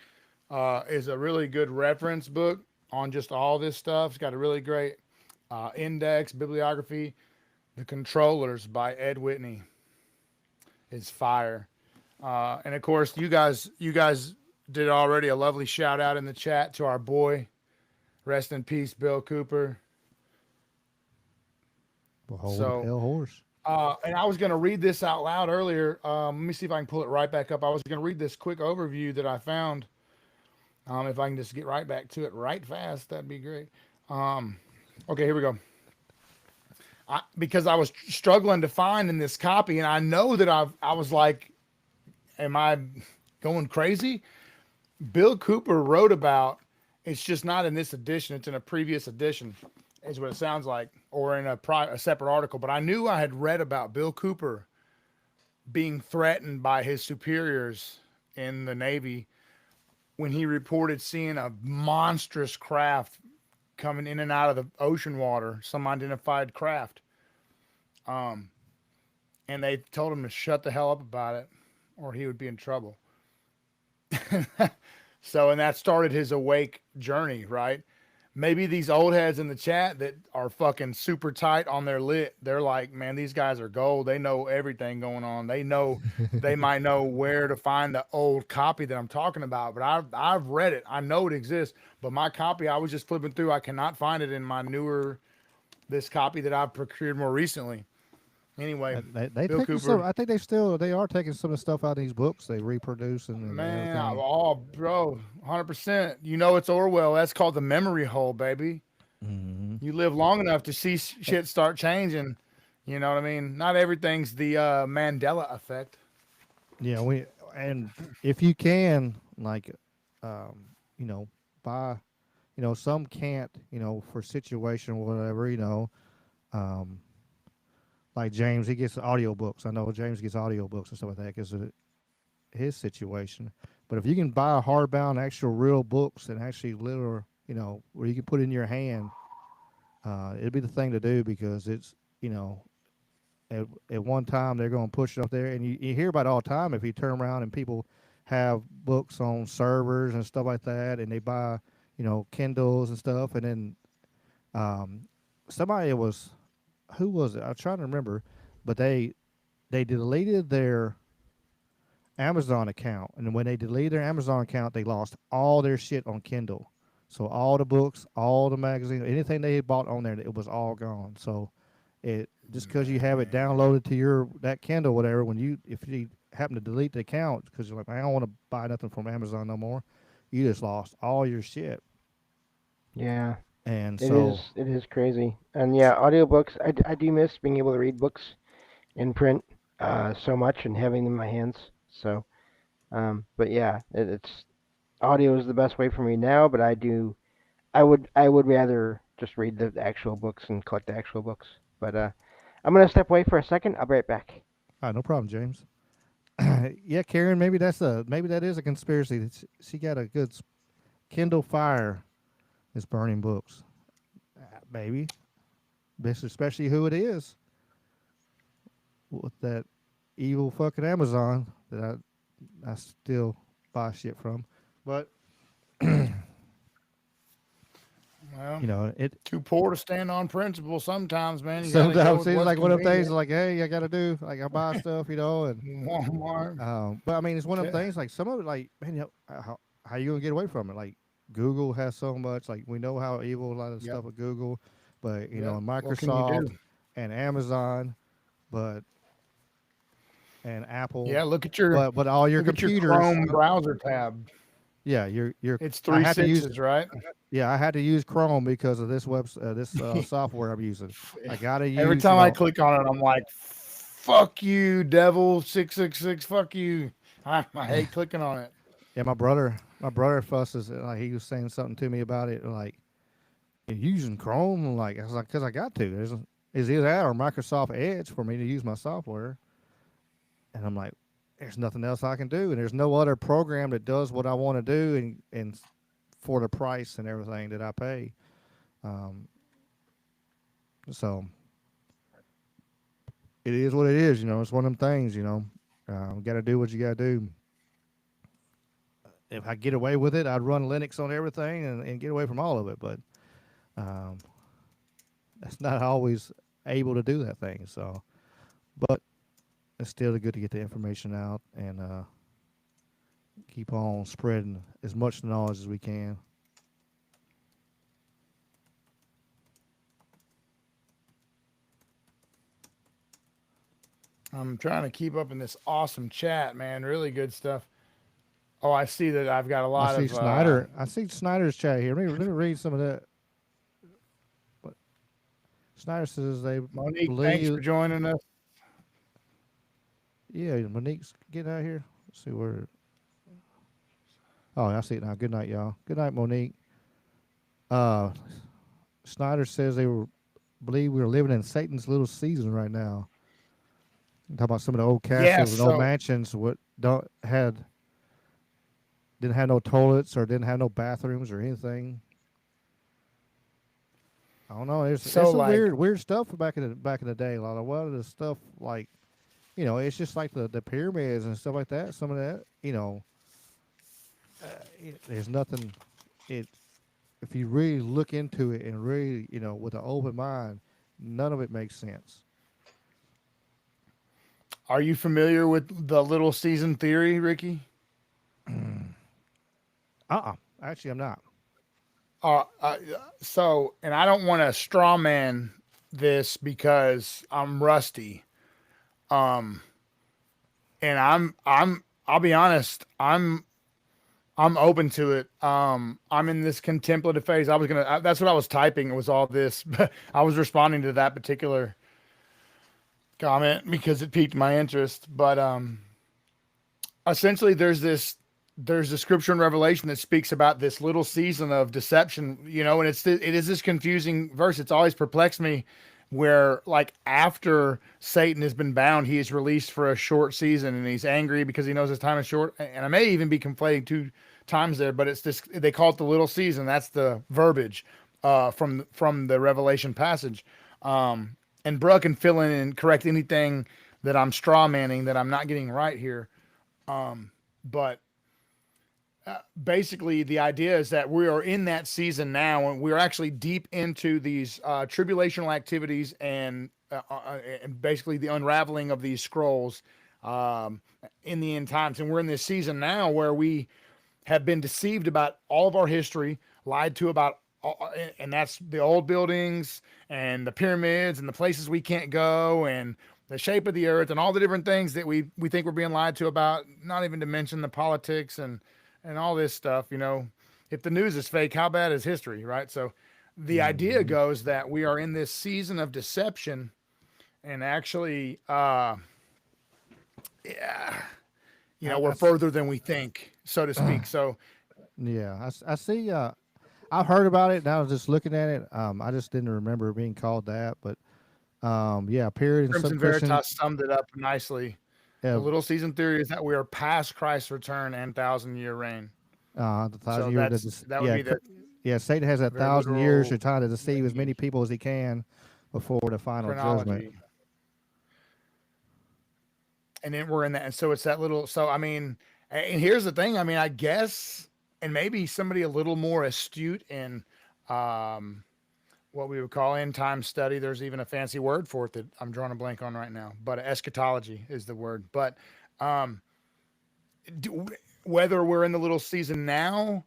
S8: is a really good reference book on just all this stuff. It's got a really great index, bibliography. The Controllers by Ed Whitney is fire. And of course, you guys did already a lovely shout out in the chat to our boy. Rest in peace, Bill Cooper.
S5: Behold
S8: So,
S5: the pale horse.
S8: and I was going to read this out loud earlier. Let me see if I can pull it right back up. I was going to read this quick overview that I found. If I can just get right back to it right fast, that'd be great. Okay, here we go. Because I was struggling to find in this copy, and I know that I was like, am I going crazy? Bill Cooper wrote about, it's just not in this edition, it's in a previous edition, is what it sounds like, or in a separate article. But I knew I had read about Bill Cooper being threatened by his superiors in the Navy when he reported seeing a monstrous craft coming in and out of the ocean water, some unidentified craft. And they told him to shut the hell up about it or he would be in trouble. So, and that started his awake journey, right? Maybe these old heads in the chat that are fucking super tight on their lit, they're like, man, these guys are gold. They know everything going on. They know, they might know where to find the old copy that I'm talking about, but I've read it. I know it exists, but my copy, I was just flipping through. I cannot find it in my this copy that I've procured more recently. Anyway,
S5: They
S8: Bill
S5: taking
S8: Cooper.
S5: some. I think they are taking some of the stuff out of these books. They reproduce and
S8: Man,
S5: everything.
S8: oh, bro, 100%. You know it's Orwell. That's called the memory hole, baby.
S5: Mm-hmm.
S8: You live long enough to see shit start changing. You know what I mean? Not everything's the Mandela effect.
S5: Yeah, and if you can, like, buy, some can't, for situation or whatever, like James, he gets audiobooks. I know James gets audiobooks and stuff like that because of his situation. But if you can buy hardbound, actual real books and actually literal, where you can put in your hand, it'd be the thing to do because it's, at one time they're going to push it up there. And you hear about it all the time if you turn around and people have books on servers and stuff like that and they buy, Kindles and stuff. And then somebody was who was it? I'm trying to remember, but they deleted their Amazon account, and when they deleted their Amazon account, they lost all their shit on Kindle. So all the books, all the magazines, anything they had bought on there, it was all gone. So it just because you have it downloaded to your that Kindle, whatever, when you if you happen to delete the account because you're like, I don't want to buy nothing from Amazon no more, you just lost all your shit.
S6: Yeah,
S5: And
S6: it
S5: so
S6: is crazy. And yeah, audiobooks. I do miss being able to read books in print so much and having them in my hands. So, but yeah, it's audio is the best way for me now. But I would rather just read the actual books and collect the actual books. But I'm gonna step away for a second. I'll be right back.
S5: no problem, James. Yeah, Karen, maybe that is a conspiracy. She got a good Kindle Fire is burning books. Maybe, this especially who it is with that evil fucking Amazon that I still buy shit from. But
S8: Well,
S5: it
S8: too poor to stand on principle. Sometimes, man, you gotta go
S5: sometimes
S8: with
S5: seems
S8: what's
S5: like one of them things
S8: convenient.
S5: like, hey, I gotta do like I buy stuff, and
S8: Walmart.
S5: but I mean it's one of them
S8: Yeah.
S5: things like some of it like man, how you gonna get away from it? Like Google has so much, like we know how evil a lot of
S8: Yep.
S5: stuff with Google, but
S8: Yep.
S5: and
S8: What can you do?
S5: Microsoft and Amazon, but and Apple,
S8: Yeah,
S5: but all your
S8: look at your
S5: computers,
S8: Chrome browser tab.
S5: yeah, your
S8: It's
S5: I
S8: three
S5: had to use
S8: sixes, right?
S5: yeah I had to use Chrome because of this software I'm using. I gotta
S8: Every
S5: use
S8: time I click on it, I'm like, "Fuck you, devil 666. Fuck you." I hate clicking on it.
S5: yeah my brother fusses like he was saying something to me about it like you're using Chrome. I'm like I was like because I got to. Is either that or Microsoft Edge for me to use my software, and I'm like, there's nothing else I can do, and there's no other program that does what I want to do, and for the price and everything that I pay. Um, so it is what it is. It's one of them things. Got to do what you got to do. If I get away with it, I'd run Linux on everything and get away from all of it. But um, that's not always able to do that thing. So, but it's still good to get the information out and keep on spreading as much knowledge as we can.
S8: I'm trying to keep up in this awesome chat, man. Really good stuff. Oh, I see that I've got a
S5: I
S8: lot
S5: see
S8: of
S5: Snyder. I see Snyder's chat here. Let me read some of that. But Snyder says they
S8: Monique. Thanks for
S5: believe.
S8: joining us.
S5: Yeah, Monique's getting out here. Let's see where. Oh, I see it now. Good night, y'all. Good night, Monique. Uh, Snyder says believe we're living in Satan's little season right now. Talk about some of the old
S8: Yeah.
S5: castles and old
S8: So
S5: mansions. What don't had didn't have no toilets or didn't have no bathrooms or anything. I don't know. There's some
S8: like
S5: weird stuff back in the day. A lot of the stuff like it's just like the pyramids and stuff like that. Some of that, there's nothing. It if you really look into it and really with an open mind, none of it makes sense.
S8: are you familiar with the little season theory, Ricky?
S5: Actually, I'm not.
S8: Uh, uh, and I don't want to straw man this because I'm rusty. Um, and I'll be honest, I'm open to it. I'm in this contemplative phase. That's what I was typing. It was all this, but I was responding to that particular comment because it piqued my interest. But essentially, there's the scripture in Revelation that speaks about this little season of deception, and it is this confusing verse. It's always perplexed me where like after Satan has been bound, he is released for a short season and he's angry because he knows his time is short. And I may even be conflating two times there, but it's this, they call it the little season. That's the verbiage from the Revelation passage. And Brooke can fill in and correct anything that I'm straw manning that I'm not getting right here. But basically the idea is that we are in that season now and we're actually deep into these tribulational activities and and basically the unraveling of these scrolls in the end times. And we're in this season now where we have been deceived about all of our history, lied to about, and that's the old buildings and the pyramids and the places we can't go and the shape of the earth and all the different things that we think we're being lied to about, not even to mention the politics and all this stuff. You know, if the news is fake, how bad is history, right? So the idea goes that we are in this season of deception and actually, yeah, you know, we're further than we think, so to speak. So,
S5: Yeah, I see. I've heard about it. And I was just looking at it. I just didn't remember it being called that. But yeah, period. And some
S8: Crimson
S5: Christian.
S8: Veritas summed it up nicely. The
S5: Yeah,
S8: little season theory is that we are past Christ's return and 1,000-year reign.
S5: the
S8: So
S5: 1,000 year.
S8: that would
S5: Yeah,
S8: be the
S5: yeah. Satan has that
S8: very
S5: 1,000 years to
S8: literal
S5: try to deceive as many
S8: language,
S5: people as he can before the final judgment.
S8: chronology. And then we're in that. And so it's that little. So, I mean, and here's the thing. I mean, I guess, and maybe somebody a little more astute in what we would call end time study. There's even a fancy word for it that I'm drawing a blank on right now, but eschatology is the word. But um, whether we're in the little season now,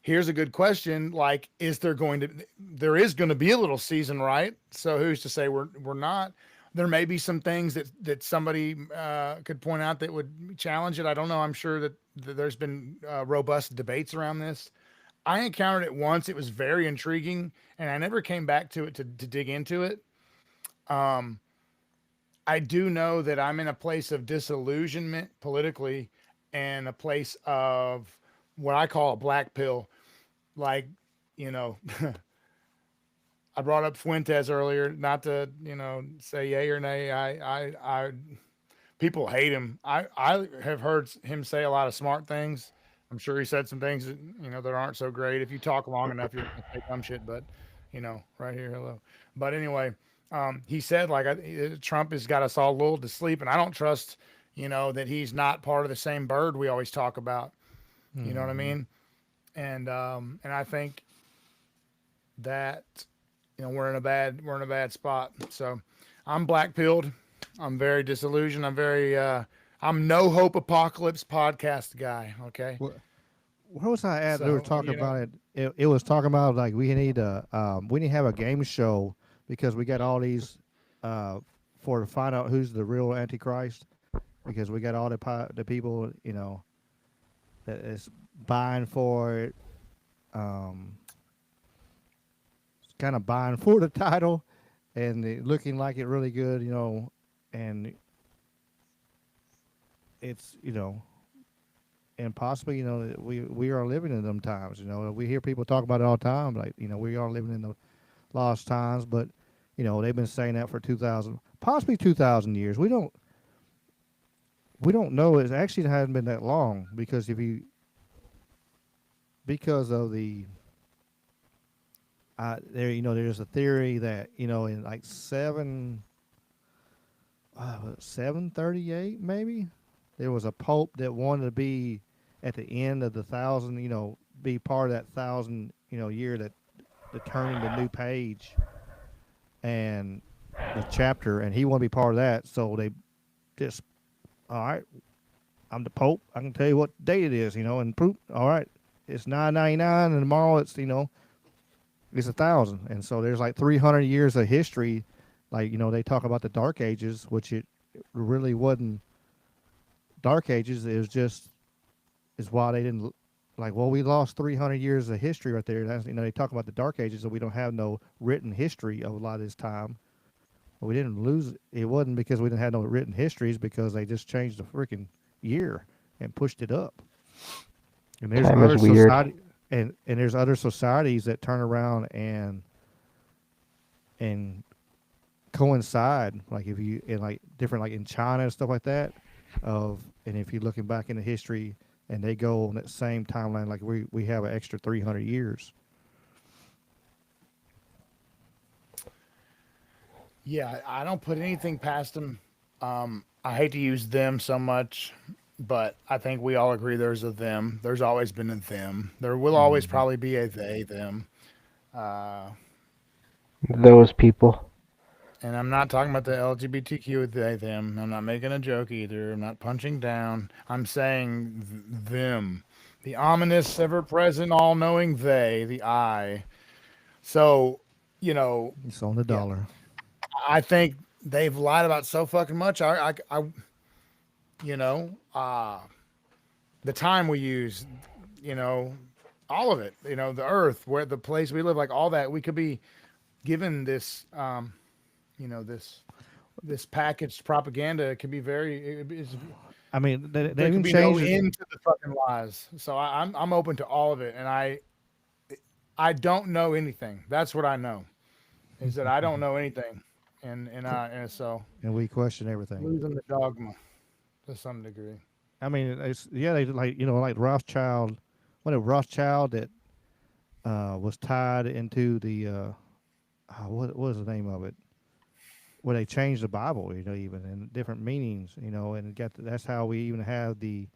S8: here's a good question. Like, there is going to be a little season, right? So who's to say we're not? There may be some things that somebody could point out that would challenge it. I don't know. I'm sure that there's been robust debates around this. I encountered it once. It was very intriguing, and I never came back to it to dig into it. I do know that I'm in a place of disillusionment politically and a place of what I call a black pill. Like, you know, I brought up Fuentes earlier, not to, you know, say yay or nay. I people hate him. I have heard him say a lot of smart things. I'm sure he said some things that, you know, that aren't so great. If you talk long enough, you're gonna say dumb shit. But, you know, right here, hello. But anyway, he said like Trump has got us all lulled to sleep, and I don't trust, you know, that he's not part of the same bird we always talk about. You know what I mean? And I think that, you know, we're in a bad spot. So I'm black pilled. I'm very disillusioned. I'm no hope apocalypse podcast guy. Okay.
S5: Where was I at? They were
S8: So,
S5: talking
S8: you know,
S5: about it. It was talking about like we need to have a game show because we got all these to find out who's the real Antichrist because we got all the people, you know, that is buying for it, kind of buying for the title and looking like it really good, you know, and it's, you know, and possibly, you know, we are living in them times. You know, we hear people talk about it all the time. Like, you know, we are living in the lost times. But, you know, they've been saying that for 2,000 years. We don't know. It actually hasn't been that long because because of the you know, there's a theory that, you know, in like 738 maybe there was a pope that wanted to be at the end of the 1,000, you know, be part of that 1,000, you know, year that turning the new page and the chapter, and he wanted to be part of that. So they just, all right, I'm the pope. I can tell you what date it is, you know, and proof. All right, it's 999, and tomorrow it's, you know, it's 1,000, and so there's like 300 years of history. Like, you know, they talk about the Dark Ages, which it really wasn't Dark Ages. It was just is why they didn't like. Well, we lost 300 years of history right there. That's, you know, they talk about the Dark Ages, so we don't have no written history of a lot of this time. But we didn't lose it. It wasn't because we didn't have no written histories, because they just changed the freaking year and pushed it up. And there's
S6: Time
S5: other
S6: is weird.
S5: society, and there's other societies that turn around and coincide, like if you in like different, like in China and stuff like that, and if you're looking back into history, and they go on that same timeline, like we have an extra 300 years.
S8: Yeah, I don't put anything past them. I hate to use them so much, but I think we all agree there's a them. There's always been a them. There will always probably be a they, them.
S6: Those people.
S8: And I'm not talking about the LGBTQ they them. I'm not making a joke either. I'm not punching down. I'm saying them. The ominous, ever present, all knowing they, the I. So, you know,
S5: It's on the
S8: yeah,
S5: dollar.
S8: I think they've lied about so fucking much. You know, the time we use, you know, all of it, you know, the earth, where the place we live, like all that, we could be given this, you know, this packaged propaganda. It can be very,
S5: I mean, they
S8: there could
S5: even
S8: be no
S5: changed it.
S8: end to the fucking lies. So I'm open to all of it, and I don't know anything. That's what I know is that I don't know anything, and so
S5: And we question everything.
S8: losing the dogma to some degree.
S5: I mean, it's yeah, they like like Rothschild, what a Rothschild that was tied into the what was the name of it? Where they changed the Bible, even in different meanings, and that's how we even have the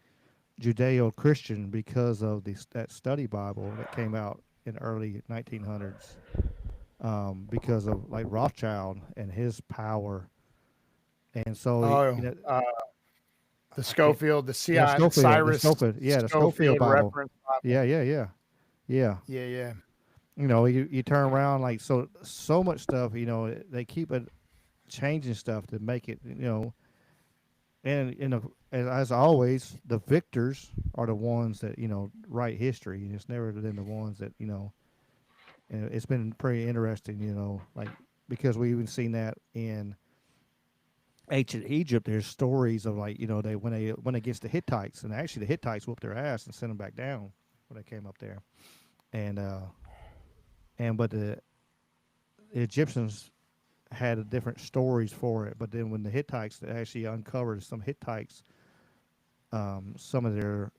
S5: Judeo-Christian because of that study Bible that came out in early 1900s, because of like Rothschild and his power, and so
S8: Oh, the
S5: I can't.
S8: Schofield, the
S5: Yeah,
S8: CI,
S5: Schofield, the
S8: Cyrus
S5: Schofield, yeah, the Schofield
S8: Schofield
S5: Bible.
S8: reference Bible.
S5: Yeah, yeah, yeah, yeah.
S8: Yeah, yeah.
S5: You turn around like so much stuff. They keep it changing stuff to make it. And as always, the victors are the ones that write history, and it's never been the ones that And it's been pretty interesting, like because we even seen that in ancient Egypt. There's stories of like they when it gets the Hittites, and actually the Hittites whooped their ass and sent them back down when they came up there, and but the Egyptians had different stories for it. But then when the Hittites actually uncovered some Hittites, some of their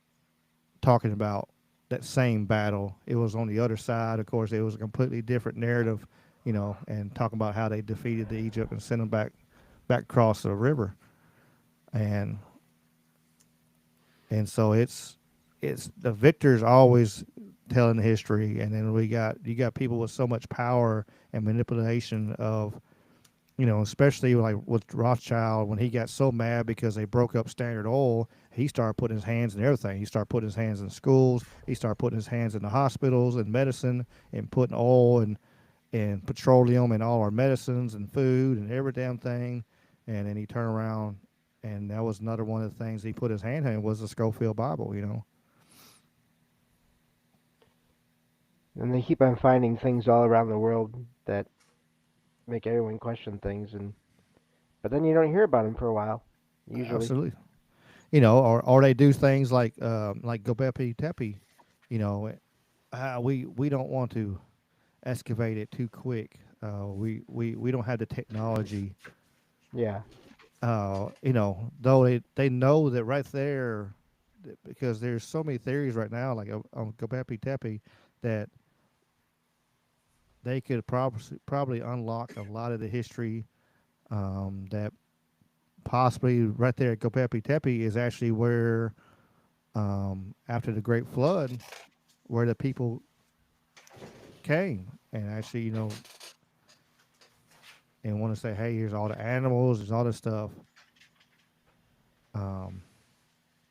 S5: talking about that same battle, it was on the other side. Of course, it was a completely different narrative, and talking about how they defeated the Egypt and sent them back across the river, and so it's the victors always telling the history, and then you got people with so much power and manipulation of especially like with Rothschild, when he got so mad because they broke up Standard Oil, he started putting his hands in everything. He started putting his hands in schools. He started putting his hands in the hospitals and medicine, and putting oil and petroleum in all our medicines and food and every damn thing. And then he turned around, and that was another one of the things he put his hand in was the Schofield Bible.
S6: And they keep on finding things all around the world that make everyone question things, but then you don't hear about them for a while, usually.
S5: Absolutely. Or they do things like Göbekli Tepe. We don't want to excavate it too quick. We don't have the technology.
S6: Yeah.
S5: Though they know that right there, because there's so many theories right now, like on Göbekli Tepe, that they could probably unlock a lot of the history, that possibly right there at Göbekli Tepe is actually where, after the Great Flood, where the people came and actually, and want to say, hey, here's all the animals, there's all this stuff.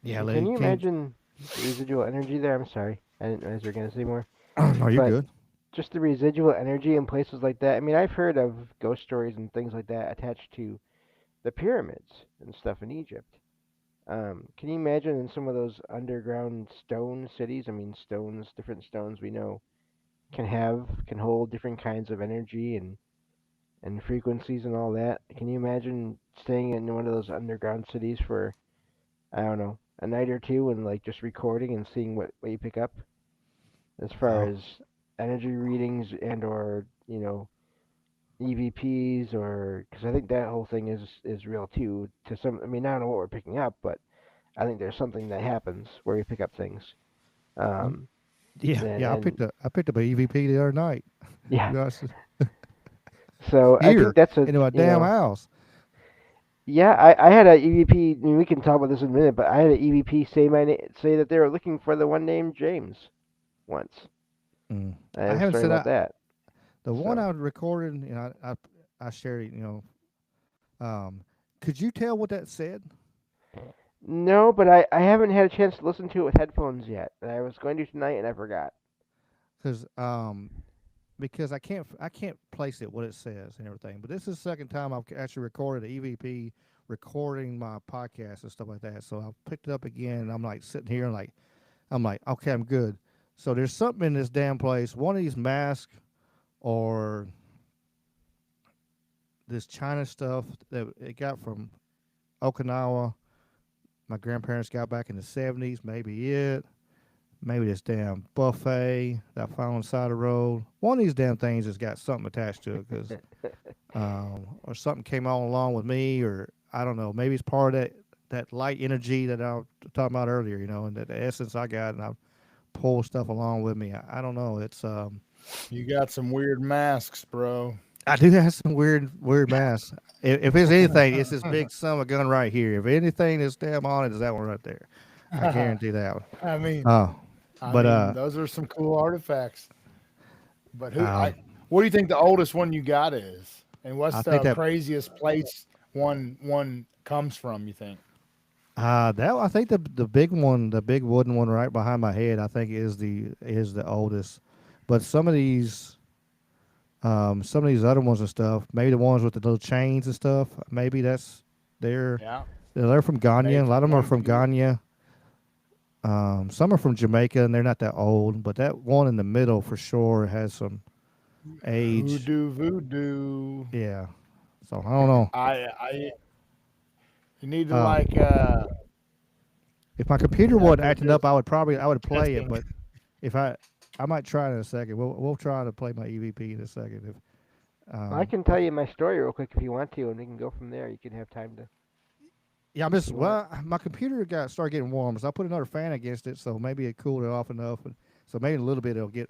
S5: Yeah,
S6: Can you
S5: came.
S6: imagine the residual energy there? I'm sorry, I didn't realize you were gonna say more.
S5: No, you're
S6: But
S5: good.
S6: just the residual energy in places like that. I mean, I've heard of ghost stories and things like that attached to the pyramids and stuff in Egypt. Can you imagine in some of those underground stone cities? I mean, different stones we know can hold different kinds of energy and frequencies and all that. Can you imagine staying in one of those underground cities for, I don't know, a night or two and like just recording and seeing what you pick up as far
S5: Oh,
S6: as energy readings and or EVPs, or because I think that whole thing is real too. To some, I mean, I don't know what we're picking up, but I think there's something that happens where we pick up things.
S5: y-
S6: Um,
S5: yeah, yeah.
S6: and
S5: I picked up a EVP the other night.
S6: yeah,
S5: Gosh,
S6: so I think
S5: here
S6: that's a
S5: into my damn house.
S6: yeah. I had a EVP. I mean, we can talk about this in a minute, but I had an EVP say that they were looking for the one named James once.
S5: Mm.
S6: I
S5: I
S6: had a
S5: haven't
S6: story
S5: said
S6: about that.
S5: the one
S6: So
S5: I recorded. I I shared it. Could you tell what that said?
S6: No, but I haven't had a chance to listen to it with headphones yet. And I was going to tonight and I forgot.
S5: Because I can't place it what it says and everything. But this is the second time I've actually recorded an EVP recording my podcast and stuff like that. So I picked it up again and I'm like sitting here and I'm like, okay, I'm good. So there's something in this damn place. One of these masks or this China stuff that it got from Okinawa. My grandparents got back in the 70s. Maybe it. Maybe this damn buffet that I found on the side of the road. One of these damn things has got something attached to it because, or something came on along with me, or I don't know. Maybe it's part of that light energy that I was talking about earlier, and that the essence I got, and I pull stuff along with me. I don't know. It's
S8: You got some weird masks, bro.
S5: I do have some weird masks. If it's anything, it's this big summer gun right here. If anything is damn on it, is that one right there. I guarantee that one.
S8: I mean,
S5: Oh,
S8: I
S5: but
S8: mean, those are some cool artifacts. But
S5: um,
S8: what do you think the oldest one you got is? And
S5: I
S8: what's
S5: think
S8: the
S5: that
S8: craziest place one comes from, you think?
S5: that I think the big one, the big wooden one right behind my head, I think is the oldest. But some of these other ones and stuff, maybe the ones with the little chains and stuff, maybe they're
S8: Yeah.
S5: they're from Ghana. A
S8: Made
S5: lot
S8: from
S5: of them are
S8: one
S5: from
S8: piece.
S5: Ghana. Some are from Jamaica, and they're not that old. But that one in the middle for sure has some age.
S8: Hoodoo voodoo.
S5: Yeah. So I don't know.
S8: I you need to
S5: Uh, if my computer
S8: you have
S5: wasn't
S8: to
S5: acting
S8: do
S5: up, I would play it.
S8: testing.
S5: But if I might try it in a second. We'll try to play my EVP in a second. If
S6: I can tell you my story real quick if you want to, and we can go from there. You can have time to,
S5: Yeah,
S6: if you want.
S5: my computer started getting warm, so I put another fan against it, so maybe it cooled it off enough, and so maybe in a little bit it'll get.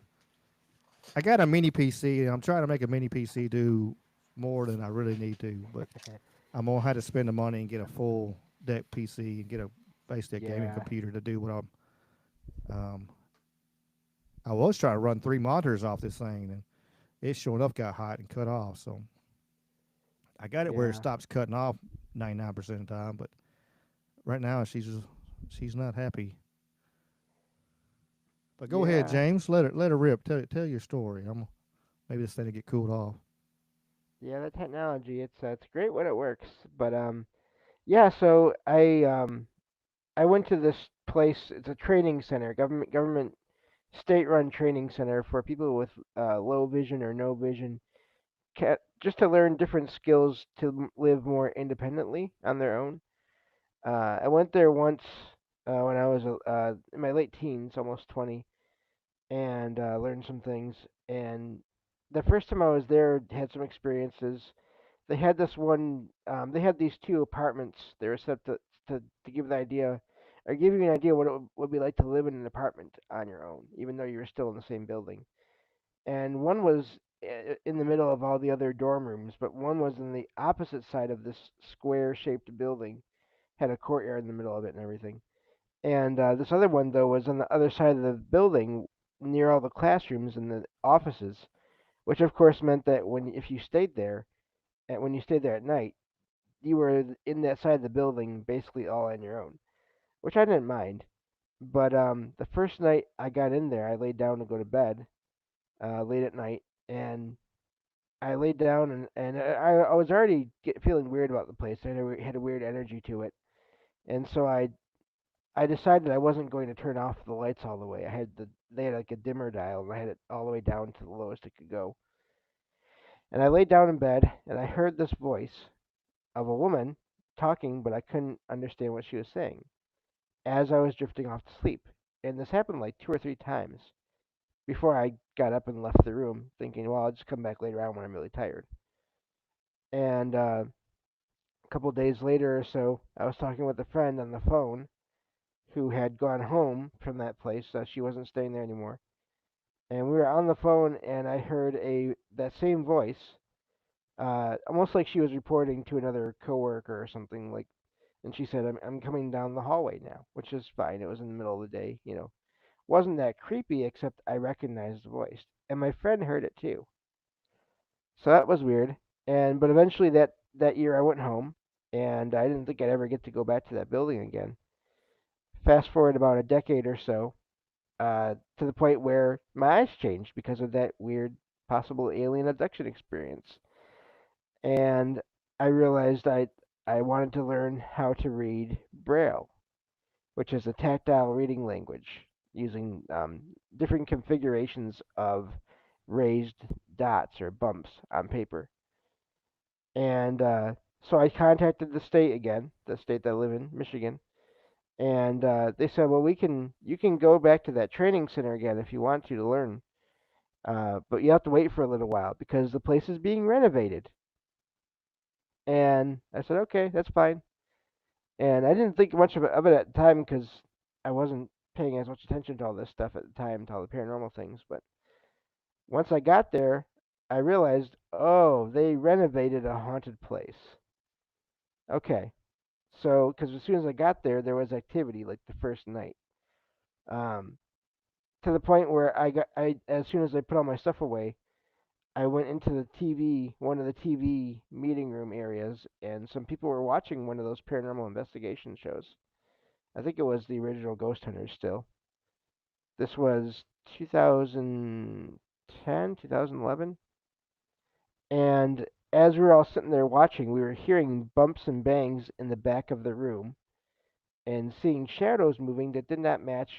S5: I got a mini PC, and I'm trying to make a mini PC do more than I really need to, but I'm gonna have to spend the money and get a full deck PC and get basically a gaming
S6: Yeah,
S5: computer to do what um. I was trying to run 3 monitors off this thing, and it sure enough got hot and cut off. So I got it where it
S6: yeah,
S5: stops cutting off 99% of the time, but right now she's not happy. But go ahead,
S6: yeah,
S5: James. Let her rip. Tell your story. Maybe this thing will get cooled off.
S6: yeah. The technology, it's great when it works, but yeah. So I went to this place. It's a training center, government state-run training center for people with low vision or no vision, just to learn different skills to live more independently on their own. I went there once when I was in my late teens, almost 20, and learned some things. And the first time I was there, had some experiences. They had this one. They had these two apartments. They were set to give the idea, or give you an idea what it would be like to live in an apartment on your own, even though you were still in the same building. And one was in the middle of all the other dorm rooms, but one was in the opposite side of this square-shaped building, had a courtyard in the middle of it and everything. And this other one though was on the other side of the building, near all the classrooms and the offices, which of course meant that if you stayed there, and when you stayed there at night, you were in that side of the building basically all on your own, which I didn't mind. But the first night I got in there, I laid down to go to bed late at night, and I laid down and I was already feeling weird about the place. Had a weird energy to it, and so I decided I wasn't going to turn off the lights all the way. They had like a dimmer dial, and I had it all the way down to the lowest it could go. And I laid down in bed, and I heard this voice of a woman talking, but I couldn't understand what she was saying as I was drifting off to sleep. And this happened like 2 or 3 times before I got up and left the room, thinking, well, I'll just come back later on when I'm really tired. And a couple of days later or so, I was talking with a friend on the phone who had gone home from that place. She wasn't staying there anymore. And we were on the phone, and I heard that same voice, almost like she was reporting to another coworker or something. And she said, "I'm coming down the hallway now," which is fine. It was in the middle of the day, Wasn't that creepy, except I recognized the voice, and my friend heard it too. So that was weird. But eventually that year I went home, and I didn't think I'd ever get to go back to that building again. Fast forward about a decade or so, to the point where my eyes changed because of that weird possible alien abduction experience. And I realized I wanted to learn how to read Braille, which is a tactile reading language using different configurations of raised dots or bumps on paper. And so I contacted the state again, the state that I live in, Michigan, and they said, well, you can go back to that training center again if you want to learn, but you have to wait for a little while because the place is being renovated. And I said, okay, that's fine. And I didn't think much of it at the time because I wasn't paying as much attention to all this stuff at the time, to all the paranormal things. But once I got there, I realized, oh, they renovated a haunted place. Okay, so because as soon as I got there, there was activity like the first night. Um, to the point where I as soon as I put all my stuff away, I went into the one of the TV meeting room areas, and some people were watching one of those paranormal investigation shows. I think it was the original Ghost Hunters still. This was 2010, 2011. And as we were all sitting there watching, we were hearing bumps and bangs in the back of the room and seeing shadows moving that did not match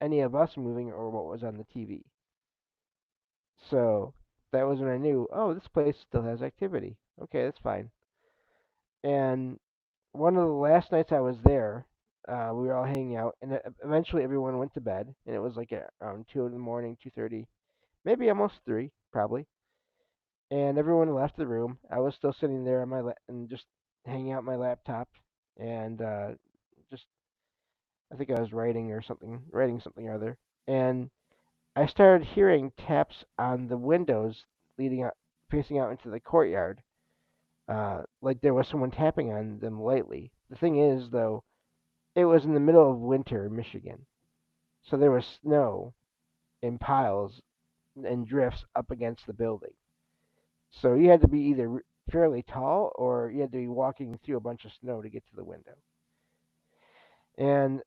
S6: any of us moving or what was on the TV. So that was when I knew, oh, this place still has activity. Okay, that's fine. And one of the last nights I was there, we were all hanging out, and eventually everyone went to bed, and it was like around 2 in the morning, 2:30, maybe almost 3, probably. And everyone left the room. I was still sitting there on and just hanging out my laptop, and just I think I was writing something or other, and I started hearing taps on the windows leading out, facing out into the courtyard, like there was someone tapping on them lightly. The thing is, though, it was in the middle of winter in Michigan, so there was snow in piles and drifts up against the building. So you had to be either fairly tall or you had to be walking through a bunch of snow to get to the window. And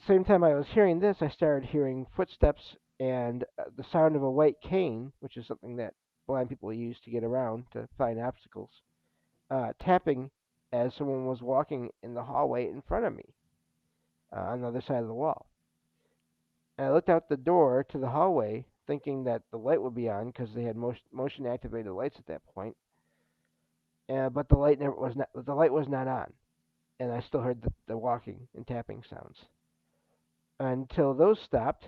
S6: same time I was hearing this, I started hearing footsteps and the sound of a white cane, which is something that blind people use to get around to find obstacles, tapping as someone was walking in the hallway in front of me on the other side of the wall. And I looked out the door to the hallway, thinking that the light would be on because they had motion activated lights at that point. But the light never was not the light was not on, and I still heard the walking and tapping sounds until those stopped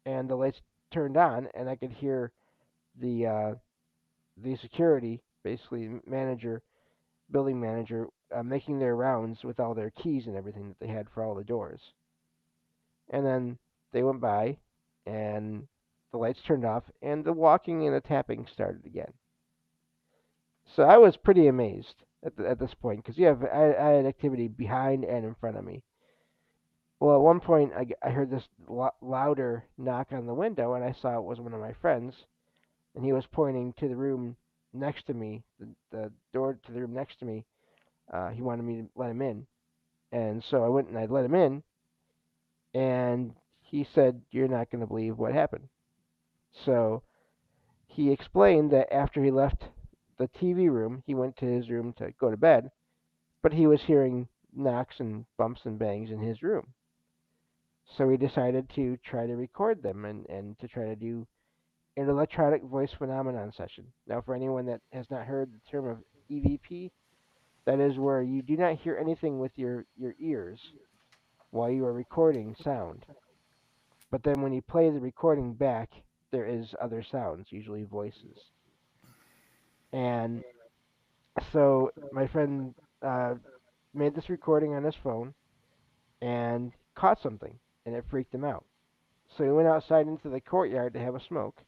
S6: and the lights turned on, and I could hear the uh, the security, basically building manager, making their rounds with all their keys and everything that they had for all the doors. And then they went by, and the lights turned off, and the walking and the tapping started again. So I was pretty amazed at this point because I had activity behind and in front of me. Well, at one point I heard this louder knock on the window, and I saw it was one of my friends, and he was pointing to the room next to me, the door to the room next to me. He wanted me to let him in, and so I went and I let him in, and he said, "You're not going to believe what happened." So he explained that after he left the TV room, he went to his room to go to bed, but he was hearing knocks and bumps and bangs in his room. So he decided to try to record them and to try to do an electronic voice phenomenon session. Now, for anyone that has not heard the term of EVP, that is where you do not hear anything with your ears while you are recording sound. But then when you play the recording back, there is other sounds, usually voices. And so my friend made this recording on his phone and caught something, and it freaked him out. So he went outside into the courtyard to have a smoke.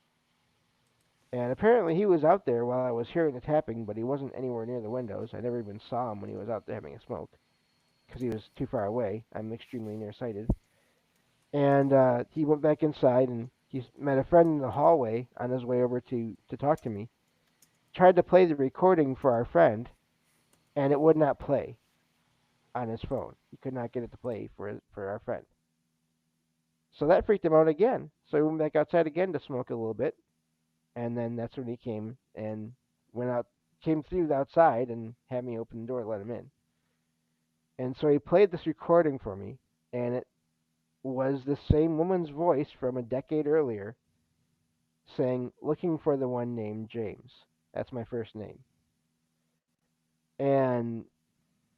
S6: And apparently he was out there while I was hearing the tapping, but he wasn't anywhere near the windows. I never even saw him when he was out there having a smoke because he was too far away. I'm extremely nearsighted. And he went back inside and he met a friend in the hallway on his way over to talk to me, tried to play the recording for our friend, and it would not play on his phone. He could not get it to play for our friend. So that freaked him out again. So he went back outside again to smoke a little bit, and then that's when he came and went out, came through the outside and had me open the door to let him in. And so he played this recording for me, and it was the same woman's voice from a decade earlier saying, looking for the one named James. That's my first name. And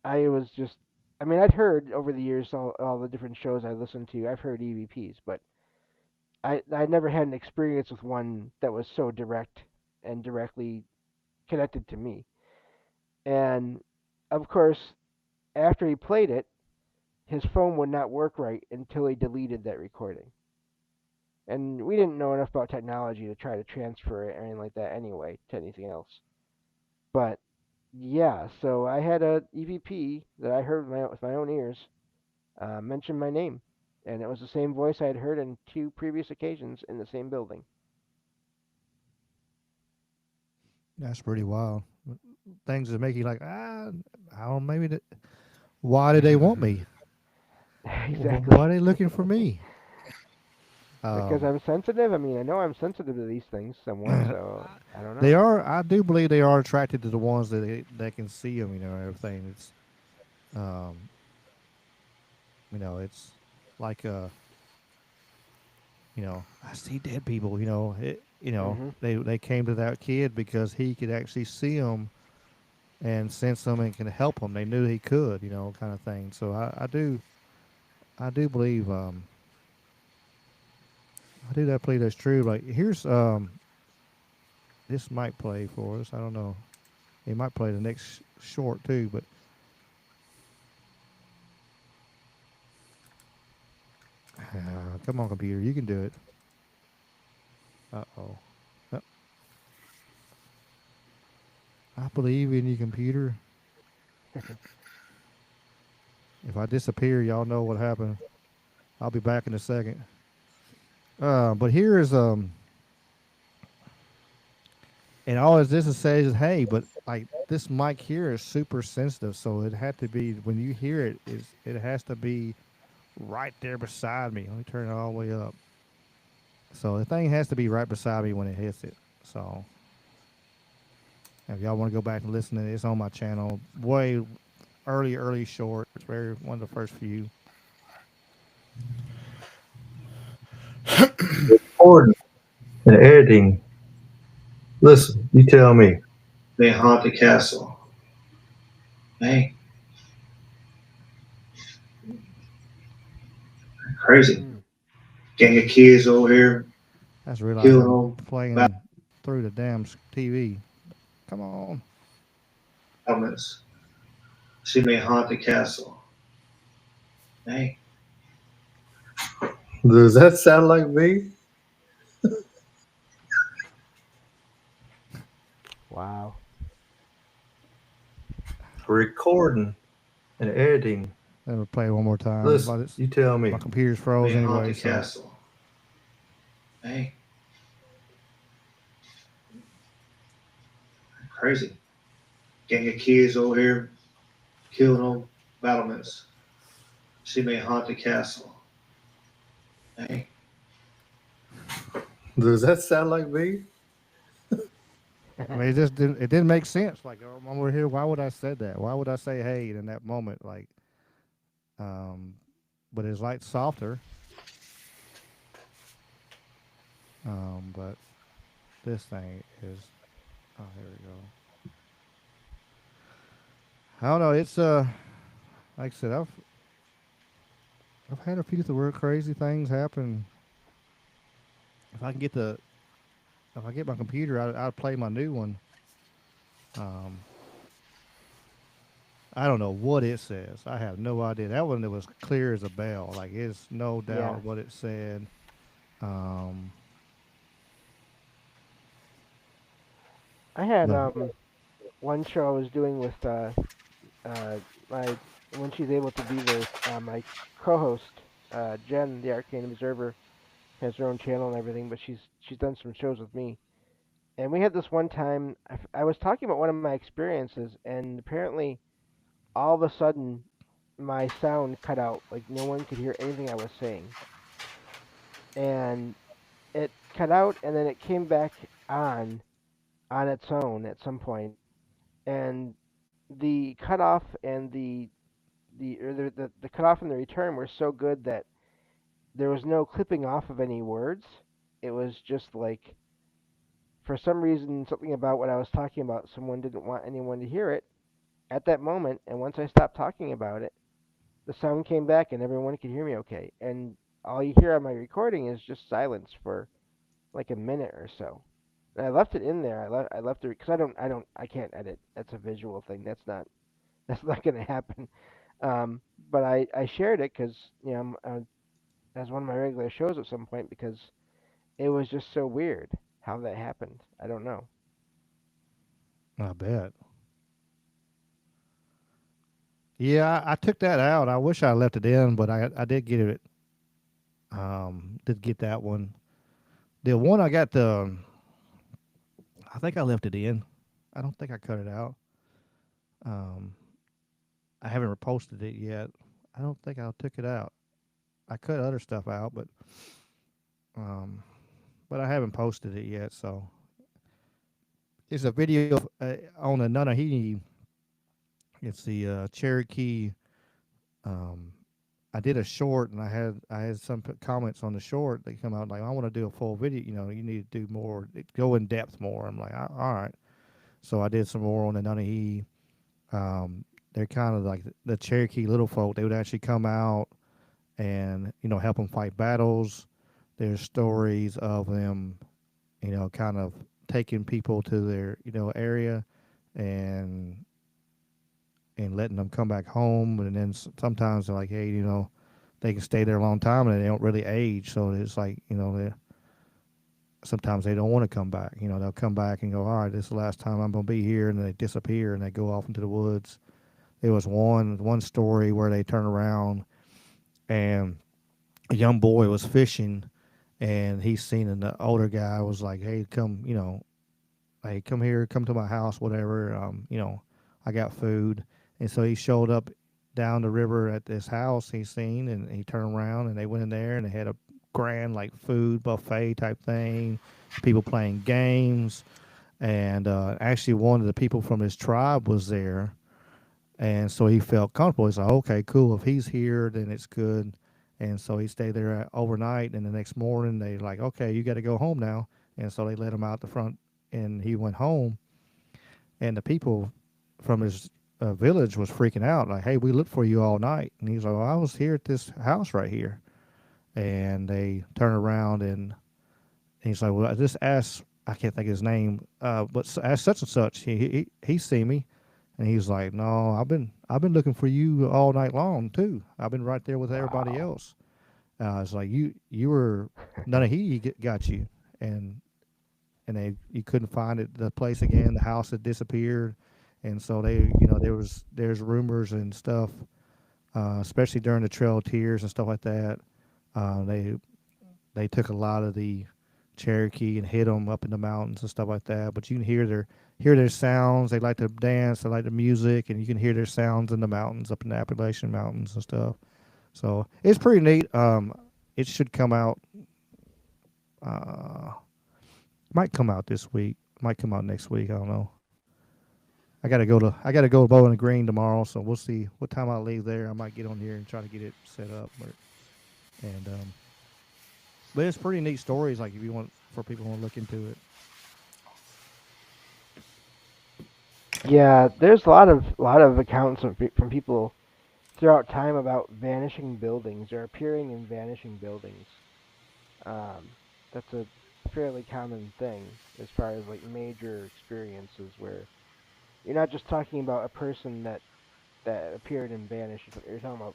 S6: I was just, I mean, I'd heard over the years all the different shows I listened to, I've heard EVPs, but I never had an experience with one that was so direct and directly connected to me. And of course, after he played it, his phone would not work right until he deleted that recording. And we didn't know enough about technology to try to transfer it or anything like that anyway to anything else. But yeah, so I had a EVP that I heard with my own ears mention my name, and it was the same voice I had heard on 2 previous occasions in the same building.
S5: That's pretty wild. Things that make you like, I don't maybe that. Why did they want me?
S6: Exactly.
S5: Why are they looking for me?
S6: Because I'm sensitive. I mean, I know I'm sensitive to these things somewhat, so I don't know.
S5: They are. I do believe they are attracted to the ones that can see them. Everything. It's, um, it's like I see dead people. They came to that kid because he could actually see them and sense them and can help them. They knew he could. Kind of thing. So I do believe. I do that believe that's true. Like here's this might play for us. I don't know. It might play the next short too, but come on, computer, you can do it. Uh-oh. I believe in you, computer. If I disappear, y'all know what happened. I'll be back in a second. But here is and all this says is hey, but like this mic here is super sensitive, so it had to be when you hear it, it has to be right there beside me. Let me turn it all the way up. So the thing has to be right beside me when it hits it. So if y'all want to go back and listen to it, it's on my channel. Way early short. It's one of the first few.
S9: Recording and editing. Listen, you tell me. They haunt the castle. Hey. Crazy. Gang of kids over here.
S5: I just realized I'm playing through the damn TV. Come on.
S9: Elements. She may haunt the castle. Hey. Does that sound like me?
S6: Wow.
S9: Recording and editing.
S5: Let me play it one more time.
S9: Listen, you tell me.
S5: My computer's froze anyway.
S9: The castle. Hey. Crazy. Gang of kids over here killing old battlements. She may haunt the castle. Hey. Does that sound like me?
S5: I mean, it didn't make sense. Like, I'm over here. Why would I say that? Why would I say hey in that moment? Like, but it's like softer. But this thing is, oh, here we go. I don't know. It's like I said, I've had a few of the weird, crazy things happen. If I get my computer, I'll play my new one. I don't know what it says. I have no idea. That one that was clear as a bell. Like it's no doubt what it said.
S6: I had one show I was doing with my when she's able to be there. My co-host Jen, the Arcane Observer, has her own channel and everything, but she's done some shows with me, And we had this one time. I was talking about one of my experiences, and apparently, all of a sudden, my sound cut out. Like no one could hear anything I was saying, and it cut out, and then it came back on its own at some point, and the cutoff and the cutoff and the return were so good that there was no clipping off of any words. It was just like, for some reason, something about what I was talking about, someone didn't want anyone to hear it at that moment, and once I stopped talking about it, the sound came back and everyone could hear me okay. And all you hear on my recording is just silence for like a minute or so. And I left it in there. I left it because I can't edit. That's a visual thing. That's not going to happen. But I shared it because as one of my regular shows at some point because it was just so weird how that happened. I don't know.
S5: I bet. Yeah, I took that out. I wish I left it in, but I did get it. Did get that one. The one I got I think I left it in. I don't think I cut it out. Um, I haven't reposted it yet. I don't think I took it out. I cut other stuff out, um, but I haven't posted it yet. So it's a video on the Nunahini. It's the Cherokee. Um, I did a short, and I had some comments on the short. They come out like, I want to do a full video. You need to do more, go in depth more. I'm like, all right. So I did some more on the Nunahee. They're kind of like the Cherokee little folk. They would actually come out and help them fight battles. There's stories of them, kind of taking people to their area and letting them come back home. And then sometimes they're like, hey, they can stay there a long time and they don't really age. So it's like, sometimes they don't want to come back. They'll come back and go, all right, this is the last time I'm going to be here. And then they disappear and they go off into the woods. There was one story where they turn around and a young boy was fishing and he's seen an older guy was like, hey, come, hey, come here, come to my house, whatever. I got food. And so he showed up down the river at this house he's seen, and he turned around and they went in there and they had a grand like food buffet type thing, people playing games, and actually one of the people from his tribe was there, and so he felt comfortable. He's like, okay, cool, if he's here then it's good. And so he stayed there overnight, and the next morning they like, okay, you got to go home now. And so they let him out the front and he went home, and the people from his village was freaking out like, hey, we looked for you all night. And he's like, well, I was here at this house right here. And they turn around and he's like, well, I just asked, I can't think of his name, but ask such and such. He see me, and he's like, no, I've been looking for you all night long too. I've been right there with everybody else. It's like you were none of he got you, and you couldn't find it the place again. The house had disappeared, and so there's rumors and stuff, especially during the Trail of Tears and stuff like that. They took a lot of the Cherokee and hid them up in the mountains and stuff like that. But you can hear their sounds. They like to dance. They like the music, and you can hear their sounds in the mountains, up in the Appalachian Mountains and stuff. So it's pretty neat. It should come out. Might come out this week. Might come out next week. I don't know. I gotta go to Bowling Green tomorrow, so we'll see what time I leave there. I might get on here and try to get it set up. But it's pretty neat stories. Like if you want, for people who want to look into it.
S6: Yeah, there's a lot of accounts from people throughout time about vanishing buildings or appearing in vanishing buildings. That's a fairly common thing as far as like major experiences where you're not just talking about a person that appeared and vanished. You're talking about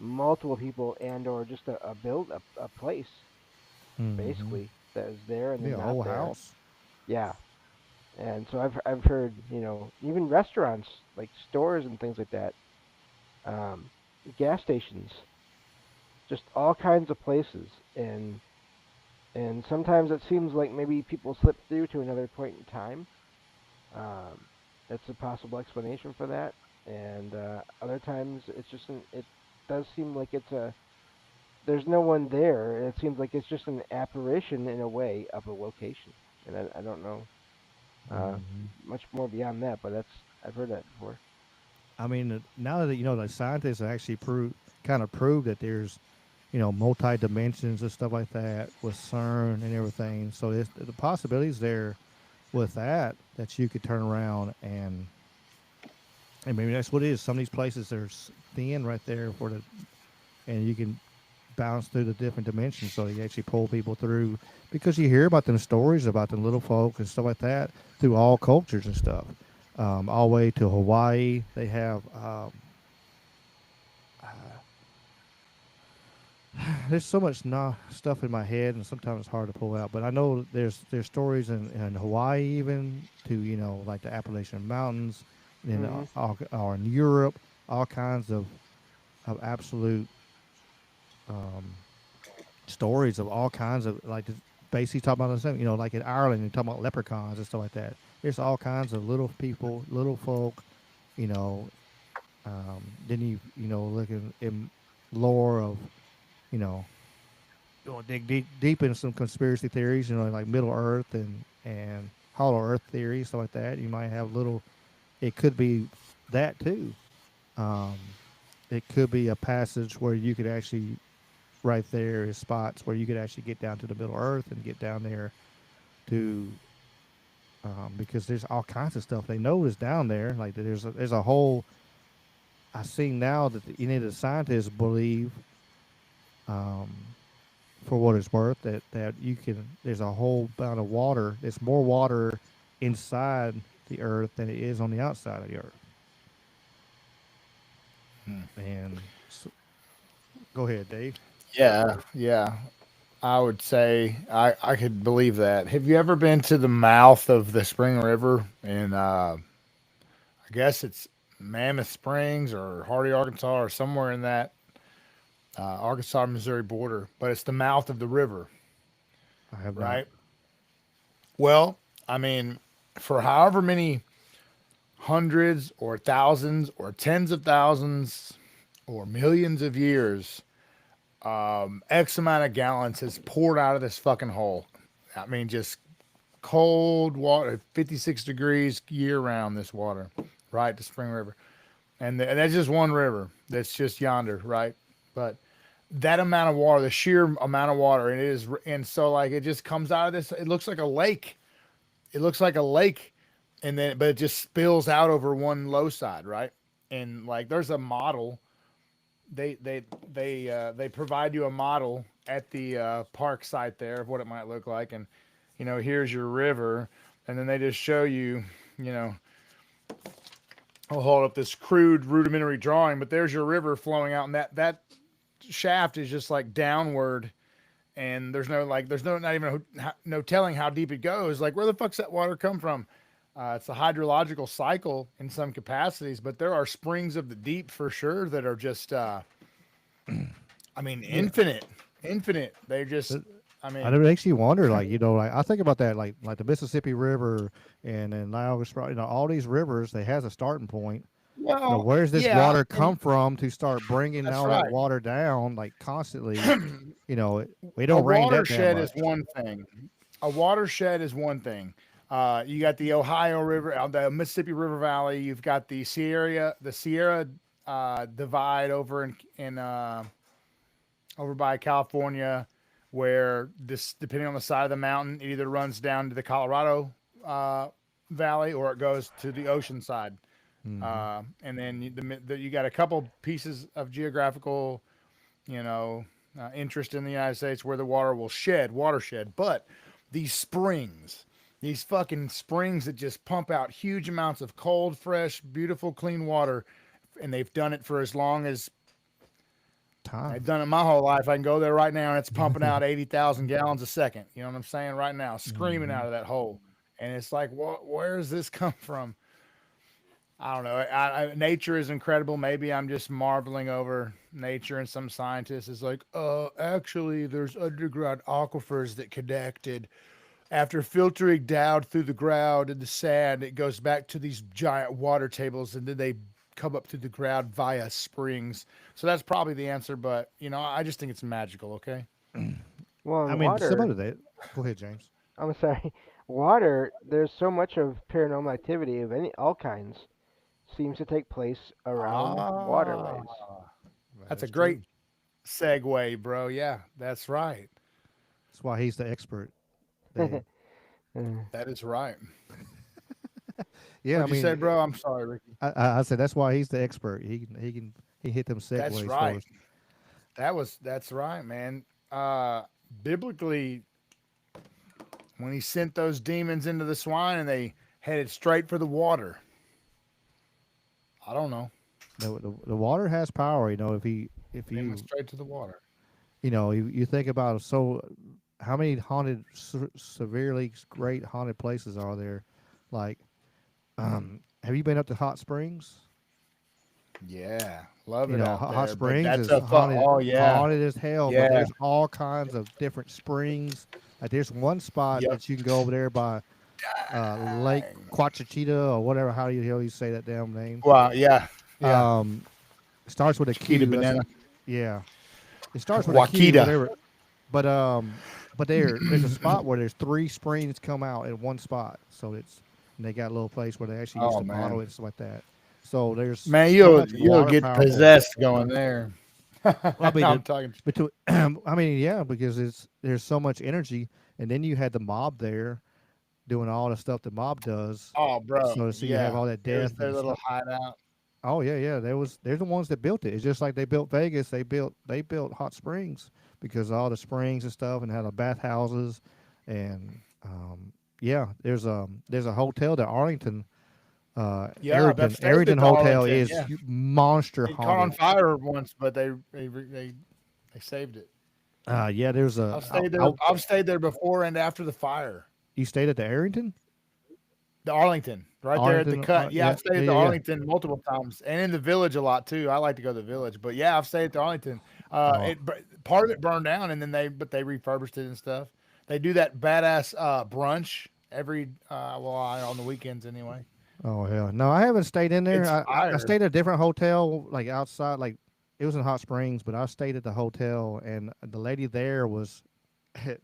S6: multiple people and or just a place basically that is there and then
S5: Yeah,
S6: not
S5: whole
S6: there.
S5: house.
S6: Yeah, and so I've heard even restaurants like stores and things like that, um, gas stations, just all kinds of places, and And sometimes it seems like maybe people slip through to another point in time. Um, that's a possible explanation for that. And other times it does seem like there's no one there. It seems like it's just an apparition in a way of a location. And I don't know much more beyond that, but I've heard that before.
S5: I mean, now that the scientists have actually kind of proved that there's, multi dimensions and stuff like that with CERN and everything. So the possibilities there with that you could turn around and maybe that's what it is. Some of these places there's thin right there and you can bounce through the different dimensions. So you actually pull people through because you hear about them stories about the little folk and stuff like that through all cultures and stuff. All the way to Hawaii, they have. There's so much stuff in my head, and sometimes it's hard to pull out. But I know there's stories in Hawaii, even to like the Appalachian Mountains, and or in Europe, all kinds of absolute stories of all kinds of like basically talking about the same. Like in Ireland, you're talking about leprechauns and stuff like that. There's all kinds of little people, little folk, you know. Then you look in lore of, going dig deep into some conspiracy theories, like Middle Earth and Hollow Earth theories, stuff like that. You might have little. It could be that too. Um, it could be a passage where you could actually, right there is spots where you could actually get down to the Middle Earth and get down there to. Because there's all kinds of stuff they know is down there. Like there's a whole. I see now that the scientists believe, for what it's worth, that you can. There's a whole amount of water. There's more water inside the Earth than it is on the outside of the Earth. And go ahead, Dave.
S8: Yeah. I would say I could believe that. Have you ever been to the mouth of the Spring River in I guess it's Mammoth Springs or Hardy, Arkansas, or somewhere in that Arkansas Missouri border? But it's the mouth of the river,
S5: I have not.
S8: right? Well, I mean, for however many hundreds or thousands or tens of thousands or millions of years, X amount of gallons has poured out of this fucking hole. I mean, just cold water, 56 degrees year round, this water, right? The Spring River. And that's just one river that's just yonder, right? But that amount of water, the sheer amount of water, and so like it just comes out of this, it looks like a lake. It looks like a lake, but it just spills out over one low side, right? And like there's a model. They provide you a model at the park site there of what it might look like, and here's your river, and then they just show you, I'll hold up this crude rudimentary drawing, but there's your river flowing out, and that shaft is just like downward, and there's not even no telling how deep it goes. Like, where the fuck's that water come from? It's a hydrological cycle in some capacities, but there are springs of the deep for sure that are just, I mean, infinite. They're just, I mean,
S5: it makes you wonder, like like I think about that, like the Mississippi River and then Niagara, all these rivers, they has a starting point.
S8: well,
S5: Where's this
S8: yeah,
S5: water come from to start bringing
S8: that's
S5: all
S8: right.
S5: that water down, like constantly? We
S8: A
S5: don't rain that damn
S8: watershed is
S5: much.
S8: one thing. A watershed is one thing. You got the Ohio River, the Mississippi River Valley. You've got the Sierra Divide over by California, where this, depending on the side of the mountain, it either runs down to the Colorado Valley or it goes to the ocean side. And then you got a couple pieces of geographical, interest in the United States where the water will watershed. But these fucking springs that just pump out huge amounts of cold, fresh, beautiful, clean water, and they've done it for as long as I've done it my whole life. I can go there right now and it's pumping out 80,000 gallons a second. You know what I'm saying? Right now, screaming out of that hole. And it's like, where does this come from? I don't know. Nature is incredible. Maybe I'm just marveling over nature, and some scientist is like, actually, there's underground aquifers that connected. After filtering down through the ground and the sand, it goes back to these giant water tables, and then they come up through the ground via springs. So that's probably the answer. But I just think it's magical. Okay.
S6: Well,
S5: I
S6: in
S5: mean, similar
S6: water,
S5: to that. Go ahead, James.
S6: I'm sorry, water. There's so much of paranormal activity of all kinds seems to take place around
S8: Ah,
S6: waterways.
S8: that's
S5: That
S8: a
S5: is
S8: great
S5: true.
S8: segue, bro. Yeah, that's right.
S5: That's why he's the expert, Dave.
S8: That is right.
S5: Yeah, I
S8: What'd you say,
S5: mean,
S8: bro? I'm sorry, Ricky.
S5: I said that's why he's the expert. He hit them
S8: That's
S5: segues for
S8: right.
S5: us.
S8: That's right, man. Uh, Biblically, when he sent those demons into the swine and they headed straight for the water. I don't know.
S5: The water has power. If
S8: They went
S5: you
S8: straight to the water.
S5: you think about how many haunted severely great haunted places are there? Like, have you been up to Hot Springs?
S8: Yeah, love it out
S5: Hot
S8: there. But
S5: Springs
S8: that's
S5: is
S8: a Oh yeah,
S5: haunted as hell. But
S8: yeah,
S5: there's all kinds of different springs. Like there's one spot
S8: yep.
S5: that you can go over there by Lake Quachachita or whatever. How do you say that damn name?
S8: Wow, yeah, yeah.
S5: Um, it starts with a
S8: Chiquita
S5: Q.
S8: banana.
S5: Yeah, it starts with a Q.
S8: Wakita.
S5: Whatever. But there's a spot where there's three springs come out in one spot. So and they got a little place where they actually used
S8: Oh
S5: to bottle
S8: man,
S5: it and stuff like that. So there's
S8: man,
S5: so much
S8: you'll
S5: water
S8: get
S5: power there.
S8: possessed going there.
S5: Well, I mean,
S8: I'm talking.
S5: between, I mean, yeah, because there's so much energy, and then you had the mob there doing all the stuff the mob does.
S8: Oh, bro,
S5: So you have
S8: yeah.
S5: all that
S8: It was
S5: death
S8: their
S5: and
S8: little
S5: stuff.
S8: hideout.
S5: Oh yeah, yeah. They're the ones that built it. It's just like they built Vegas. They built Hot Springs because of all the springs and stuff, and had the bathhouses, and yeah. There's a hotel that Arlington,
S8: Yeah, I've stayed
S5: Arrington
S8: at the
S5: Hotel
S8: Arlington.
S5: is
S8: Yeah,
S5: monster
S8: it caught on
S5: haunted.
S8: fire once, but they saved it.
S5: Yeah. There's a
S8: I've stayed there. I've stayed there before and after the fire.
S5: you stayed at the Arrington,
S8: The Arlington, right there at the
S5: Arlington.
S8: cut. Yeah,
S5: Yeah,
S8: I've stayed
S5: yeah,
S8: at the
S5: yeah, yeah.
S8: Arlington multiple times, and in the village a lot too. I like to go to the village, but yeah, I've stayed at the Arlington.
S5: Oh,
S8: Part of it burned down, and then they refurbished it and stuff. They do that badass brunch every on the weekends anyway.
S5: oh hell no! I haven't stayed in there.
S8: It's
S5: I
S8: fire.
S5: stayed at a different hotel, like outside, like it was in Hot Springs, but I stayed at the hotel, and the lady there was,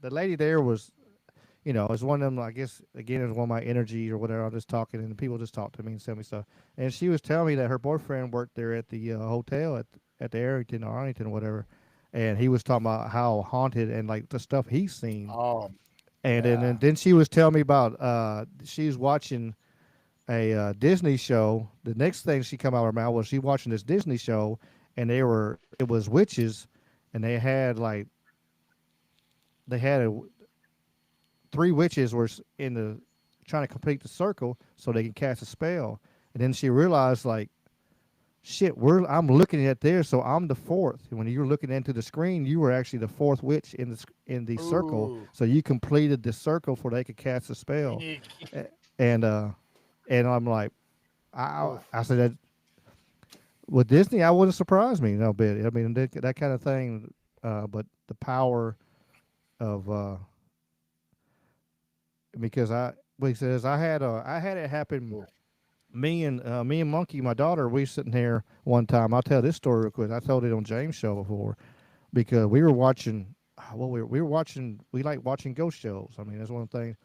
S5: the lady there was, it's one of them. I guess again, it's one of my energies or whatever. I'm just talking, and people just talk to me and send me stuff. And she was telling me that her boyfriend worked there at the hotel at the Arlington or Arlington or whatever, and he was talking about how haunted and like the stuff he's seen.
S8: Oh
S5: And
S8: yeah.
S5: then she was telling me about she was watching a Disney show. The next thing she come out of her mouth was she watching this Disney show, and it was witches, and they had three witches were in the trying to complete the circle so they can cast a spell, and then she realized like shit, I'm looking at there, so I'm the fourth. When you were looking into the screen, you were actually the fourth witch in the circle,
S8: Ooh.
S5: so you completed the circle before they could cast a spell, A- and and I'm like.
S8: Oof.
S5: I said that with Disney, I wouldn't surprise me no bit. I mean, that kind of thing. But the power of because because I had it happen. Me and Monkey, my daughter, we sitting here one time. I'll tell this story real quick. I told it on James' show before because we were watching. Well, we were watching. We like watching ghost shows. I mean, that's one thing.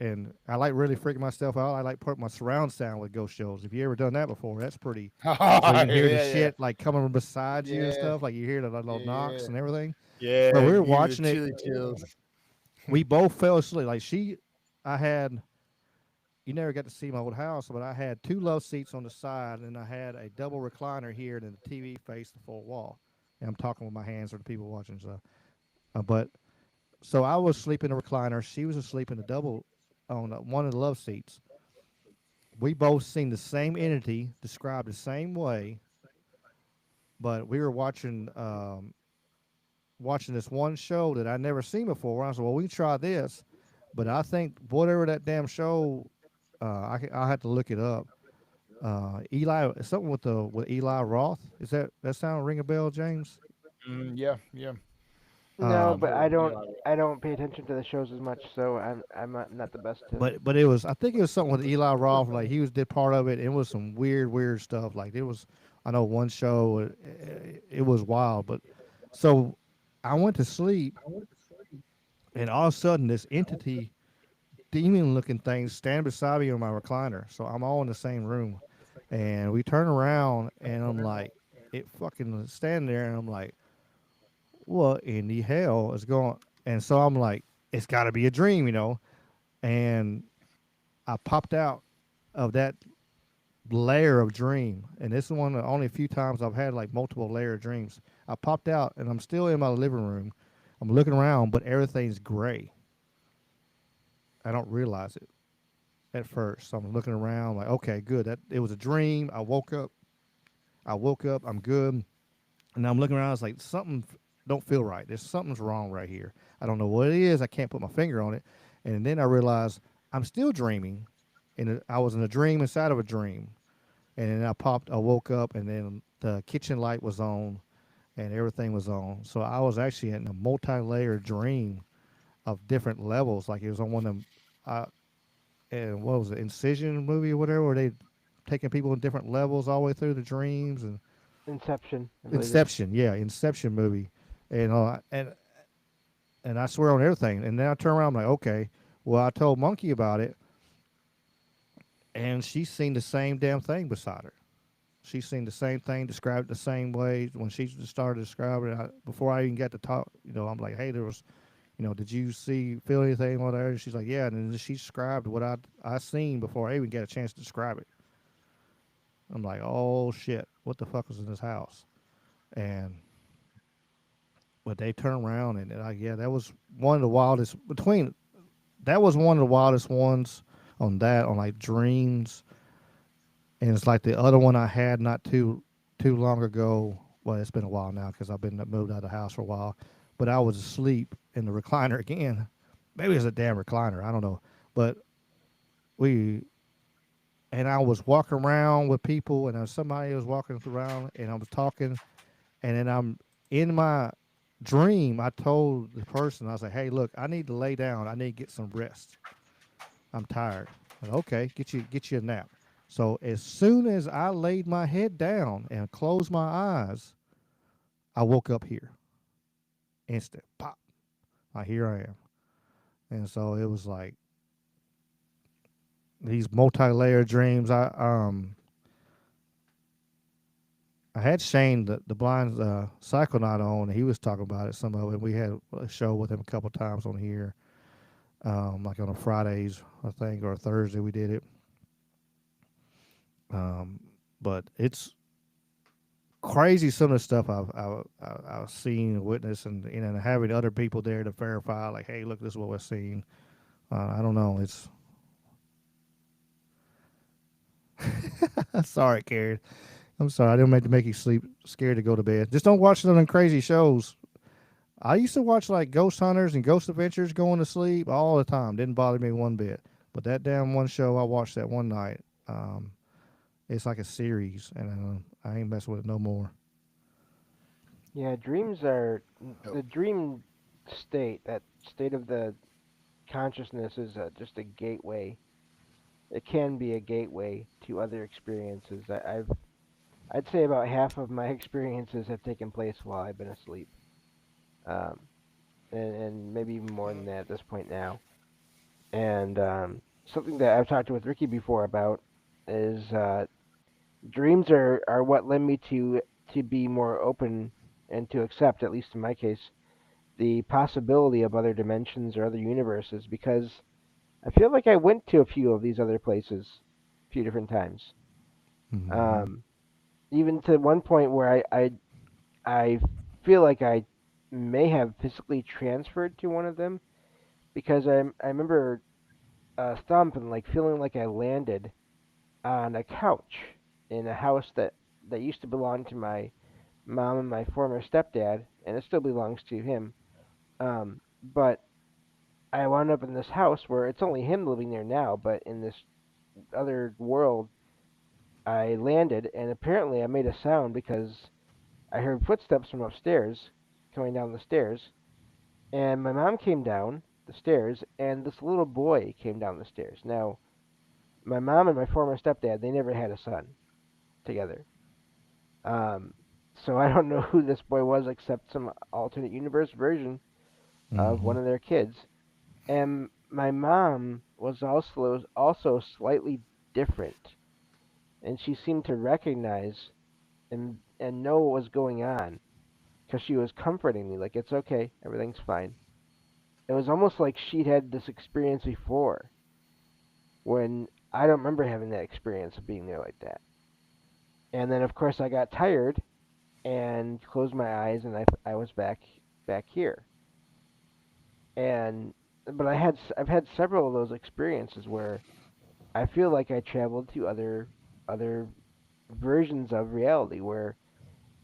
S5: And I like really freaking myself out. I like putting my surround sound with ghost shows. If you ever done that before, that's pretty. So you can hear the
S8: Yeah,
S5: shit like coming from beside you and
S8: yeah,
S5: stuff. Like you hear the little
S8: yeah,
S5: knocks and everything. So
S8: yeah.
S5: we were
S8: Give you the
S5: watching it.
S8: chilly chills.
S5: We both fell asleep. I had. You never got to see my old house, but I had two love seats on the side, and I had a double recliner here, and then the TV faced the full wall. And I'm talking with my hands for the people watching stuff. But so I was asleep in the recliner. She was asleep in the double on one of the love seats. We both seen the same entity described the same way, but we were watching this one show that I never seen before. I said, "Well, we can try this," but I think whatever that damn show, I'll have to look it up. Eli, something with Eli Roth. Is that sound ring a bell, James?
S8: Yeah, yeah.
S6: No,
S8: I've
S6: but
S8: heard of Eli.
S6: I don't pay attention to the shows as much, so I'm not the best to.
S5: But it was, I think it was something with Eli Roth. Like he was did part of it. It was some weird stuff. Like it was, I know one show. It was wild. But so I went to sleep, and all of a sudden this entity, demon looking thing, stand beside me on my recliner. So I'm all in the same room, and we turn around, and I'm like, it fucking standing there, and I'm like, what in the hell is going? And so I'm like, it's got to be a dream, and I popped out of that layer of dream, and this is one of the only few times I've had like multiple layer of dreams. I popped out, and I'm still in my living room. I'm looking around, but everything's gray. I don't realize it at first. So I'm looking around, like, okay, good. That it was a dream. I woke up. I'm good. And I'm looking around. It's like something don't feel right. There's something's wrong right here. I don't know what it is. I can't put my finger on it. And then I realized I'm still dreaming, and I was in a dream inside of a dream. And then I woke up, and then the kitchen light was on, and everything was on. So I was actually in a multi-layered dream of different levels. Like it was on one of them, and what was it, Incision movie or whatever, where they taking people in different levels all the way through the dreams. And
S6: Inception, I believe it is.
S5: Inception, yeah, Inception movie. And I swear on everything. And then I turn around, I'm like, okay. Well, I told Monkey about it, and she's seen the same damn thing beside her. She's seen the same thing, described the same way. When she started describing it, before I even got to talk, I'm like, hey, there was, did you feel anything on there? And she's like, yeah. And then she described what I seen before I even get a chance to describe it. I'm like, oh shit, what the fuck was in this house? And but they turn around, and like, yeah, that was one of the wildest between. That was one of the wildest ones on like dreams, and it's like the other one I had not too long ago. Well, it's been a while now because I've been moved out of the house for a while, but I was asleep in the recliner again. Maybe it's a damn recliner, I don't know, but we and I was walking around with people, and somebody was walking around, and I was talking, and then I'm in my dream. I told the person, I was like, "Hey, look, I need to lay down. I need to get some rest. I'm tired." Like, okay, get you a nap. So as soon as I laid my head down and closed my eyes, I woke up here. Instant pop. Like, here I am. And so it was like these multi-layered dreams. I had Shane, the blind psychonaut, on. And he was talking about it. Some of it. We had a show with him a couple times on here, like on a Fridays, I think, or a Thursday. We did it. But it's crazy some of the stuff I've seen and witnessed, and having other people there to verify, like, hey, look, this is what we're seeing. I don't know. It's sorry, Karen. I'm sorry. I didn't mean to make you sleep scared to go to bed. Just don't watch none of them crazy shows. I used to watch like Ghost Hunters and Ghost Adventures going to sleep all the time. Didn't bother me one bit. But that damn one show I watched that one night, it's like a series, and I ain't messing with it no more.
S6: Yeah, dreams are the dream state. That state of the consciousness is just a gateway. It can be a gateway to other experiences. I'd say about half of my experiences have taken place while I've been asleep, um, and maybe even more than that at this point now. And something that I've talked with Ricky before about is dreams are what led me to be more open and to accept, at least in my case, the possibility of other dimensions or other universes, because I feel like I went to a few of these other places a few different times.
S5: Mm-hmm.
S6: Um, Even to one point where I feel like I may have physically transferred to one of them, because I remember thumping, like feeling like I landed on a couch in a house that used to belong to my mom and my former stepdad, and it still belongs to him. But I wound up in this house where it's only him living there now, but in this other world, I landed, and apparently I made a sound because I heard footsteps from upstairs coming down the stairs, and my mom came down the stairs, and this little boy came down the stairs. Now, my mom and my former stepdad, they never had a son together. Um, so I don't know who this boy was except some alternate universe version of
S5: Mm-hmm.
S6: one of their kids. And my mom was also slightly different, and she seemed to recognize and know what was going on because she was comforting me, like it's okay, everything's fine. It was almost like she'd had this experience before, when I don't remember having that experience of being there like that. And then of course I got tired and closed my eyes, and I was back here. And but I've had several of those experiences where I feel like I traveled to other versions of reality where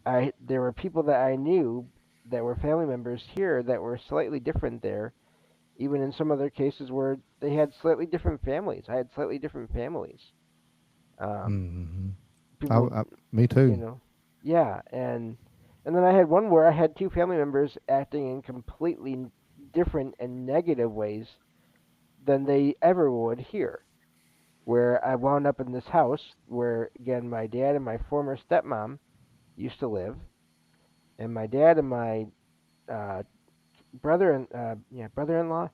S6: I there were people that I knew that were family members here that were slightly different there, even in some other cases where they had slightly different families. I had slightly different families. Um,
S5: Mm-hmm.
S6: people,
S5: Me
S6: you
S5: too.
S6: know, yeah, and then I had one where I had two family members acting in completely different and negative ways than they ever would here. Where I wound up in this house where again my dad and my former stepmom used to live, and my dad and my uh, brother-in-law,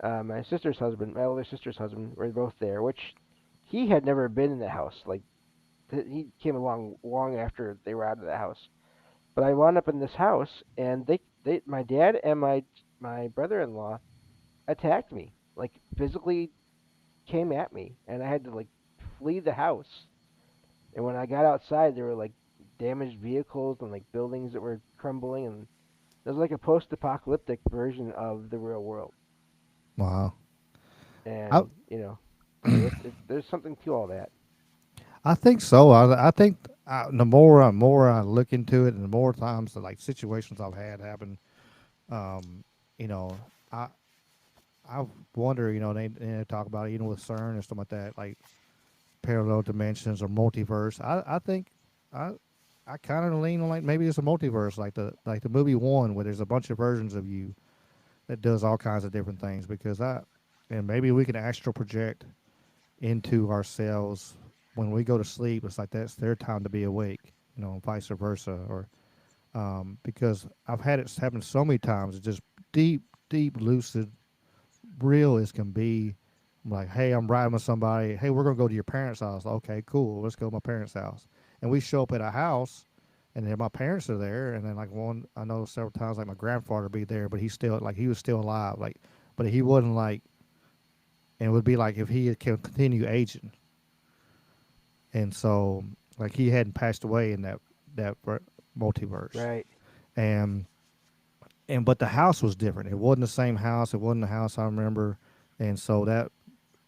S6: my sister's husband, my older sister's husband, were both there. Which he had never been in the house. Like he came along long after they were out of the house. But I wound up in this house, and my dad and my brother-in-law attacked me, like physically came at me, and I had to like flee the house. And when I got outside, there were like damaged vehicles and like buildings that were crumbling, and it was like a post-apocalyptic version of the real world.
S5: Wow. I
S6: And so there's something to all that.
S5: I think so. I think the more I look into it, and the more times the like situations I've had happen, um, you know, I I wonder, they talk about it, with CERN and stuff like that, like parallel dimensions or multiverse. I think I I kind of lean on like maybe it's a multiverse, like the movie One, where there's a bunch of versions of you that does all kinds of different things. Because and maybe we can astral project into ourselves when we go to sleep. It's like that's their time to be awake, and vice versa. Or because I've had it happen so many times, it's just deep, deep, lucid, real as can be. I'm like, hey, I'm riding with somebody. Hey, we're gonna go to your parents' house. Okay, cool. Let's go to my parents' house. And we show up at a house, and then my parents are there. And then like one, I know several times like my grandfather be there, but he was still alive. Like, but he wasn't like. And it would be like if he had continue aging, and so like he hadn't passed away in that multiverse,
S6: Right.
S5: and but the house was different. It wasn't the same house. It wasn't the house I remember, and so that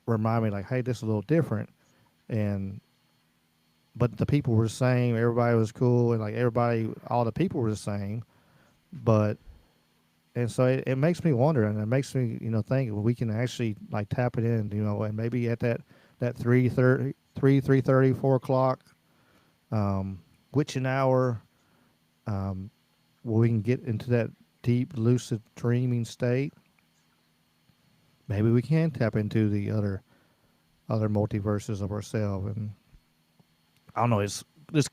S5: reminded me like, hey, this is a little different, and but the people were the same. Everybody was cool, and like all the people were the same, but. And so it makes me wonder, and it makes me, think we can actually like tap it in, and maybe at that 3:30, 4 o'clock, witching hour, where we can get into that deep, lucid dreaming state. Maybe we can tap into the other multiverses of ourselves, and I don't know. It's this.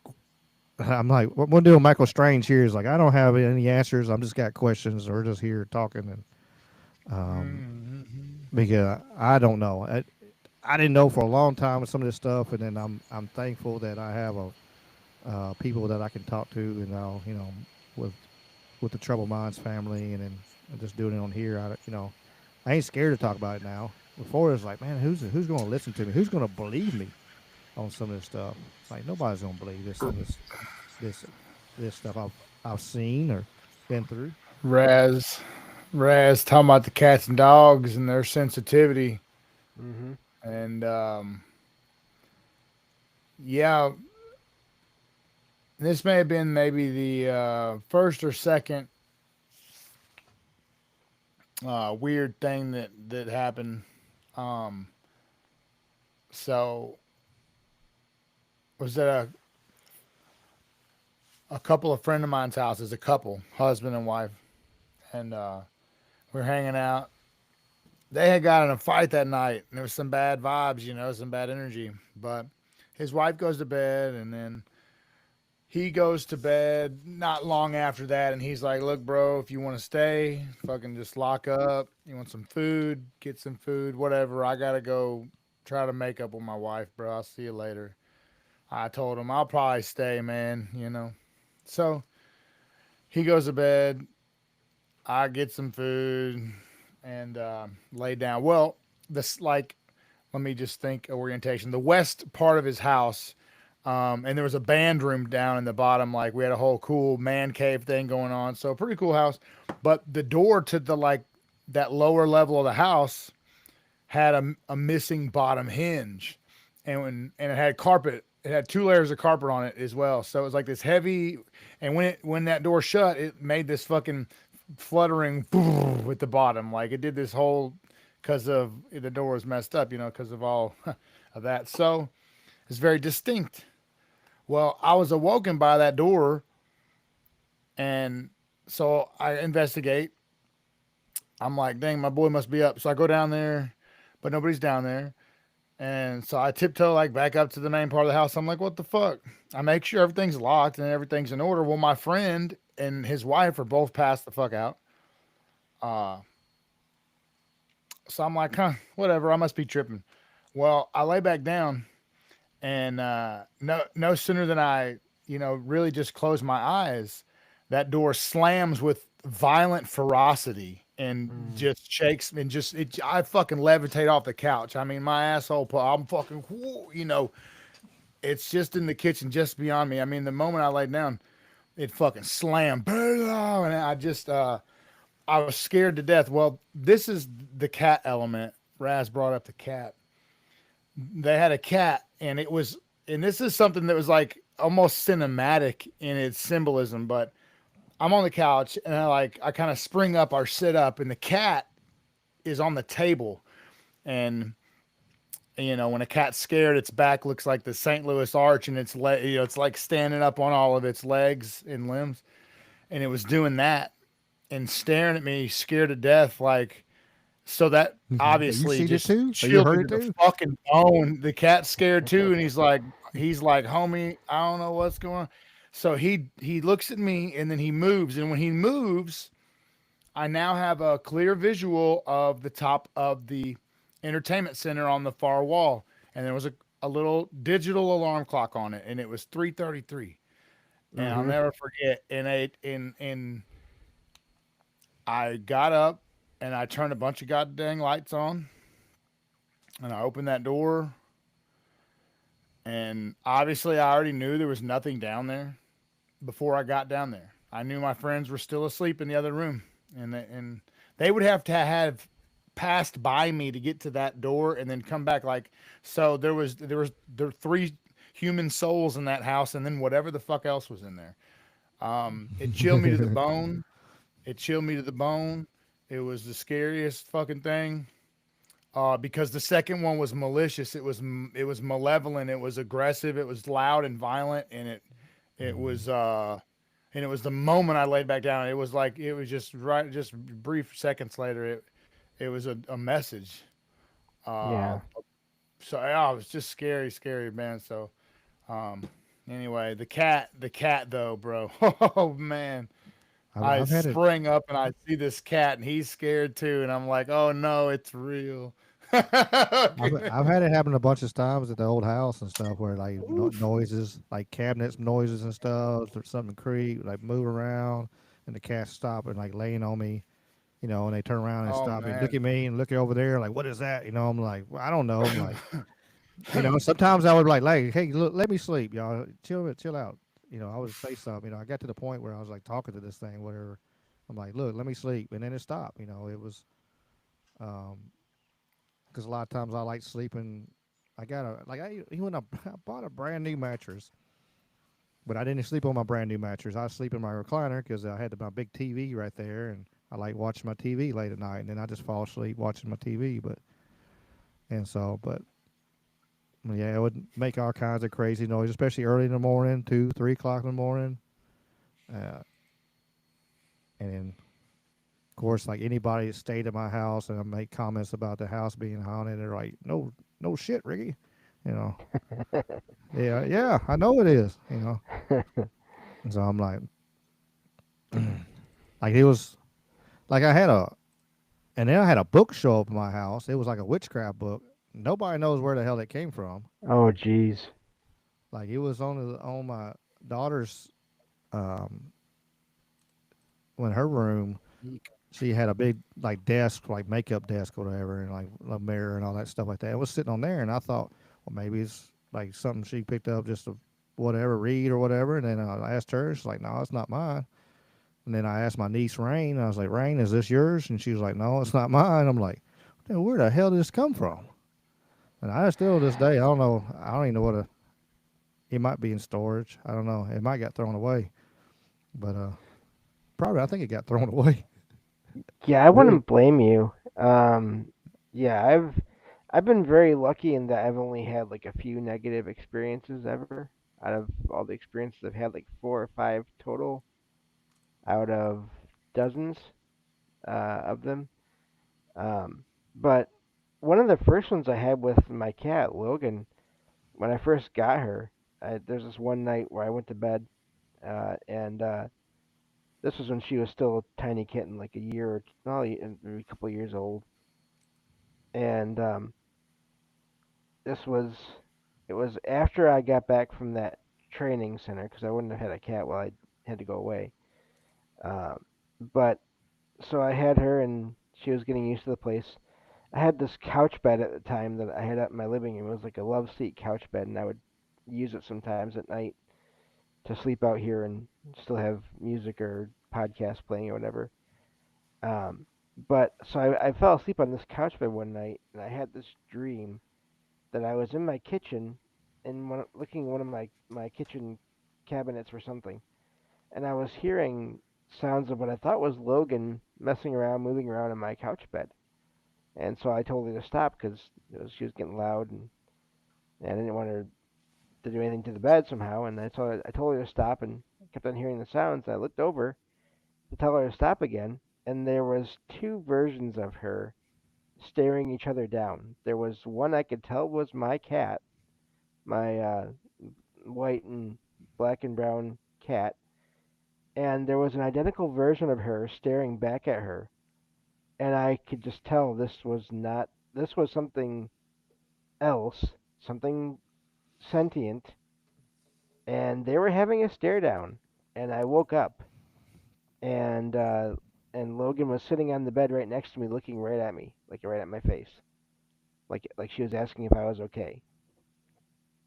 S5: I'm like, what we're doing. Michael Strange here is like, I don't have any answers. I'm just got questions. We're just here talking, and because I don't know. I didn't know for a long time with some of this stuff, and then I'm thankful that I have people that I can talk to, and with the Troubled Minds family, and then just doing it on here. I ain't scared to talk about it now. Before it was like, man, who's going to listen to me? Who's going to believe me on some of this stuff? Like nobody's going to believe this this stuff I've seen or been through.
S8: Raz talking about the cats and dogs and their sensitivity,
S6: Mhm.
S8: and yeah, this may have been maybe the first or second weird thing that happened. Um, so was at a couple of friend of mine's houses, a couple, husband and wife, and we're hanging out. They had got in a fight that night, and there was some bad vibes, some bad energy. But his wife goes to bed, and then he goes to bed not long after that, and he's like, "Look, bro, if you want to stay, fucking just lock up. You want some food, get some food, whatever. I gotta go try to make up with my wife, bro. I'll see you later." I told him I'll probably stay, man. So he goes to bed. I get some food and lay down. Well, this let me just think orientation. The west part of his house, and there was a band room down in the bottom. Like we had a whole cool man cave thing going on. So pretty cool house. But the door to that lower level of the house had a missing bottom hinge, and it had carpet. It had 2 layers of carpet on it as well. So it was like this heavy, and when that door shut, it made this fucking fluttering with the bottom. Like it did this whole, because of the door was messed up, because of all of that. So it's very distinct. Well, I was awoken by that door, and so I investigate. I'm like, dang, my boy must be up. So I go down there, but nobody's down there. And so I tiptoe back up to the main part of the house. I'm like, what the fuck? I make sure everything's locked and everything's in order. Well, my friend and his wife are both passed the fuck out. So I'm like, whatever. I must be tripping. Well, I lay back down, and no sooner than I, really just close my eyes, that door slams with violent ferocity and just shakes and I fucking levitate off the couch. I mean, my asshole, I'm fucking, it's just in the kitchen, just beyond me. I mean, the moment I laid down, it fucking slammed, and I just, I was scared to death. Well, this is the cat element. Raz brought up the cat. They had a cat, and this is something that was almost cinematic in its symbolism, but I'm on the couch and I kind of spring up or sit up, and the cat is on the table. And, when a cat's scared, its back looks like the St. Louis Arch, and it's like standing up on all of its legs and limbs. And it was doing that and staring at me, scared to death. So that obviously
S5: you
S8: just
S5: too? You
S8: chilled
S5: heard
S8: me
S5: it
S8: to the
S5: too?
S8: fucking bone. The cat's scared too. And he's like, homie, I don't know what's going on. So he looks at me, and then he moves. And when he moves, I now have a clear visual of the top of the entertainment center on the far wall. And there was a little digital alarm clock on it, and it was 3:33. And I'll never forget. And I got up, and I turned a bunch of goddamn lights on, and I opened that door. And obviously I already knew there was nothing down there before I got down there. I knew my friends were still asleep in the other room, and they would have to have passed by me to get to that door and then come back. So there were 3 human souls in that house, and then whatever the fuck else was in there. It chilled me to the bone. It was the scariest fucking thing. Because the second one was malicious. It was malevolent. It was aggressive. It was loud and violent, and it was the moment I laid back down. It was just brief seconds later. It was a message.
S6: Yeah.
S8: So yeah, it was just scary, man. So, anyway, the cat though, bro. Oh man. I
S5: I've had it.
S8: spring up and I see this cat, and he's scared too, and I'm like, oh no, it's real.
S5: I've had it happen a bunch of times at the old house and stuff, where noises, like cabinets noises and stuff, or something creak, move around, and the cat's stopping, laying on me, and they turn around and
S8: Oh,
S5: stop
S8: man.
S5: and look at me and look over there, what is that? I'm like, well, I don't know. I'm like, sometimes I would be like, hey, look, let me sleep, y'all, chill out. I would say something. I got to the point where I was talking to this thing, whatever. I'm like, look, let me sleep, and then it stopped. It was, because a lot of times I like sleeping. I bought a brand new mattress, but I didn't sleep on my brand new mattress. I sleep in my recliner because I had my big TV right there, and I like watching my TV late at night, and then I just fall asleep watching my TV. But Yeah, it would make all kinds of crazy noise, especially early in the morning, 2, 3 o'clock in the morning. Uh, and then, of course, like anybody that stayed at my house and I make comments about the house being haunted, they're like, "No, no shit, Ricky." You know, yeah, I know it is. You know, and so I'm like it was like and then I had a book show up in my house. It was like a witchcraft book. Nobody knows where the hell it came from.
S6: Oh, jeez.
S5: Like it was on my daughter's um in her room. She had a big like desk, like makeup desk or whatever, and like a mirror and all that stuff like that. It was sitting on there, and I thought, well, maybe it's like something she picked up just to whatever read or whatever. And then I asked her, she's like, no, it's not mine. And then I asked my niece Rain, I was like, Rain, is this yours? And she was like, no, it's not mine. I'm like, where the hell did this come from? And I still to this day, I don't know. I don't even know it might be in storage. I don't know. It might got thrown away, but probably I think it got thrown away.
S6: Yeah, I wouldn't blame you. Yeah, I've been very lucky in that I've only had like a few negative experiences ever. Out of all the experiences I've had, like 4 or 5 total out of dozens of them. Um, but one of the first ones I had with my cat Logan, when I first got her, there's this one night where I went to bed, and this was when she was still a tiny kitten, like a year, or well, maybe a couple of years old, and this was it was after I got back from that training center because I wouldn't have had a cat while I had to go away. Um, but so I had her and she was getting used to the place. I had this couch bed at the time that I had up in my living room. It was like a love seat couch bed, and I would use it sometimes at night to sleep out here and still have music or podcast playing or whatever. Um, but so I fell asleep on this couch bed one night, and I had this dream that I was in my kitchen and looking in one of my kitchen cabinets or something, and I was hearing sounds of what I thought was Logan messing around, moving around in my couch bed. And so I told her to stop because she was getting loud, and I didn't want her to do anything to the bed somehow. And I told her to stop, and I kept on hearing the sounds. And I looked over to tell her to stop again, and there was two versions of her staring each other down. There was one I could tell was my cat, my white and black and brown cat, and there was an identical version of her staring back at her, and I could just tell this was something else, something sentient, and they were having a stare down. And I woke up, and Logan was sitting on the bed right next to me, looking right at me, like right at my face, like she was asking if I was okay.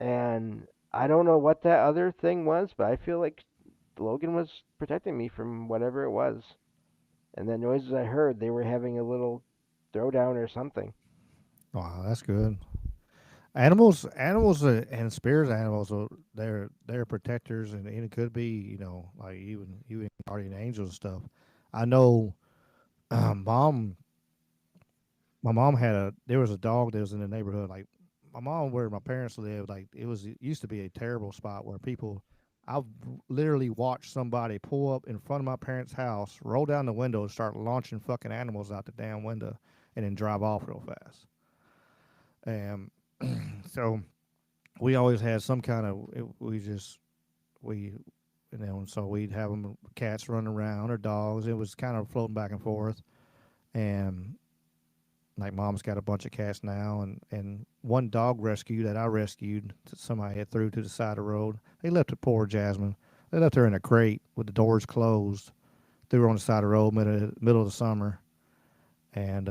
S6: And I don't know what that other thing was, but I feel like Logan was protecting me from whatever it was. And the noises I heard, they were having a little throwdown or something.
S5: Wow, that's good. Animals, and spirits animals, they're protectors, and it could be like even guardian angels and stuff. I know, mom, my mom there was a dog that was in the neighborhood. Like my mom, where my parents lived, like it used to be a terrible spot where people. I've literally watched somebody pull up in front of my parents' house, roll down the window, and start launching fucking animals out the damn window, and then drive off real fast. And so we always had some kind of we so we'd have them cats running around or dogs. It was kind of floating back and forth, and like mom's got a bunch of cats now, and one dog rescue that I rescued, somebody had threw to the side of the road. They left it, poor Jasmine. They left her in a crate with the doors closed. Threw her on the side of the road middle of the summer, and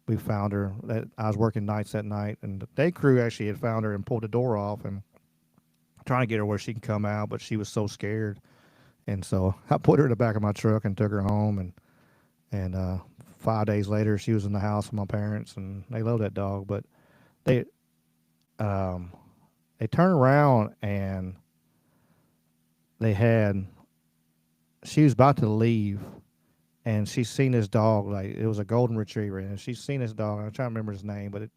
S5: we found her. I was working nights that night, and the day crew actually had found her and pulled the door off and trying to get her where she can come out, but she was so scared. And so I put her in the back of my truck and took her home. And 5 days later, she was in the house with my parents, and they love that dog. But they um, they turned around and they had she was about to leave, and she's seen this dog, like it was a golden retriever, and she's seen this dog. I'm trying to remember his name, but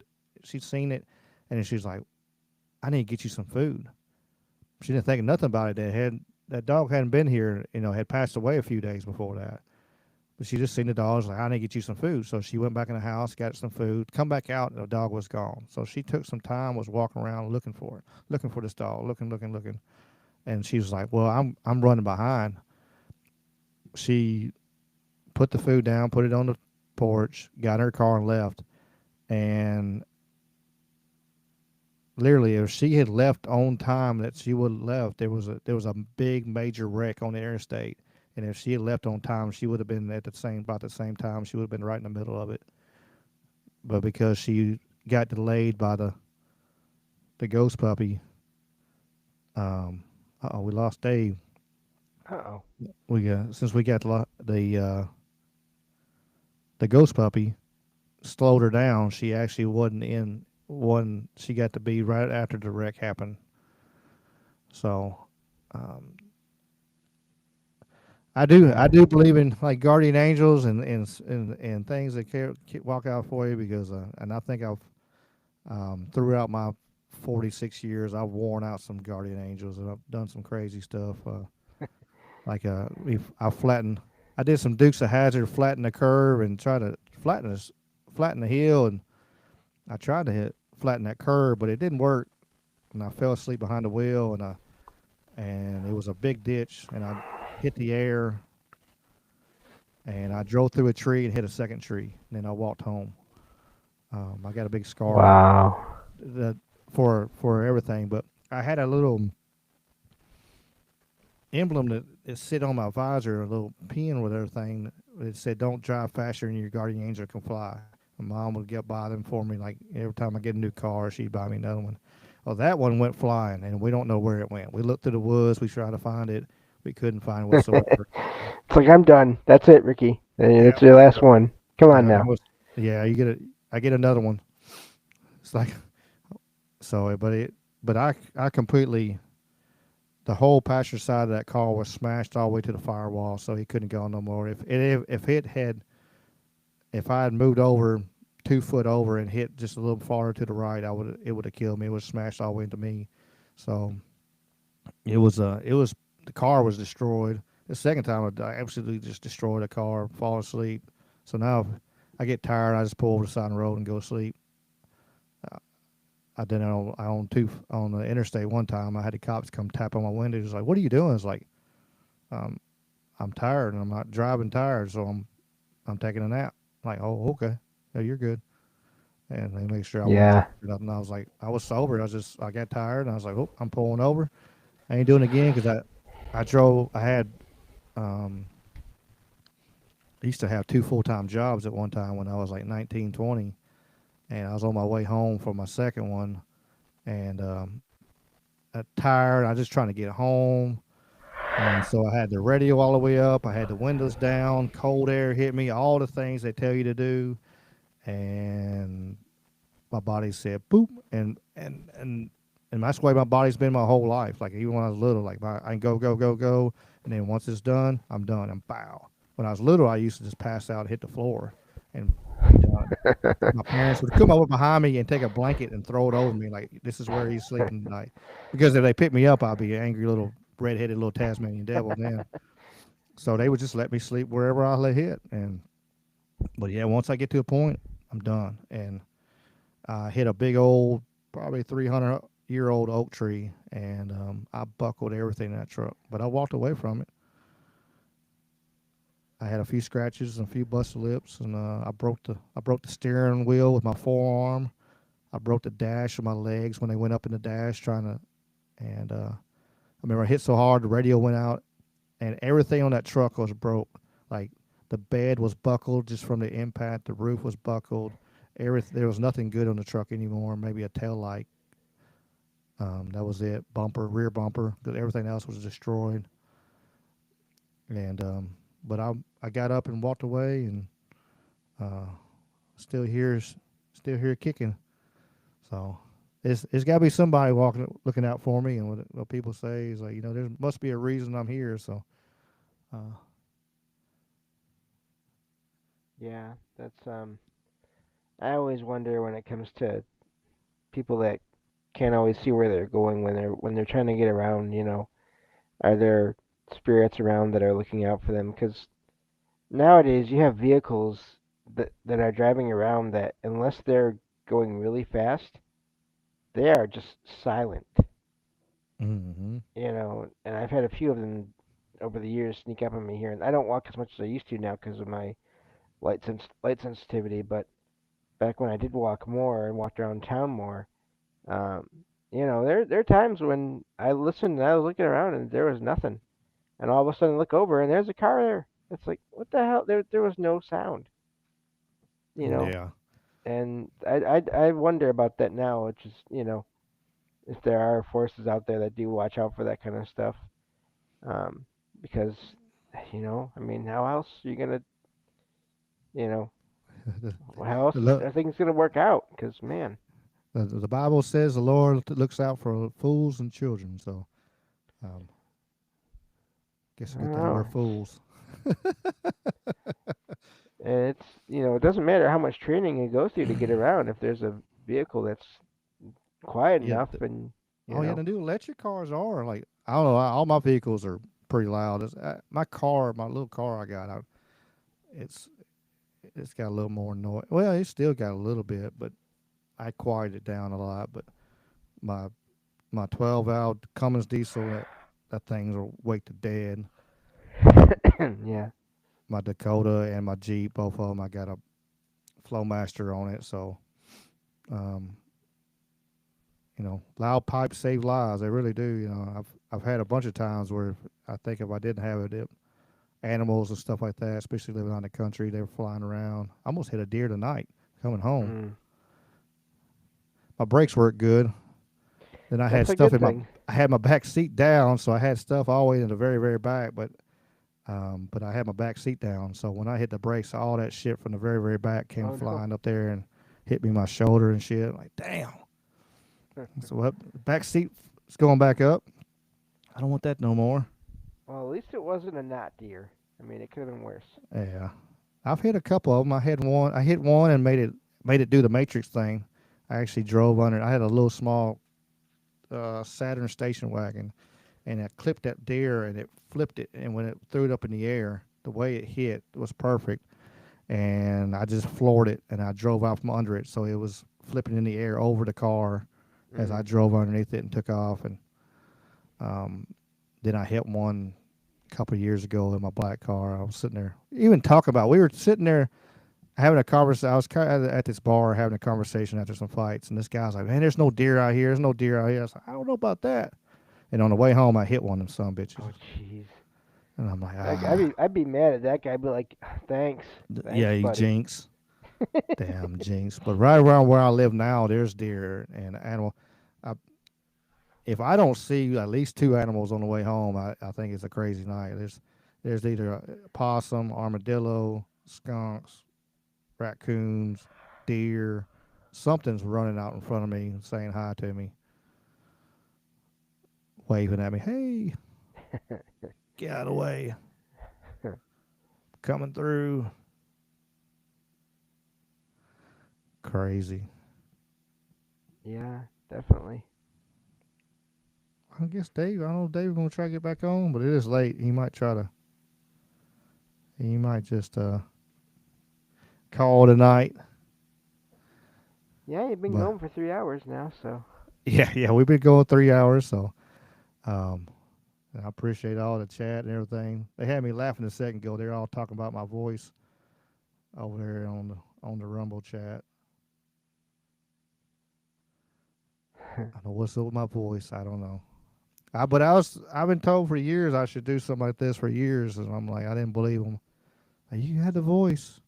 S5: she's seen it, And then she's like, I need to get you some food. She didn't think nothing about it. That dog hadn't been here, had passed away a few days before that. But she just seen the dog. Was like, I need to get you some food. So she went back in the house, got some food, come back out, and the dog was gone. So she took some time, was walking around looking for it, looking for this dog, looking. And she was like, well, I'm running behind. She put the food down, put it on the porch, got in her car and left. And literally, if she had left on time, that she would have left. There was a big major wreck on the interstate, and if she had left on time, she would have been at about the same time. She would have been right in the middle of it. But because she got delayed by the ghost puppy, we lost Dave.
S6: Uh-oh.
S5: Since we got the ghost puppy slowed her down. She actually wasn't in one. She got to be right after the wreck happened. So, um, I do believe in like guardian angels and things that walk out for you because and I think I've throughout my 46 years I've worn out some guardian angels and I've done some crazy stuff. Like I flattened. I did some Dukes of Hazzard, flatten the curve and try to flatten the hill, and I tried to flatten that curve, but it didn't work. And I fell asleep behind the wheel, and it was a big ditch, and I hit the air, and I drove through a tree and hit a second tree, and then I walked home. I got a big scar
S6: Wow.
S5: that for everything, but I had a little emblem that sit on my visor, a little pin with everything. It said, "Don't drive faster than your guardian angel can fly." My mom would get by them for me. Like every time I get a new car, she'd buy me another one. Well, that one went flying, and we don't know where it went. We looked through the woods. We tried to find it. We couldn't find it whatsoever.
S6: It's like I'm done. That's it, Ricky.
S5: Yeah,
S6: It's your last one. Come on
S5: that
S6: now.
S5: was. Yeah, you get it. I get another one. It's like so, but I completely. The whole passenger side of that car was smashed all the way to the firewall, so he couldn't go no more. If I had moved over 2 foot over and hit just a little farther to the right, it would have killed me. It would have smashed all the way into me. So it was the car was destroyed. The second time I absolutely just destroyed a car, fall asleep. So now if I get tired, I just pull over the side of the road and go to sleep. I did it on the interstate one time. I had the cops come tap on my window. He was like, "What are you doing?" It's like, um, "I'm tired and I'm not driving tired, so I'm taking a nap." I'm like, "Oh, okay, yeah, you're good." And they make sure I wasn't
S6: Yeah.
S5: tired. And I was like, I was sober. I got tired, and I was like, "Oh, I'm pulling over. I ain't doing it again because I drove. I had I used to have 2 full-time jobs at one time when I was like 19, 20, and I was on my way home for my second one, and tired. I was just trying to get home, and so I had the radio all the way up. I had the windows down. Cold air hit me. All the things they tell you to do, and my body said boop, and that's the way my body's been my whole life. Like even when I was little, like I can go, and then once it's done, I'm done. I'm bow. When I was little, I used to just pass out, and hit the floor, and be done. My parents would come over behind me and take a blanket and throw it over me, like this is where he's sleeping tonight. Because if they pick me up, I'd be an angry little red-headed little Tasmanian devil then. So they would just let me sleep wherever I lay hit. But yeah, once I get to a point, I'm done. And I hit a big old, probably 300-year-old oak tree, and I buckled everything in that truck. But I walked away from it. I had a few scratches and a few busted lips, and I broke the steering wheel with my forearm. I broke the dash of my legs when they went up in the dash and I remember I hit so hard the radio went out, and everything on that truck was broke. Like the bed was buckled just from the impact. The roof was buckled. There was nothing good on the truck anymore. Maybe a tail light. That was it. Bumper, rear bumper, because everything else was destroyed. And but I got up and walked away, and uh, still here, still here kicking. So it's got to be somebody looking out for me. And what people say is like, there must be a reason I'm here. So uh,
S6: Yeah, that's I always wonder when it comes to people that can't always see where they're going when they're trying to get around. Are there spirits around that are looking out for them? Because nowadays you have vehicles that are driving around that unless they're going really fast, they are just silent.
S5: Mm-hmm.
S6: And I've had a few of them over the years sneak up on me here, and I don't walk as much as I used to now because of my light sensitivity. But back when I did walk more and walked around town more, um, there are times when I listened and I was looking around and there was nothing, and all of a sudden I look over and there's a car there. It's like, what the hell? There was no sound, you know.
S5: Yeah.
S6: And I wonder about that now, which is if there are forces out there that do watch out for that kind of stuff, um, because I mean, how else are you gonna you know
S5: the,
S6: how else
S5: the,
S6: is
S5: lo-
S6: everything's gonna work out? Because man,
S5: the Bible says the Lord looks out for fools and children. So, um, guess
S6: I
S5: a good
S6: don't
S5: thing we're
S6: know.
S5: fools.
S6: It's it doesn't matter how much training you go through to get around if there's a vehicle that's quiet
S5: Yeah.
S6: enough and
S5: All you have to do, electric cars are like, I don't know. All my vehicles are pretty loud. My car, my little car I got, it's it's got a little more noise. Well, it's still got a little bit, but I quieted it down a lot. But my my 12 valve Cummins diesel, that thing's awake to dead.
S6: yeah.
S5: My Dakota and my Jeep, both of them, I got a Flowmaster on it. So, um, loud pipes save lives. They really do. I've had a bunch of times where I think if I didn't have it, animals and stuff like that, especially living out in the country, they were flying around. I almost hit a deer tonight coming home.
S6: Mm,
S5: My brakes worked good. Then I had
S6: that's a
S5: stuff
S6: good
S5: in my
S6: thing.
S5: I had my back seat down, so I had stuff all the way in the very, very back, but I had my back seat down. So when I hit the brakes, all that shit from the very, very back came
S6: Oh no.
S5: flying up there and hit me my shoulder and shit. Like, damn. So what? The back seat is going back up. I don't want that no more.
S6: Well, at least it wasn't a not deer. I mean, it could have been worse.
S5: Yeah, I've hit a couple of them. I hit one and made it do the Matrix thing. I actually drove under it. I had a little small Saturn station wagon, and I clipped that deer and it flipped it, and when it threw it up in the air, the way it hit was perfect, and I just floored it and I drove out from under it, so it was flipping in the air over the car as I drove underneath it and took off, and um, then I hit one a couple of years ago in my black car. I was sitting there, even talking about. We were sitting there having a conversation. I was at this bar having a conversation after some fights, and this guy's like, "Man, there's no deer out here. There's no deer out here." I was like, "I don't know about that." And on the way home, I hit one of them son bitches,
S6: Oh jeez.
S5: and I'm like,
S6: I'd be mad at that guy. I'd be like, thanks,
S5: yeah, you
S6: buddy.
S5: jinx, damn jinx." But right around where I live now, there's deer and animal. I, if I don't see at least two animals on the way home, I think it's a crazy night. There's either a possum, armadillo, skunks, raccoons, deer, something's running out in front of me saying hi to me, waving at me. Hey, get out of the way. Coming through. Crazy.
S6: Yeah, definitely.
S5: I guess Dave, I don't know if Dave's going to try to get back on, but it is late. He might just call tonight.
S6: Yeah, you've been
S5: But
S6: going for 3 hours now, so.
S5: yeah, we've been going 3 hours, so um, I appreciate all the chat and everything. They had me laughing a second ago. They're all talking about my voice over there on the Rumble chat. I don't know what's up with my voice. I don't know. But I've been told for years I should do something like this for years, and I'm like, I didn't believe them. Like, you had the voice,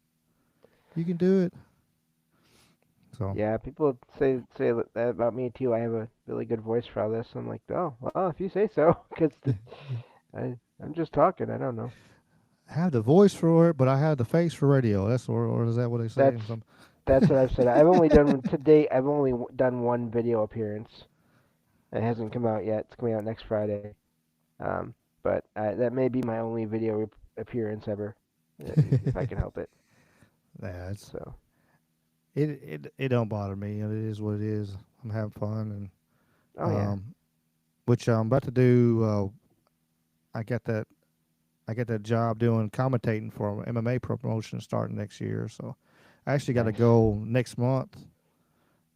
S5: you can do it. So
S6: Yeah, people say that about me too. I have a really good voice for all this. I'm like, oh, well, if you say so, because I'm just talking. I don't know.
S5: I have the voice for it, but I have the face for radio. That's or is that what they say?
S6: That's that's what I've said. I've only done to date. I've only done one video appearance. It hasn't come out yet. It's coming out next Friday. Um, but that may be my only video appearance ever, if I can help it.
S5: Yeah,
S6: So
S5: It don't bother me. It is what it is. I'm having fun, and
S6: Oh yeah.
S5: which I'm about to do. I got that I got that job doing commentating for an MMA promotion starting next year. So I actually got to
S6: Nice.
S5: go next month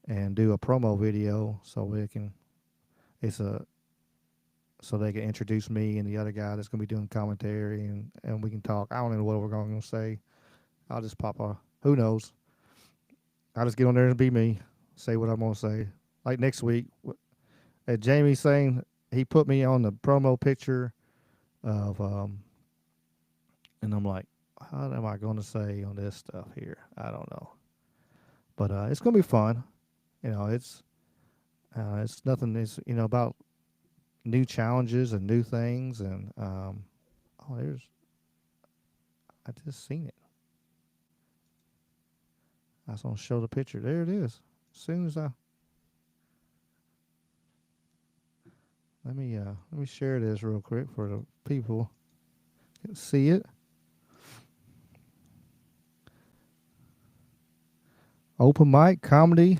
S5: and do a promo video so we can it's a so they can introduce me and the other guy that's going to be doing commentary, and we can talk. I don't know what we're going to say. I'll just pop a who knows. I'll just get on there and be me, say what I'm going to say. Like next week, Jamie saying he put me on the promo picture of and I'm like, how am I going to say on this stuff here? I don't know, but it's going to be fun. You know, it's nothing. It's about new challenges and new things, and oh, there's I just seen it. I was gonna show the picture. There it is. As soon as I let me share this real quick for the people can see it. Open mic comedy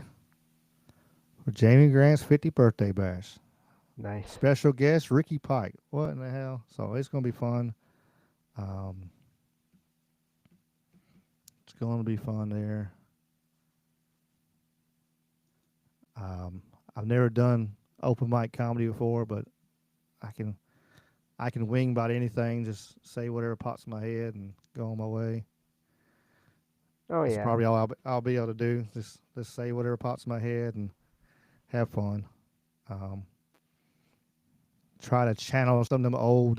S5: for Jamie Grant's 50th birthday bash.
S6: Nice.
S5: Special guest Ricky Pike. What in the hell? So it's gonna be fun. Um, it's going to be fun there. I've never done open mic comedy before, but I can I can wing about anything. Just say whatever pops in my head and go on my way.
S6: Oh
S5: That's
S6: yeah.
S5: probably all I'll be able to do. Just say whatever pops in my head and have fun. Um, Try to channel some of them old,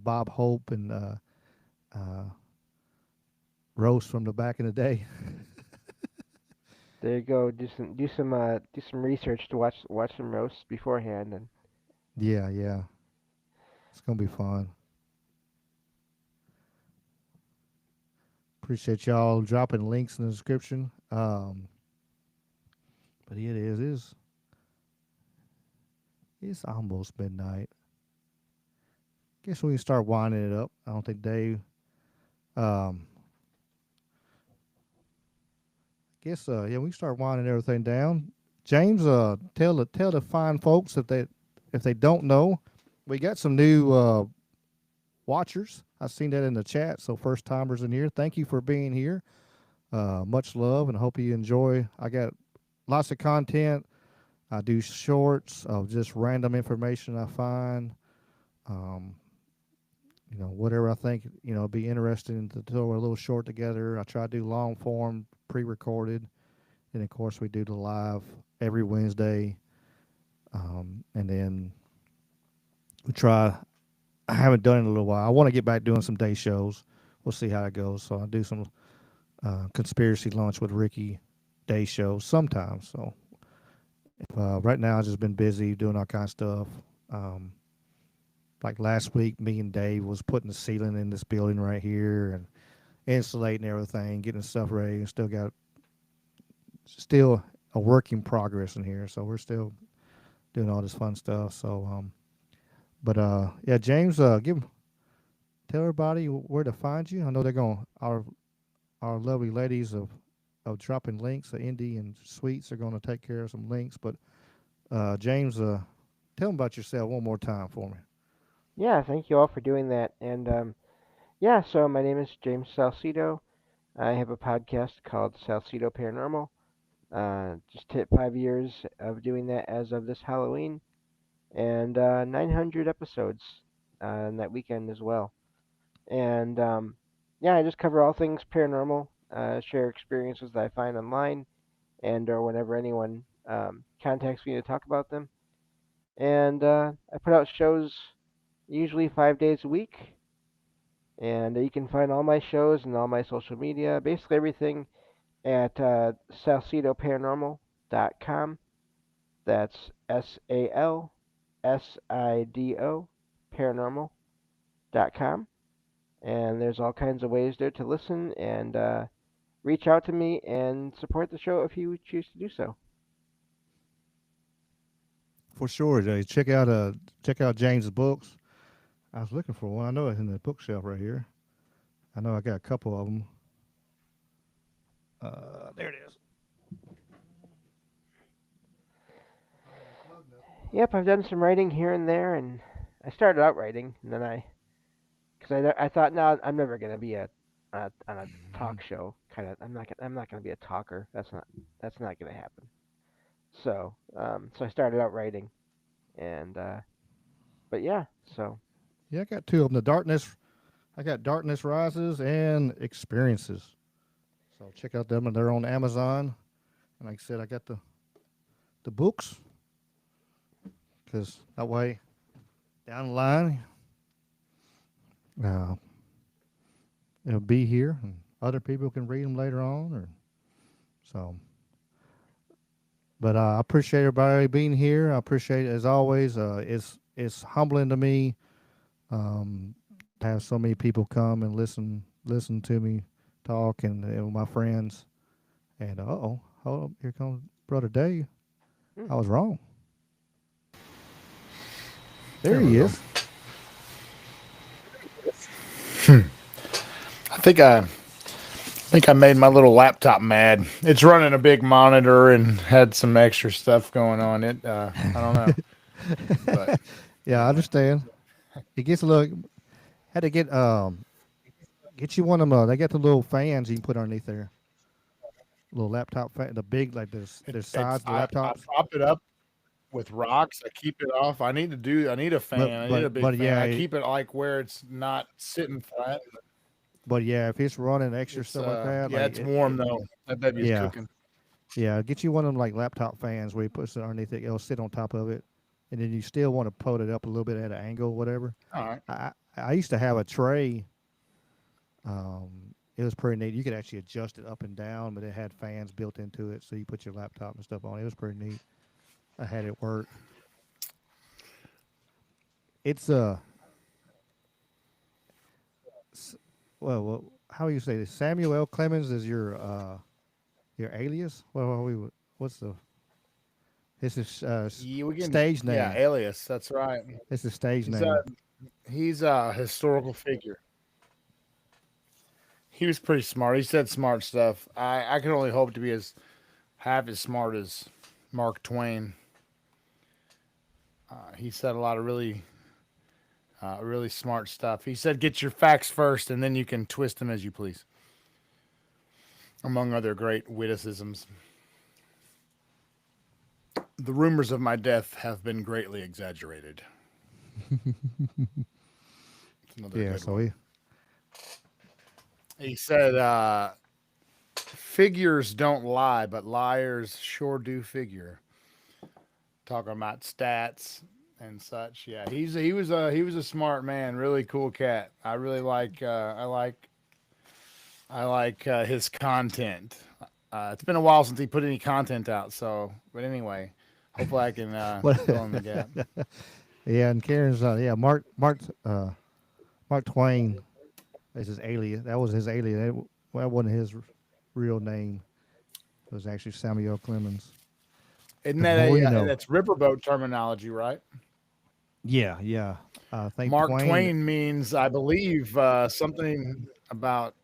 S5: Bob Hope and uh, roast from the back in the day.
S6: There you go. Do some research to watch some roasts beforehand, and
S5: Yeah, yeah, it's gonna be fun. Appreciate y'all dropping links in the description. But it's almost midnight. Guess we can start winding it up. I don't think Dave. Um, guess yeah, we can start winding everything down. James, tell the fine folks if they don't know, we got some new watchers. I've seen that in the chat. So first timers in here, thank you for being here. Much love, and I hope you enjoy. I got lots of content. I do shorts of just random information I find. Um, whatever I think, be interesting to throw a little short together. I try to do long form, pre-recorded, and of course we do the live every Wednesday. And then we try. I haven't done it in a little while. I want to get back doing some day shows. We'll see how it goes. So I do some conspiracy lunch with Ricky day shows sometimes. So right now I've just been busy doing all kinds of stuff. Like last week, me and Dave was putting the ceiling in this building right here and insulating everything, getting stuff ready, and still a work in progress in here. So we're still doing all this fun stuff. So, yeah, James, tell everybody where to find you. I know they're going. Our lovely ladies of dropping links, the Indie and Sweets are going to take care of some links. But James, tell them about yourself one more time for me.
S6: yeah, thank you all for doing that. And yeah, so my name is James Salsido. I have a podcast called Salsido Paranormal. Just hit 5 years of doing that as of this Halloween, and 900 episodes on that weekend as well. And yeah, I just cover all things paranormal, share experiences that I find online, and or whenever anyone contacts me to talk about them. And I put out shows usually 5 days a week, and you can find all my shows and all my social media, basically everything at salsidoparanormal.com. That's SALSIDO paranormal.com. And there's all kinds of ways there to listen and reach out to me and support the show if you choose to do so.
S5: For sure, Jay. Check out James's books. I was looking for one. I know it's in the bookshelf right here. I know I got a couple of them. There it is.
S6: Yep, I've done some writing here and there, and I started out writing, and then because I thought, no, I'm never gonna be on a talk show kind of. I'm not gonna be a talker. That's not gonna happen. So I started out writing, and but yeah, so
S5: Yeah, I got two of them. I got Darkness Rises and Experiences. So check out them, and they're on Amazon. And like I said, I got the books because that way down the line, uh, it'll be here, and other people can read them later on. Or so. But I appreciate everybody being here. I appreciate it as always. It's humbling to me to have so many people come and listen to me talk and my friends. And hold on, here comes Brother Dave. I was wrong. There he is.
S8: I think I made my little laptop mad. It's running a big monitor and had some extra stuff going on it. I don't know. But
S5: Yeah, I understand. It gets a little. Had to get you one of them. They got the little fans you can put underneath there. Little laptop fan, the big like this. There's sides of the
S8: I
S5: laptops.
S8: prop it up with rocks. I keep it off. I need a fan. I need a big fan.
S5: yeah,
S8: I keep it like where it's not sitting flat.
S5: But yeah, if it's running extra
S8: It's
S5: stuff like that,
S8: yeah,
S5: like
S8: it's warm though. That baby's
S5: yeah,
S8: cooking.
S5: yeah. Get you one of them like laptop fans where you put it underneath it. It'll sit on top of it, and then you still want to put it up a little bit at an angle, whatever.
S8: All right.
S5: I used to have a tray. It was pretty neat. You could actually adjust it up and down, but it had fans built into it, so you put your laptop and stuff on. It was pretty neat. I had it work. It's well, how do you say this? Samuel L. Clemens is your alias. What's the? This is stage name.
S8: Yeah, alias. That's right.
S5: It's the stage
S8: He's
S5: name.
S8: he's a historical figure. He was pretty smart. He said smart stuff. I can only hope to be half as smart as Mark Twain. He said a lot of really smart stuff. He said, "Get your facts first, and then you can twist them as you please." Among other great witticisms. The rumors of my death have been greatly exaggerated.
S5: Yeah, so
S8: he said, figures don't lie, but liars sure do figure. Talking about stats and such. Yeah, he was a smart man, really cool cat. I really like his content. It's been a while since he put any content out, but anyway, hopefully I can fill in the gap.
S5: Yeah, and Karen's Mark Twain is his alias. That was his alias. That wasn't his real name. It was actually Samuel Clemens.
S8: Isn't that that's riverboat terminology, right?
S5: Yeah, yeah. I think
S8: Mark Twain means, I believe, something about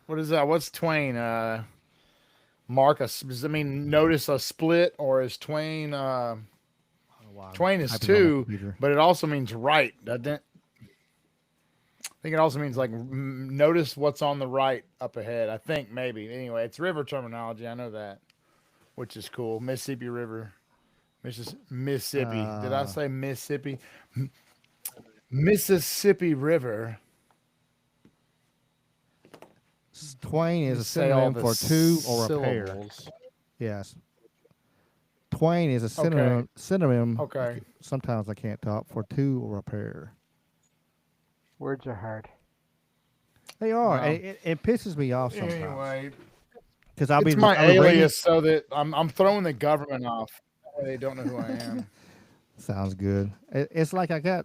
S8: what is that? What's Twain? Does it mean notice a split, or is Twain? Twain is two, but it also means right, doesn't it? I think it also means like notice what's on the right up ahead. I think maybe. Anyway, it's river terminology. I know that, which is cool. Mississippi River, Mississippi. Did I say Mississippi? Mississippi River.
S5: Twain is a synonym for two or a pair. Yes. Twain is a synonym.
S8: Okay.
S5: Sometimes I can't talk for two or a pair.
S6: Words are hard.
S5: They are. Well, it pisses me off sometimes.
S8: Anyway,
S5: because
S8: it's my alias, so that I'm throwing the government off. They don't know who I am.
S5: Sounds good. It's like I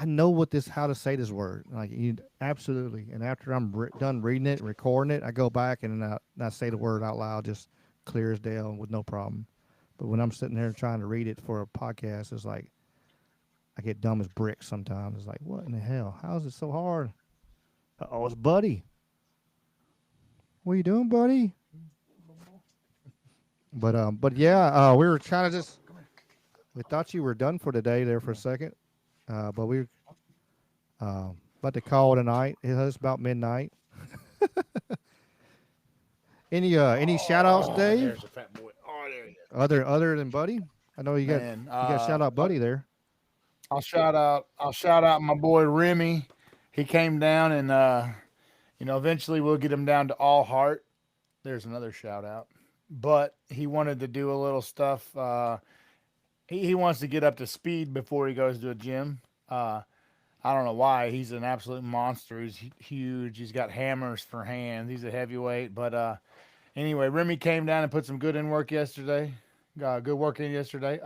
S5: know how to say this word. Like absolutely. And after I'm done reading it, recording it, I go back and I say the word out loud, just clear as day with no problem. But when I'm sitting there trying to read it for a podcast, it's like I get dumb as bricks sometimes. It's like, what in the hell? How is it so hard? Oh, it's Buddy. What are you doing, Buddy? But yeah, we were trying to just. We thought you were done for today there for a second, but we about to call it a night. It's about midnight. Any shout outs, Dave?
S8: There's a fat boy. Oh, there he is.
S5: Other than Buddy? I know
S8: Man,
S5: you got shout out Buddy there.
S8: I'll shout out my boy Remy. He came down and eventually we'll get him down to all heart. There's another shout out. But he wanted to do a little stuff. He wants to get up to speed before he goes to a gym. I don't know why. He's an absolute monster. He's huge. He's got hammers for hands. He's a heavyweight. But anyway, Remy came down and put some good in work yesterday. Got good work in yesterday.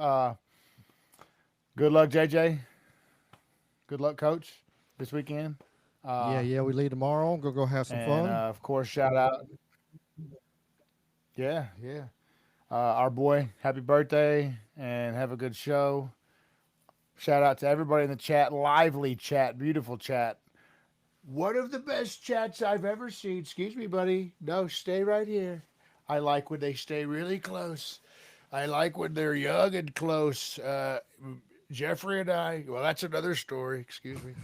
S8: Good luck, JJ. Good luck, Coach, this weekend.
S5: Yeah, we leave tomorrow. Go have some
S8: and
S5: fun.
S8: of course, shout out. Yeah. Our boy, happy birthday, and have a good show. Shout out to everybody in the chat. Lively chat, beautiful chat. One of the best chats I've ever seen. Excuse me, buddy. No, stay right here. I like when they stay really close. I like when they're young and close. Jeffrey and I, well, that's another story. Excuse me.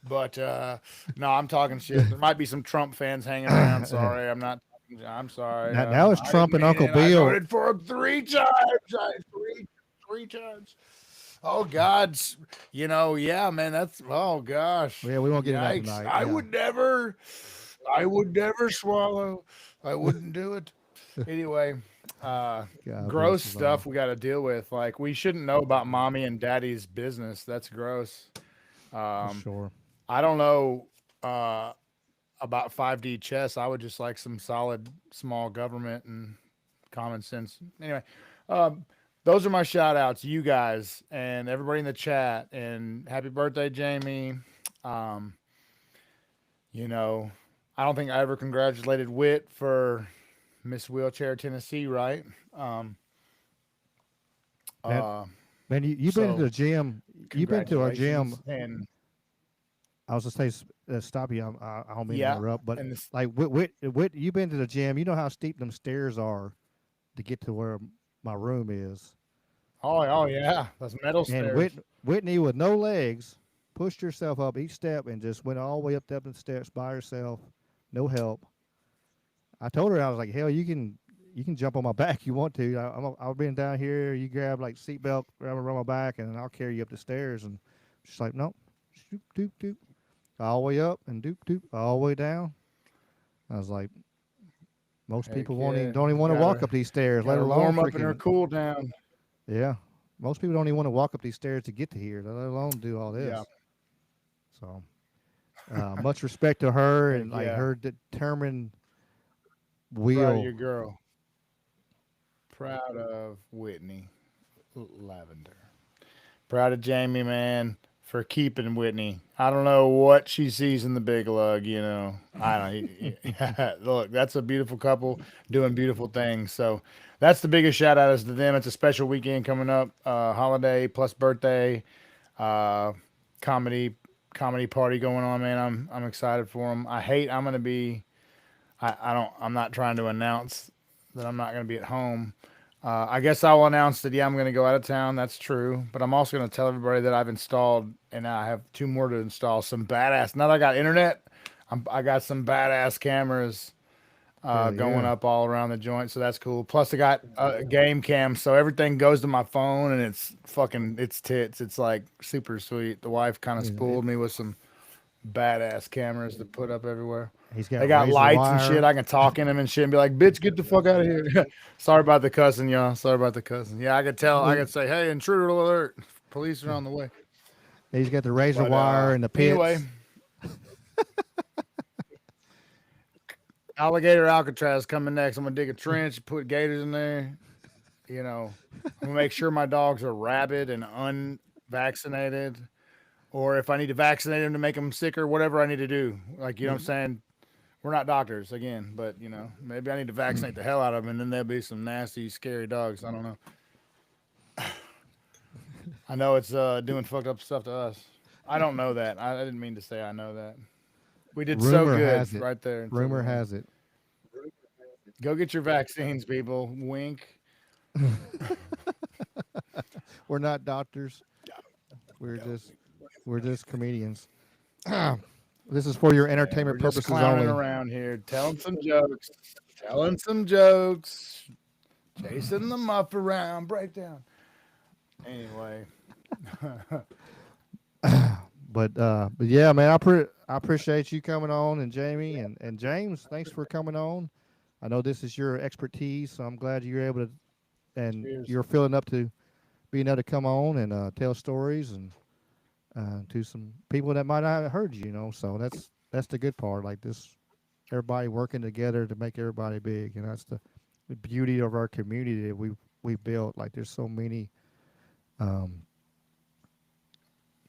S8: But no, I'm talking shit. There might be some Trump fans hanging around. Sorry, I'm sorry.
S5: Now it's Trump and Uncle
S8: I
S5: Bill.
S8: voted for him 3 times. Three times. Oh God, yeah, man. Oh gosh.
S5: Yeah, we won't get into that
S8: Yikes.
S5: tonight.
S8: I
S5: Yeah.
S8: would never swallow. I wouldn't do it. Anyway,
S5: God
S8: gross
S5: bless you,
S8: stuff we got to deal with. Like, we shouldn't know about mommy and daddy's business. That's gross.
S5: for sure.
S8: I don't know about 5D chess. I would just like some solid small government and common sense. Anyway, those are my shout outs, you guys and everybody in the chat. And happy birthday, Jamie. I don't think I ever congratulated Wit for Miss Wheelchair Tennessee, right?
S5: Man, you've been to the gym. You've been to our gym.
S8: And
S5: I was gonna say, stop you. I don't mean to interrupt, but
S8: and
S5: like, you've been to the gym. You know how steep them stairs are to get to where my room is.
S8: oh yeah, those metal
S5: And
S8: stairs.
S5: Whitney, with no legs, pushed herself up each step and just went all the way up the steps by herself, no help. I told her, I was like, hell, you can jump on my back. You want to? I'll be down here. You grab like seatbelt, grab around my back, and I'll carry you up the stairs. And she's like, nope, doop doop doop, all the way up and doop doop, all the way down. I was like, most people don't even want to walk up these stairs, let alone
S8: warm up in her cool down.
S5: Yeah, most people don't even want to walk up these stairs to get to here, let alone do all this.
S8: Yeah.
S5: So, much respect to her and like
S8: Yeah.
S5: her determined
S8: Proud of
S5: will.
S8: your girl. Proud of Whitney Lavender. Proud of Jamie, man, for keeping Whitney. I don't know what she sees in the big lug, I don't. Look, that's a beautiful couple doing beautiful things. So that's the biggest shout out is to them. It's a special weekend coming up, holiday plus birthday, comedy party going on, man. I'm excited for them. I'm gonna be. I'm not trying to announce that I'm not going to be at home. I guess I will announce that, I'm going to go out of town. That's true. But I'm also going to tell everybody that I've installed, and I have 2 more to install, some badass. Now that I got internet, I got some badass cameras going up all around the joint. So that's cool. Plus I got a game cam. So everything goes to my phone, and it's tits. It's like super sweet. The wife kind of spooled me with some badass cameras to put up everywhere. They got lights and shit. I can talk in them and shit and be like, bitch, get the fuck out of here. Sorry about the cussing, y'all. Sorry about the cussing. Yeah, I could say, hey, intruder alert. Police are on the way.
S5: He's got the razor wire and the pits.
S8: Anyway. Alligator Alcatraz coming next. I'm going to dig a trench, put gators in there. I'm going to make sure my dogs are rabid and unvaccinated. Or if I need to vaccinate them to make them sicker, whatever I need to do. Like, what I'm saying? We're not doctors, again, but, maybe I need to vaccinate the hell out of them, and then there'll be some nasty, scary dogs. I don't know. I know it's doing fucked up stuff to us. I don't know that. I didn't mean to say I know that. We did so good right there.
S5: Rumor has it.
S8: Go get your vaccines, people. Wink.
S5: We're not doctors. We're just comedians. This is for your
S8: Yeah,
S5: entertainment
S8: we're just
S5: purposes
S8: clowning
S5: only.
S8: around here, telling some jokes, chasing the muff around, breakdown. Anyway,
S5: But yeah, man, I appreciate you coming on, and Jamie and James, thanks for coming on. I know this is your expertise, so I'm glad you're able to, and
S8: cheers.
S5: you're filling up to being able to come on and tell stories and to some people that might not have heard you, So that's the good part. Like this, everybody working together to make everybody big, and that's the beauty of our community that we built. Like there's so many,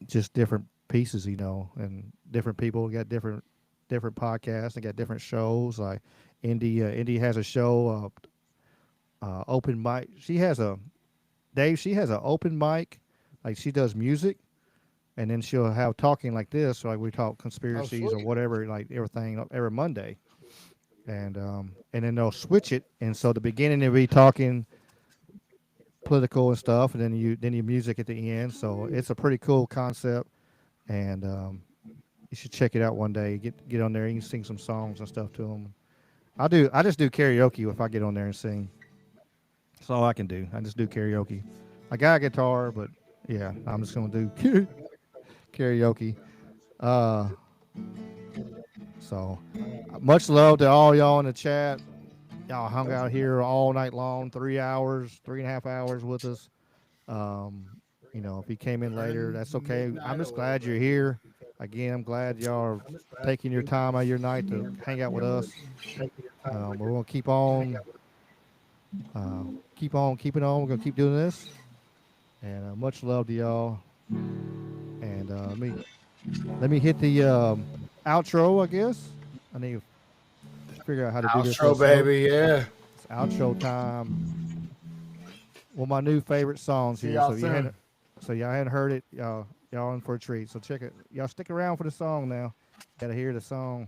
S5: just different pieces, and different people got different podcasts and got different shows. Like Indy has a show, open mic. She has a open mic, like she does music, and then she'll have talking like this, like we talk conspiracies or whatever, like everything every Monday, and then they'll switch it, and so the beginning they'll be talking political and stuff, and then your music at the end. So it's a pretty cool concept, and you should check it out one day. Get on there, you can sing some songs and stuff to them. I just do karaoke if I get on there and sing. That's all I can do. I just do karaoke. I got a guitar, but yeah, I'm just gonna do karaoke. So much love to all y'all in the chat. Y'all hung out here all night long, 3 hours, 3.5 hours with us. If you came in later, that's okay. I'm just glad you're here. Again, I'm glad y'all are taking your time out of your night to hang out with us. We're gonna keep on keeping on. We're gonna keep doing this. And much love to y'all. And let me hit the outro, I guess. I need to figure out how to do this.
S8: Outro, baby, yeah.
S5: It's outro time. One of my new favorite songs here. So y'all hadn't heard it, y'all in for a treat. So check it. Y'all stick around for the song now. Gotta hear the song.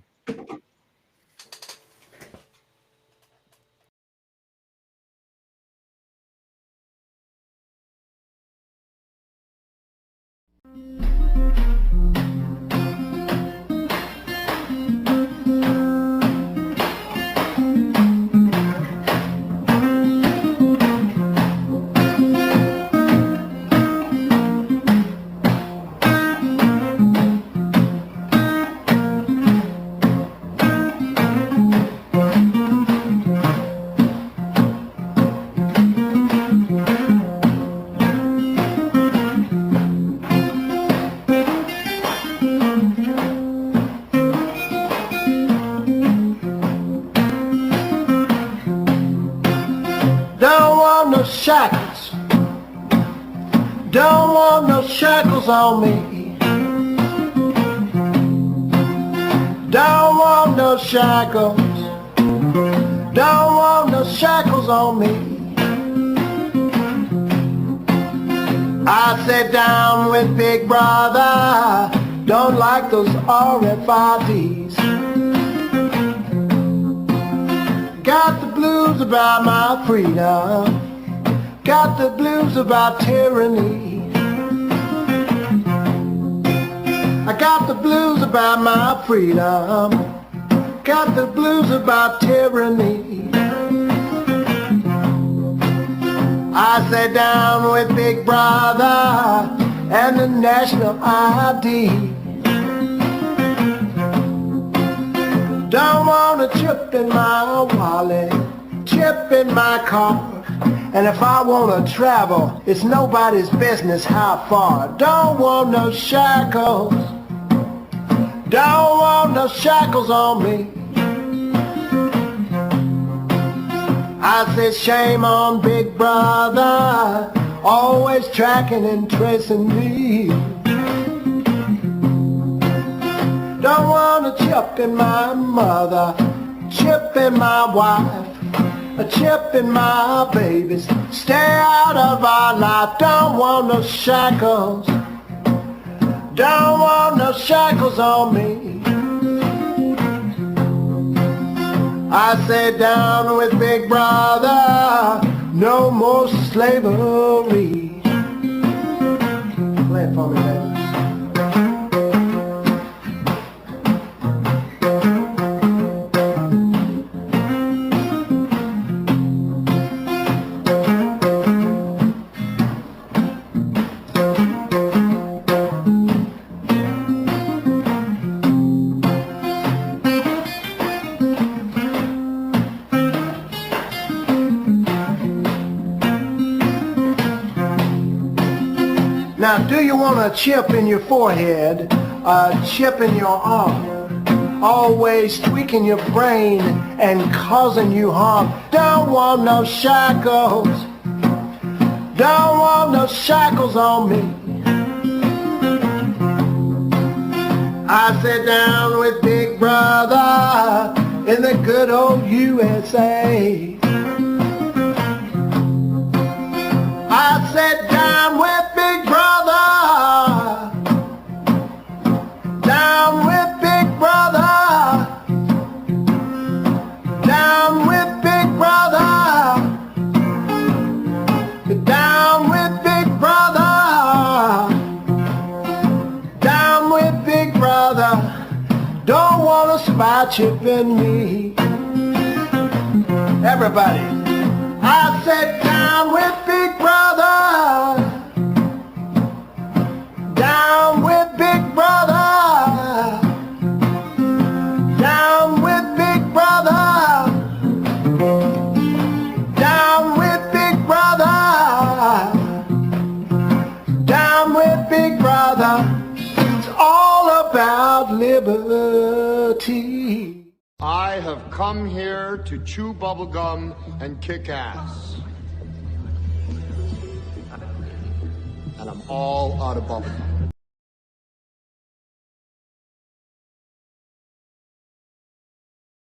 S10: Don't want no shackles. Don't want no shackles on me. Don't want no shackles. Don't want no shackles on me. I sat down with Big Brother. Don't like those RFIDs. Got the blues about my freedom. Got the blues about tyranny. I got the blues about my freedom. Got the blues about tyranny. I sat down with Big Brother and the national ID. Don't want a chip in my wallet, chip in my car. And if I want to travel, it's nobody's business how far. Don't want no shackles. Don't want no shackles on me. I said shame on Big Brother, always tracking and tracing me. Don't want a chip in my mother, chip in my wife, a chip in my babies. Stay out of our life. Don't want no shackles. Don't want no shackles on me. I sat down with Big Brother, no more slavery. Play it for me, baby. Now, do you want a chip in your forehead, a chip in your arm, always tweaking your brain and causing you harm? Don't want no shackles, don't want no shackles on me. I sit down with Big Brother in the good old USA. I sit down with Big Brother, down with Big Brother, down with Big Brother, down with Big Brother, down with Big Brother. Don't want a spy chip in me. Everybody, I sit down with Big Brother, down with Big Brother, down with Big Brother, down with Big Brother, down with Big Brother. It's all about liberty.
S4: I have come here to chew bubblegum and kick ass. And I'm all out of bubblegum.